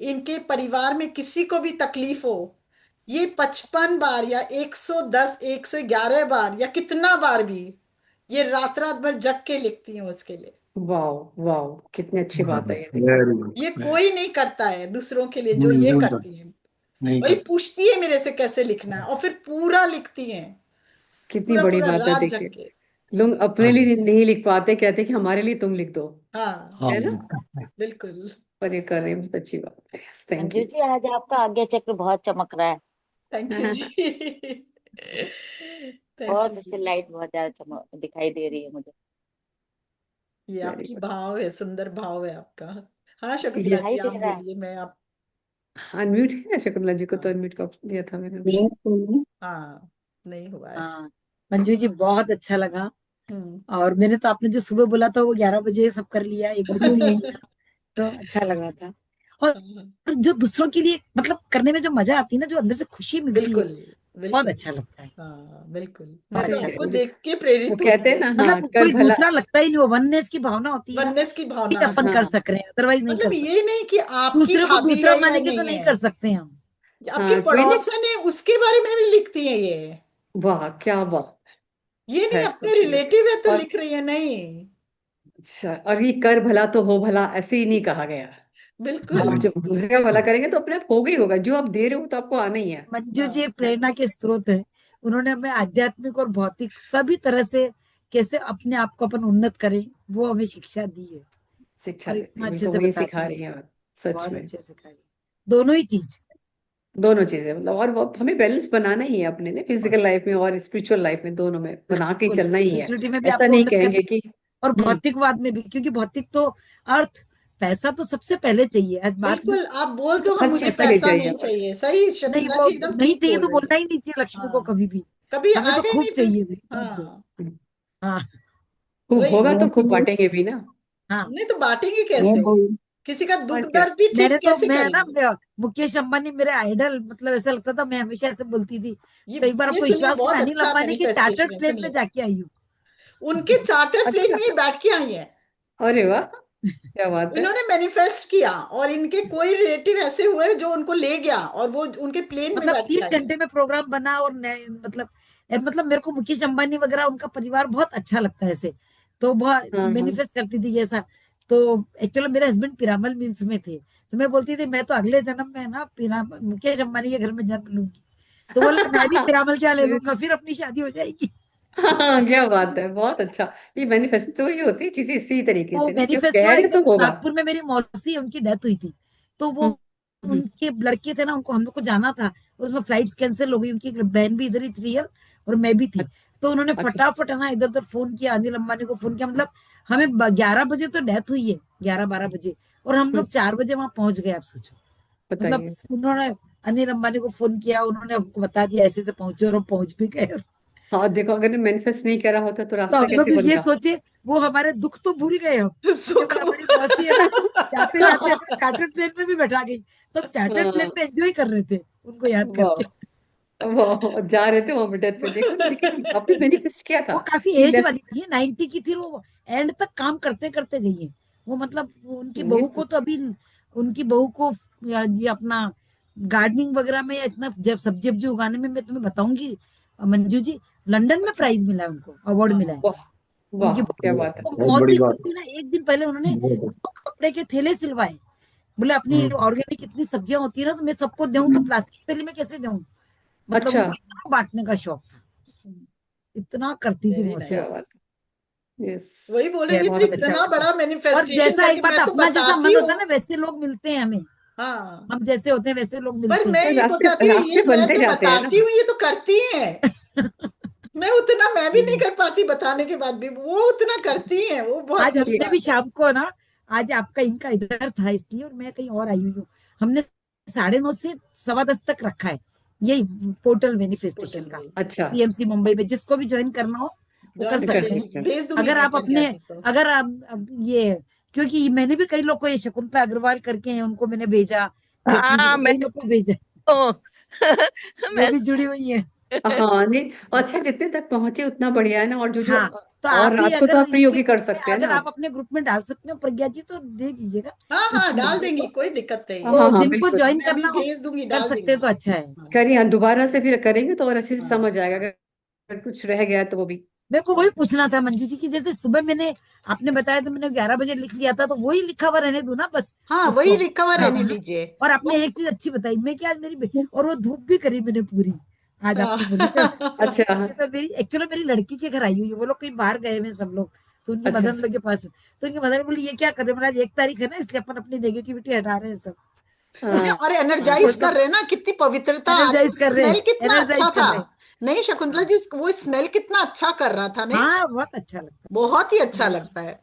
इनके परिवार में किसी को भी तकलीफ हो, ये 55 बार या 110 111 बार या कितना बार भी, ये रात रात भर जग के लिखती हैं उसके लिए। वाह वाह, कितनी अच्छी बात है ये, देखिए। Very good. ये कोई नहीं करता है दूसरों के लिए जो ये नहीं करती करता, हैं। नहीं वही करता। पूछती है मेरे से कैसे लिखना है, और फिर पूरा लिखती हैं, कितनी पूरा बड़ी पूरा बात है, रात जग देखिए। के। लोग अपने हाँ, लिए नहीं लिख पाते, कहते कि हमारे लिए तुम लिख दो। हाँ हाँ है ना, बिल्कुल। और ये कर रही हैं, बहुत अच्छी बात है। Thank Manju you. जी आज आपका आज्ञा चक्र बहुत चमक रहा है, थैंक यू जी। थैंक यू बहुत जी। इससे लाइट बहुत ज्यादा चमक दिखाई दे रही है मुझे। ये वेरी आपकी गुड। भाव है, सुंदर भाव है आपका। हाँ शकुंतला यस। जी दिखाई दे आप रहा है। बोलिए, मैं आप। अनम्यूट है ना शकुंतला जी को, तो हाँ अनम्यूट का ऑप्शन दिया था मैंने। हाँ नहीं हुआ है। हाँ मंजू जी बहुत अच्छा लगा। हम्म। और मैंने तो आपने जो सुबह बोला था वो 11 बजे सब कर लिया, 1 बजे भी किया, तो अच्छा लग रहा था। और हाँ, जो दूसरों के लिए मतलब करने में जो मजा आती है ना, जो अंदर से खुशी मिलती है, बिल्कुल बहुत बिल्कुल। अच्छा लगता है। हाँ बिल्कुल, मैं बहुत तो अच्छा सही है। आपको लगता देख के वो प्रेरित कहते होती हैं हूँ। ना, है, हाँ, मतलब कर कोई भला। दूसरा लगता ही नहीं, वो वननेस की भावना होती है ना, वननेस की कि भावना, अपन कर हाँ सक रहे हैं, अदरवाइज नहीं मतलब कर सकते। ये नहीं कि आपकी दूसरे को भाभी दूसरा है या मानेंगे तो नहीं नहीं है, कर सकते हम। आपकी हाँ, कोई नहीं। पड़ोसन है उसके बारे में भी लिखती है ये। वाह, क्या बात ये नहीं है, अपने सच में। रिलेटिव है तो और लिख रही है, नहीं। अच्छा, और ये कर भला तो हो भला, ऐसे ही नहीं कहा गया। बिल्कुल। आप जब दूसरे का भला करेंगे तो अपने आप होगा ही होगा, जो आप दे रहे हो तो आपको आना ही है। मंजू जी हाँ एक प्रेरणा के स्रोत है। उन्होंने हमें आध्यात्मिक और भौतिक सभी तरह से कैसे अपने आप को अपन उन्नत करें, वो हमें शिक्षा दी है। शिक्षा और देती इतना है, अच्छे बिल्कुल से वही बताती सिखा है, रही है आप, सच बहुत में। अच्छे से सिखा रही है, दोनों ही चीज। दोनों चीजें, मतलब, और वो हमें बैलेंस बनाना ही है अपने ने, फिजिकल लाइफ में और स्पिरिचुअल लाइफ में, दोनों में बना के ही बिल्कुल चलना ही है। स्पिरिचुअलिटी में भी ऐसा आपको नहीं उन्नत कहेंगे करना, कि और हम्म। भौतिकवाद में भी, क्योंकि भौतिक तो अर्थ, पैसा तो सबसे पहले चाहिए, आज बात नहीं बिल्कुल, आप बोल दो हम बस मुझे पैसा नहीं पैसा चाहिए नहीं बस। चाहिए, सही नहीं, शकुंतला वो जी एकदम नहीं ठीक चाहिए बोल तो रही बोलना है। ही नहीं चाहिए लक्ष्मी को हाँ कभी भी। कभी हमें तो आएगा ही खूब नहीं फिर। चाहिए भी, खूब दो। हाँ हाँ खूब वही। होगा तो खूब बांटेंगे भी ना। हाँ। नहीं तो बांटेंगे कैसे, किसी का और दुख क्या। दर्द भी ठीक मैंने तो कैसे मैं ना करेंगे। मुकेश अंबानी मेरे आइडल, मतलब ऐसा लगता था, मैं हमेशा ऐसे बोलती थी। ये तो एक बार ये आपको सुनिए, विश्वास नहीं, बहुत मैं अनिल अच्छा अंबानी की चार्टर्ड मैनिफेस्टेशन है, प्लेन में सुनिए। जाके आई हूँ। उनके चार्टर प्लेन अच्छा, में ही बैठ के आई है। अरे वाह, क्या बात है। इन्होंने मैनिफेस्ट किया और इनके कोई रिलेटिव ऐसे हुए जो उनको ले गया और वो उनके प्लेन में मतलब बैठ के आई 3 घंटे में प्रोग्राम बना, और मतलब मेरे को मुकेश अंबानी वगैरह उनका परिवार बहुत अच्छा लगता है ऐसे, तो बहुत हाँ हाँ। मैनिफेस्ट करती थी ये ऐसा। तो एक्चुअली मेरे हस्बैंड पिरामल मिल्स में थे, तो मैं बोलती थी मैं तो अगले जन्म में ना पिरामल मुकेश अंबानी के घर में जन्म लूंगी। तो बोले मैं भी पिरामल क्या ले लूंगा, फिर अपनी शादी हो जाएगी। हाँ, क्या बात है, बहुत अच्छा। ये मैनिफेस्ट तो ये होती है चीजें इसी तरीके वो से ना, जो मैनिफेस्ट कह हुआ, रहे एक तो दिन होगा। नागपुर में मेरी मौसी है, उनकी डेथ हुई थी, तो वो हम्म, हम्म, उनके लड़के थे ना, उनको हम लोग को जाना था, और उसमें फ्लाइट्स कैंसिल हो गई, उनकी एक बहन भी इधर ही थी यार, और मैं भी थी। अच्छा तो उन्होंने अच्छा। फटाफट है ना इधर उधर फोन किया, अनिल अंबानी को फोन किया, मतलब हमें 11 बजे तो डेथ हुई है, 11-12 बजे, और हम हम्म, लोग 4 बजे वहां पहुंच गए, आप सोचो। मतलब बताइए। उन्होंने अनिल अंबानी को फोन किया, उन्होंने हमको बता दिया ऐसे से पहुंचे, और हम पहुंच भी गए। हाँ देखो, अगर मैनिफेस्ट नहीं करा होता तो तो रास्ता हम लोग कैसे ये बनता। सोचे, वो हमारे दुख तो भूल गए हम, क्योंकि सुख। हमारी मौसी है ना, जाते जाते हमें चार्टर्ड प्लेन में भी बैठा गई, तो हम चार्टर्ड प्लेन हाँ, में एंजॉय कर रहे थे उनको याद करके। वाह वाह, जा रहे थे वहां पे डेथ पे, देखो ना, लेकिन आपने मैनिफेस्ट किया था वो काफी कि एज लेस। वाली थी, 90 की थी, वो एंड तक काम करते करते गई है। वो मतलब उनकी ये बहू तो को तो अभी, उनकी बहू को ये अपना गार्डनिंग वगैरह में, या इतना जब सब्जी वब्जी उगाने में, मैं तुम्हें बताऊंगी मंजू जी, लंदन में अच्छा। प्राइज मिला है उनको, अवार्ड मिला है वाह वाह, उनकी क्या बहू बात है। को। बहुत बड़ी मौसी बात खुद भी ना, एक दिन पहले उन्होंने है, बहुत। कपड़े के थैले सिलवाए, बोले अपनी हम्म। ऑर्गेनिक इतनी सब्जियां होती है ना, तो मैं सबको दूं तो प्लास्टिक थैली में कैसे दूं, मतलब अच्छा, उनको इतना बांटने का शौक था, इतना करती थी वेरी मौसी। क्या नाइस। बात है। यस। वही बोल रही ये हूँ, बहुत अच्छा इतना होता है। बड़ा और मैनिफेस्टेशन जैसा एक करके बात, मैं तो अपना जैसा बताती मन होता हूँ। है ना, वैसे लोग मिलते हैं हमें, हाँ हम जैसे होते हैं वैसे लोग पर मिलते हैं। मैं तो ये रास्ते बताती हूँ, ये रास्ते मैं बनते तो जाते हैं ना। बताती हूँ, ये तो करती हैं। मैं भी नहीं कर पाती बताने के बाद भी, वो उतना करती हैं, वो बहुत आज बड़ी हमने भी बात है। शाम को ना, आज आपका इनका इधर था इसलिए, और मैं कहीं और आई हुई हूँ, हमने 9:30 से 10:15 तक रखा है, यही पोर्टल मैनिफेस्टेशन होटल का, में अच्छा, पीएमसी मुंबई में, जिसको भी ज्वाइन करना हो वो कर ज्वाइन कर सकते करिए, हैं। सकते हैं। भेज दूंगी अगर मैं आप प्रज्ञा अपने, जी को। अगर आप अब ये, क्योंकि मैंने भी कई लोग को, ये शकुंतला अग्रवाल करके हैं, उनको मैंने भेजा, ज्योति जी हाँ को, मैं कई लोग को भेजा, तो वो मैं भी जुड़ी हुई है। हाँ नहीं, अच्छा, जितने तक पहुंचे उतना बढ़िया है ना, और जो जो हाँ, तो आप और भी रात को तो अगर आप फ्री इनके होके ग्रुप कर में, सकते हैं अगर ना आप आप। अपने ग्रुप में डाल सकते हो प्रज्ञा जी, तो दे दीजिएगा हाँ कुछ हाँ डाल बंदों देंगी, को, कोई दिक्कत नहीं हाँ है। हाँ तो हाँ, जिनको बिल्कुल। ज्वाइन मैं भी करना हो भेज दूंगी, कर डाल सकते हैं, देंगी। तो अच्छा है। हाँ करिए, हाँ, दोबारा से फिर करेंगे तो और अच्छे से हाँ समझ आएगा, अगर कुछ रह गया तो वो भी। मेरे को वही हाँ पूछना था मंजू जी की, जैसे सुबह मैंने, आपने बताया तो मैंने 11 बजे लिख लिया था, तो वही लिखा हुआ रहने दूं ना बस हाँ वही उसको। रिकवर रहने हाँ। दीजिए। और आपने बस एक चीज अच्छी बताई, मैं क्या, आज और वो धूप भी करी मैंने पूरी, आज हाँ। आपने बोली तो, अच्छा, ये तो मेरी एक्चुअली मेरी लड़की के घर आई हुई है, वो लोग कहीं बाहर गए हुए हैं सब लोग, तो उनकी अच्छा। मदर इन लॉ के पास, तो उनकी मदर बोली ये क्या कर रहे हो, आज 1 तारीख है ना, इसलिए अपन अपनी नेगेटिविटी हटा रहे हैं सब। हाँ और हाँ एनर्जाइज तो कर रहे हैं ना, कितनी पवित्रता आ रही है, एनर्जाइज कर रहे स्मेल कितना अच्छा एनर्जाइज कर था। रहे। नहीं शकुंतला हाँ जी, वो स्मेल कितना अच्छा कर रहा था, नहीं? हाँ, बहुत अच्छा लगता बहुत ही अच्छा है। लगता है।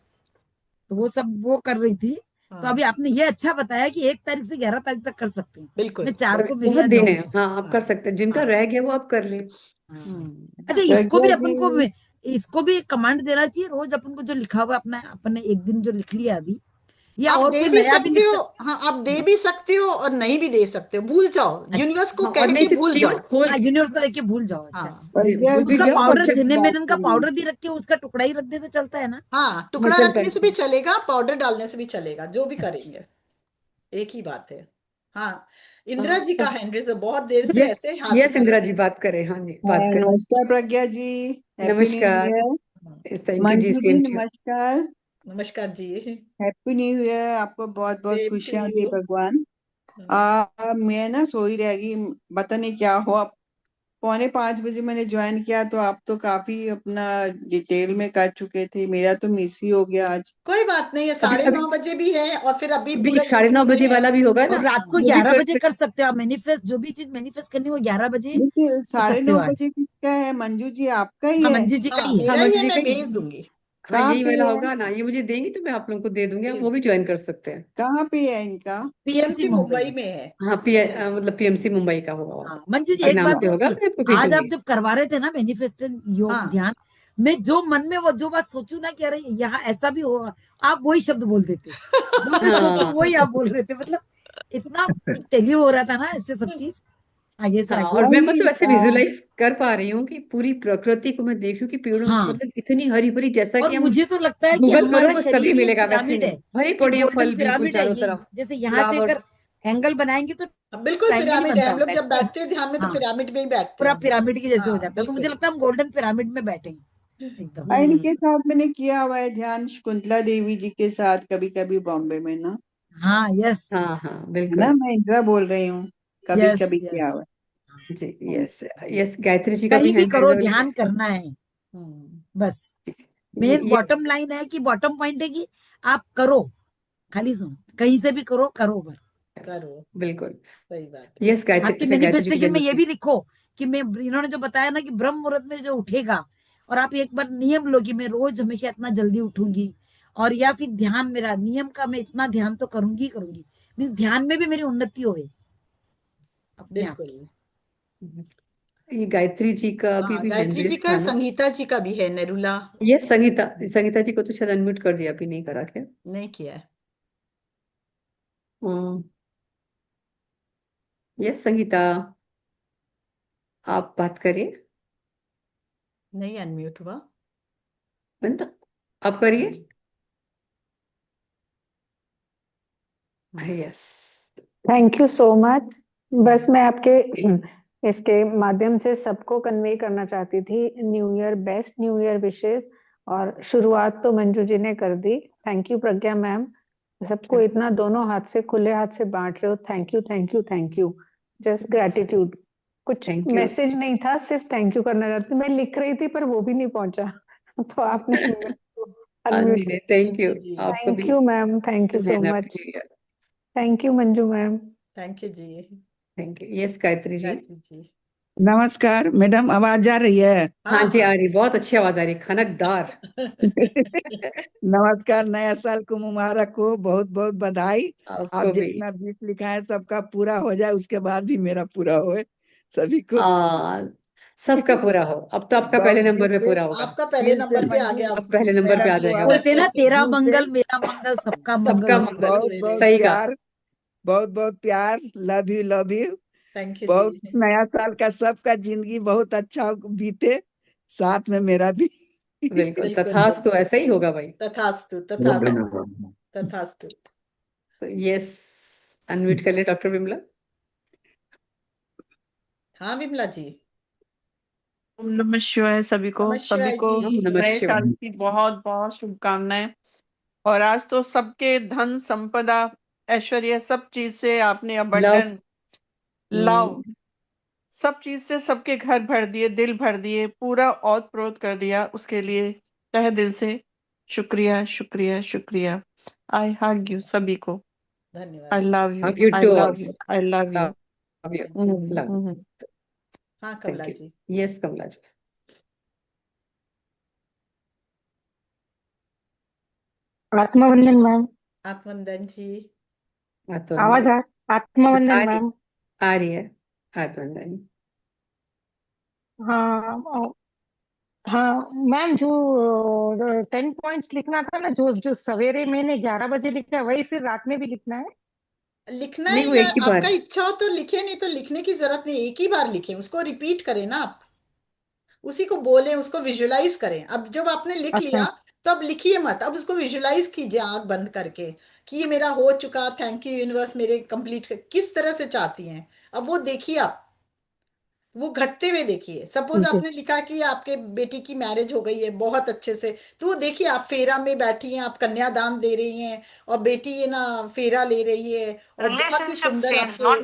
तो वो सब वो कर रही थी। तो हाँ अभी आपने ये अच्छा बताया कि 1 तारीख से 11 तारीख तक कर सकते हैं। बिल्कुल। मैं 4 अभी को मेरे बहुत यहाँ दिन है, जाऊंगी। हाँ आप हाँ कर सकते हैं, जिनका हाँ रह गया वो आप कर ले। हाँ। अच्छा, इसको प्रज्ञा भी अपन को जी, इसको भी कमांड देना चाहिए रोज अपन को, जो लिखा हुआ अपना अपने एक दिन जो लिख लिया अभी, या आप और दे कोई भी नया भी सकते लिख हो, हाँ आप दे भी सकते हो और नहीं भी दे सकते हो, भूल जाओ, यूनिवर्स को हाँ और कह नहीं के तो भूल केवल जाओ। खोल हाँ, के, यूनिवर्स को लेके भूल जाओ। अच्छा, हाँ प्रज्ञा भूल भी जी उसका जाओ और पाउडर जब एक बात सिनेमेन का कही। पाउडर भी रख के उसका टुकड़ा ही रख दे तो चलता है ना। हाँ, हाँ टुकड़ा चलता रखने से भी है। चलेगा, पाउडर डालने से भी चलेगा, जो भी अच्छा, करेंगे एक ही बात है। हाँ, इंदिरा हाँ जी का हैंड रेज है, बहुत देर से यस, ऐसे हाथ यस ऊपर इंदिरा रखे जी हैं। बात करें, हाँ जी बात हाँ, करें। नमस्कार प्रज्ञा जी, हैप्पी न्यू नमस्कार, ईयर। थैंक यू जी, मंजू जी सेम टू नमस्कार, नमस्कार जी। हैप्पी न्यू ईयर, आपको बहुत बहुत सेम टू खुशियां दे यू। भगवान। मैं ना सो ही रह गई, पता नहीं क्या हुआ। 4:45 बजे मैंने ज्वाइन किया, तो आप तो काफी अपना डिटेल में कर चुके थे, मेरा तो मिस ही हो गया आज। कोई बात नहीं है, अभी अभी 9:30 बजे भी है और फिर अभी अभी पूरा 9:30 यूट्यूब में बजे है। वाला भी होगा ना, और रात को हाँ वो भी 11 कर बजे सकते। कर सकते हो आप मैनिफेस्ट, जो भी चीज मैनिफेस्ट करनी हो 11 बजे देखिए कर साढ़े सकते हो नौ आज। बजे किसका है मंजू जी, आपका ही हाँ, है? मंजू जी का हाँ ही है। हाँ मेरा ही मंजू है, जी का मैं भेज ये, दूंगी। हाँ कहाँ यही पे वाला है? होगा ना, ये मुझे देंगी तो मैं आप लोगों को दे दूंगी, आप भेज वो भी दूंगी। ज्वाइन कर सकते हैं। कहाँ पे है इनका? पीएमसी पीएमसी मुंबई मुंबई में। में है। हाँ मतलब पीएमसी मुंबई का होगा वहाँ हाँ, मंजू जी पे, एक नाम बात से होगा, बोलिए, मैं आपको आज आप भेजूंगी। जब करवा रहे थे ना मैनिफेस्टेशन योग हाँ ध्यान, मैं जो मन में वो जो बात सोचू ना कि अरे यहाँ ऐसा भी होगा, आप वही शब्द बोल देते। जो मैं सोचू हाँ वही आप बोल रहे थे, मतलब इतना टेली हो रहा था ना ऐसे सब चीज आगे से हाँ, आगे। और मैं वही मतलब ऐसे विजुलाइज कर पा रही हूँ कि पूरी प्रकृति को मैं देख रही हूँ कि पेड़ों हाँ, मतलब इतनी हरी भरी, जैसा और कि हम मुझे तो लगता है कि गूगल हमारा करो तो सभी शरीर ये मिलेगा, वैसे पिरामिड नहीं है, भरे ये पड़े हैं गोल्डन फल बिल्कुल पिरामिड है चारों ये, तरफ, जैसे यहाँ से अगर फ्लावर्स। एंगल बनाएंगे तो हाँ, बिल्कुल ट्रायंगल ही पिरामिड है, बनता हम होता लोग है जब एक्चुअली। बैठते हैं ध्यान में तो हाँ, पिरामिड में ही बैठते पूरा हैं। पिरामिड के जैसे हो हाँ जाता है, तो मुझे बिल्कुल। लगता है हम गोल्डन पिरामिड में बैठे हैं एकदम। हाँ, हम्म। इनके साथ मैंने किया हुआ है ध्यान, शकुंतला देवी जी के साथ कभी कभी बॉम्बे में ना, हाँ, यस हाँ हाँ है ना, बिल्कुल। मैं इंदिरा बोल रही हूँ, कभी यस कभी किया यस। हुआ जी है। यस, यस गायत्री जी का भी कहीं भी हैंड करो रेज है। ध्यान करना है हम्म, बस। ये मेन ये बॉटम लाइन है कि बॉटम पॉइंट है कि आप करो, खाली सुनो, कहीं से भी करो, करो बस। करो, बिल्कुल। सही बात है। यस गायत्री, आपके अच्छा गायत्री जी की मैनिफेस्टेशन में ये जन्मतिथि। भी लिखो कि मैं, इन्होंने जो बताया ना कि ब्रह्म मुहूर्त में जो उठेगा, और आप एक बार नियम लो कि मैं रोज हमेशा इतना जल्दी उठूंगी, और या फिर ध्यान, मेरा नियम का मैं इतना ध्यान तो करूंगी करूंगी, मीन्स ध्यान में भी मेरी उन्नति होगी अपने आप बिल्कुल। की। ये गायत्री जी का हाँ भी हैंड गायत्री जी रेज का, था ना। संगीता जी का भी है, नेरुला। ये संगीता, संगीता जी को तो शायद अनम्यूट कर दिया, अभी नहीं करा क्या? नहीं किया है। यस संगीता, आप बात करिए। नहीं अनम्यूट हुआ। बंद, आप करिए। Hmm, yes. Thank you so much. बस मैं आपके इसके माध्यम से सबको कन्वे करना चाहती थी, new year best new year wishes. और शुरुआत तो मंजू जी ने कर दी, थैंक यू प्रज्ञा मैम, सबको इतना दोनों हाथ से खुले हाथ से बांट रहे हो, thank you thank you thank you, just gratitude. कुछ थैंक यू। मैसेज नहीं था, सिर्फ थैंक यू करना चाहती, मैं लिख रही थी पर वो भी नहीं पहुंचा तो आपने हाँ अनम्यूट। जी, थैंक थैंक यू, यू जी। आपको थैंक भी you ma'am, thank you so much. Happy new year. Thank you Manju ma'am. Thank you जी। Thank you. Yes Gayatri ji. Gayatri ji. नमस्कार मैडम, आवाज जा रही है? हाँ हाँ जी आ हाँ। रही, बहुत अच्छी आवाज आ रही, खनकदार। नमस्कार, नया साल को मुबारक हो, बहुत बहुत बधाई। आप आपको भी। जितना बीच लिखा है सबका पूरा हो जाए, उसके बाद भी मेरा पूरा होए सभी को। आ, सबका पूरा हो, अब तो आपका पहले बहुत नंबर पे पूरा होगा। आपका पहले दिल से नंबर पे आ गया मंजू, अब। अब पहले नंबर मैं पे आ आपको जाएगा वो। बोलते हैं ना, तेरा दिल से मंगल मेरा मंगल सबका मंगल सबका हो। मंगल। बहुत बहुत सही कहा। प्यार, बहुत बहुत प्यार, love you love you. Thank you बहुत जी। नया साल का सबका जिंदगी बहुत अच्छा बीते, साथ में मेरा भी। बिल्कुल, बिल्कुल तथास्तु, बिल्कुल। ऐसा ही होगा भाई। तथास्तु तथास्तु तथास्तु। तो यस, अनम्यूट कर ले डॉक्टर विमला। हाँ विमला जी। ओम नमः शिवाय सभी को नमस्कार जी। ओम नमः नए शिवाय। साल की बहुत बहुत शुभकामनाएं। और आज तो सबके धन संपदा ऐश्वर्य सब चीज से आपने लव। अबंडन लव सब चीज से सबके घर भर दिए, दिल भर दिए, पूरा ओत प्रोत कर दिया, उसके लिए तहे दिल से शुक्रिया, शुक्रिया, शुक्रिया। आई हग यू सभी को। आई धन्यवाद। Love you, Love you I too love also. You, I love you. Love you. Thank you. Love. हाँ Thank कमला you. जी। Yes, Kamala ji. आत्मवंदन मैम। आत्मवंदन जी। आवाज आत्मवंदन आत्मवंदन आ रही मैम। आ रही है। आत्मवंदन। हाँ हाँ मैम, जो 10 पॉइंट्स लिखना था ना, जो जो सवेरे मैंने 11 बजे लिखा है, वही फिर रात में भी लिखना है? लिखना नहीं, है वो या एक ही आपका बार। इच्छा हो तो लिखे, नहीं तो लिखने की जरूरत नहीं, एक ही बार लिखें, उसको रिपीट करें ना आप, उसी को बोलें, उसको विजुलाइज करें। अब जब आपने लिख अच्छा लिया तो अब लिखिए मत, अब उसको विजुलाइज कीजिए आंख बंद करके कि ये मेरा हो चुका, थैंक यू यूनिवर्स, मेरे कंप्लीट किस तरह से चाहती हैं, अब वो देखिए आप, वो घटते हुए देखिए। सपोज जी। आपने लिखा कि आपके बेटी की मैरिज हो गई है बहुत अच्छे से, तो वो देखिए आप फेरा में बैठी हैं, आप कन्यादान दे रही हैं और बेटी ये ना फेरा ले रही है, और बहुत ही Relationship सुंदर phase, आपके not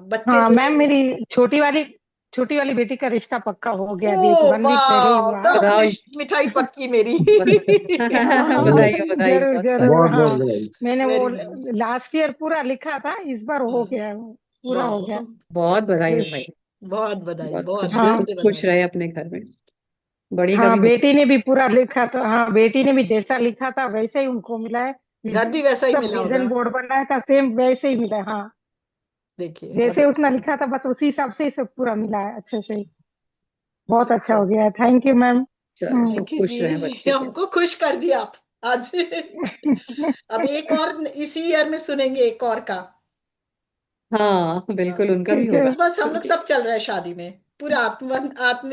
बच्चे हाँ दो। मैम, मेरी छोटी वाली बेटी का रिश्ता पक्का हो गया, अभी एक ओ 1 वीक पहले ही वाह, हुआ है। तो बताओ। मिठाई पक्की मेरी। हाँ बधाई हो, बधाई हो, जरूर बहुत सारी। जरूर। बहुत बहुत हाँ बधाई। मैंने वो वेरी नाइस। लास्ट ईयर पूरा लिखा था, इस बार हो गया है, वो पूरा हो गया। बहुत बधाई हो विश। भाई। बहुत बधाई, बहुत बहुत खुश दिल हाँ से खुश बधाई। रहे अपने घर में। बड़ी हाँ कभी हो। बेटी ने भी पूरा लिखा था, हाँ बेटी ने भी जैसा लिखा था वैसे ही उनको मिला है। घर भी वैसा ही सब मिला विजन होगा, बोर्ड बनाया था, सेम वैसे ही मिला है, हाँ देखिए बहुत जैसे उसने अच्छा। लिखा था बस उसी हिसाब से ही सब पूरा मिला है, अच्छे से ही। बहुत अच्छा सुपर। हो गया, थैंक यू मैम। चलो, थैंक यू खुश रहे जी, बच्चे तो। हमको खुश कर दिया आप आज। अब एक और इसी ईयर में सुनेंगे, एक और का। हाँ हाँ, बिल्कुल, उनका भी ठीक है होगा। बस हम लोग सब चल रहा है शादी में, पूरा आत्म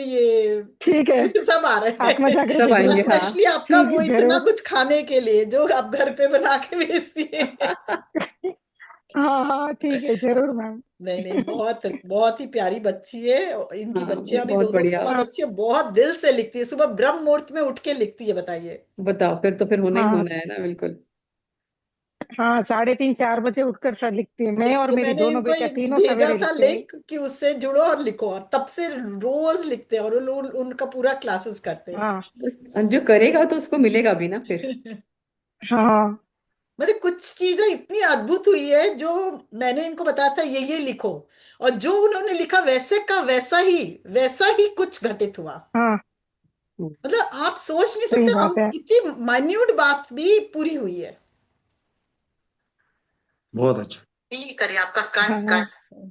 ठीक है, ये सब आ रहे आत्मा हैं। सब जागृति और आएंगे, ग्रुप। हाँ। स्पेशली आपका ठीक वो है इतना जरूर। कुछ खाने के लिए जो आप घर पे बना के भेजती है। हाँ हाँ ठीक है जरूर मैम। नहीं नहीं, बहुत बहुत ही प्यारी बच्ची है, और इनकी हाँ, बच्चियां भी बहुत दोनों बढ़िया। बहुत हाँ अच्छी है, बहुत दिल से लिखती है, सुबह ब्रह्म मुहूर्त में उठ के लिखती है, बताइए। बताओ, फिर तो फिर होना ही हाँ होना है ना, बिल्कुल। हाँ 3:30-4 बजे उठकर सब लिखती है, मैं और लिखती है, मेरी मैंने दोनों इनको बेटियां तीनों भेजा सवेरे था लिखते हैं। लिंक कि उससे जुड़ो और लिखो, और तब से रोज लिखते हैं, और उनका पूरा क्लासेस करते हाँ बस जो करेगा तो उसको मिलेगा भी ना फिर। हैं। हाँ मतलब कुछ चीजें इतनी अद्भुत हुई है, जो मैंने इनको बताया था ये लिखो, और जो उन्होंने लिखा वैसे का वैसा ही कुछ घटित हुआ। हाँ हम्म, मतलब आप सोच नहीं सही सकते, हम बात है। इतनी माइन्यूट बात भी पूरी हुई है। बहुत अच्छा। ये करिए आपका कान हाँ कान।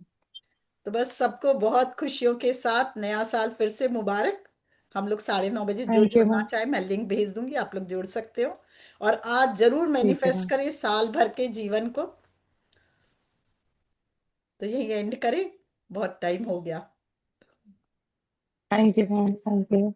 तो बस सबको बहुत खुशियों के साथ नया साल फिर से मुबारक। हम लोग 9:30 बजे जो थैंक यू जुड़ना मैम। चाहे मैं लिंक भेज दूंगी, आप लोग जुड़ सकते हो। और आज जरूर ठीक है मैनिफेस्ट मैम। करें साल भर के जीवन को। तो यही एंड करें, बहुत टाइम हो गया। Thank you ma'am, thank you.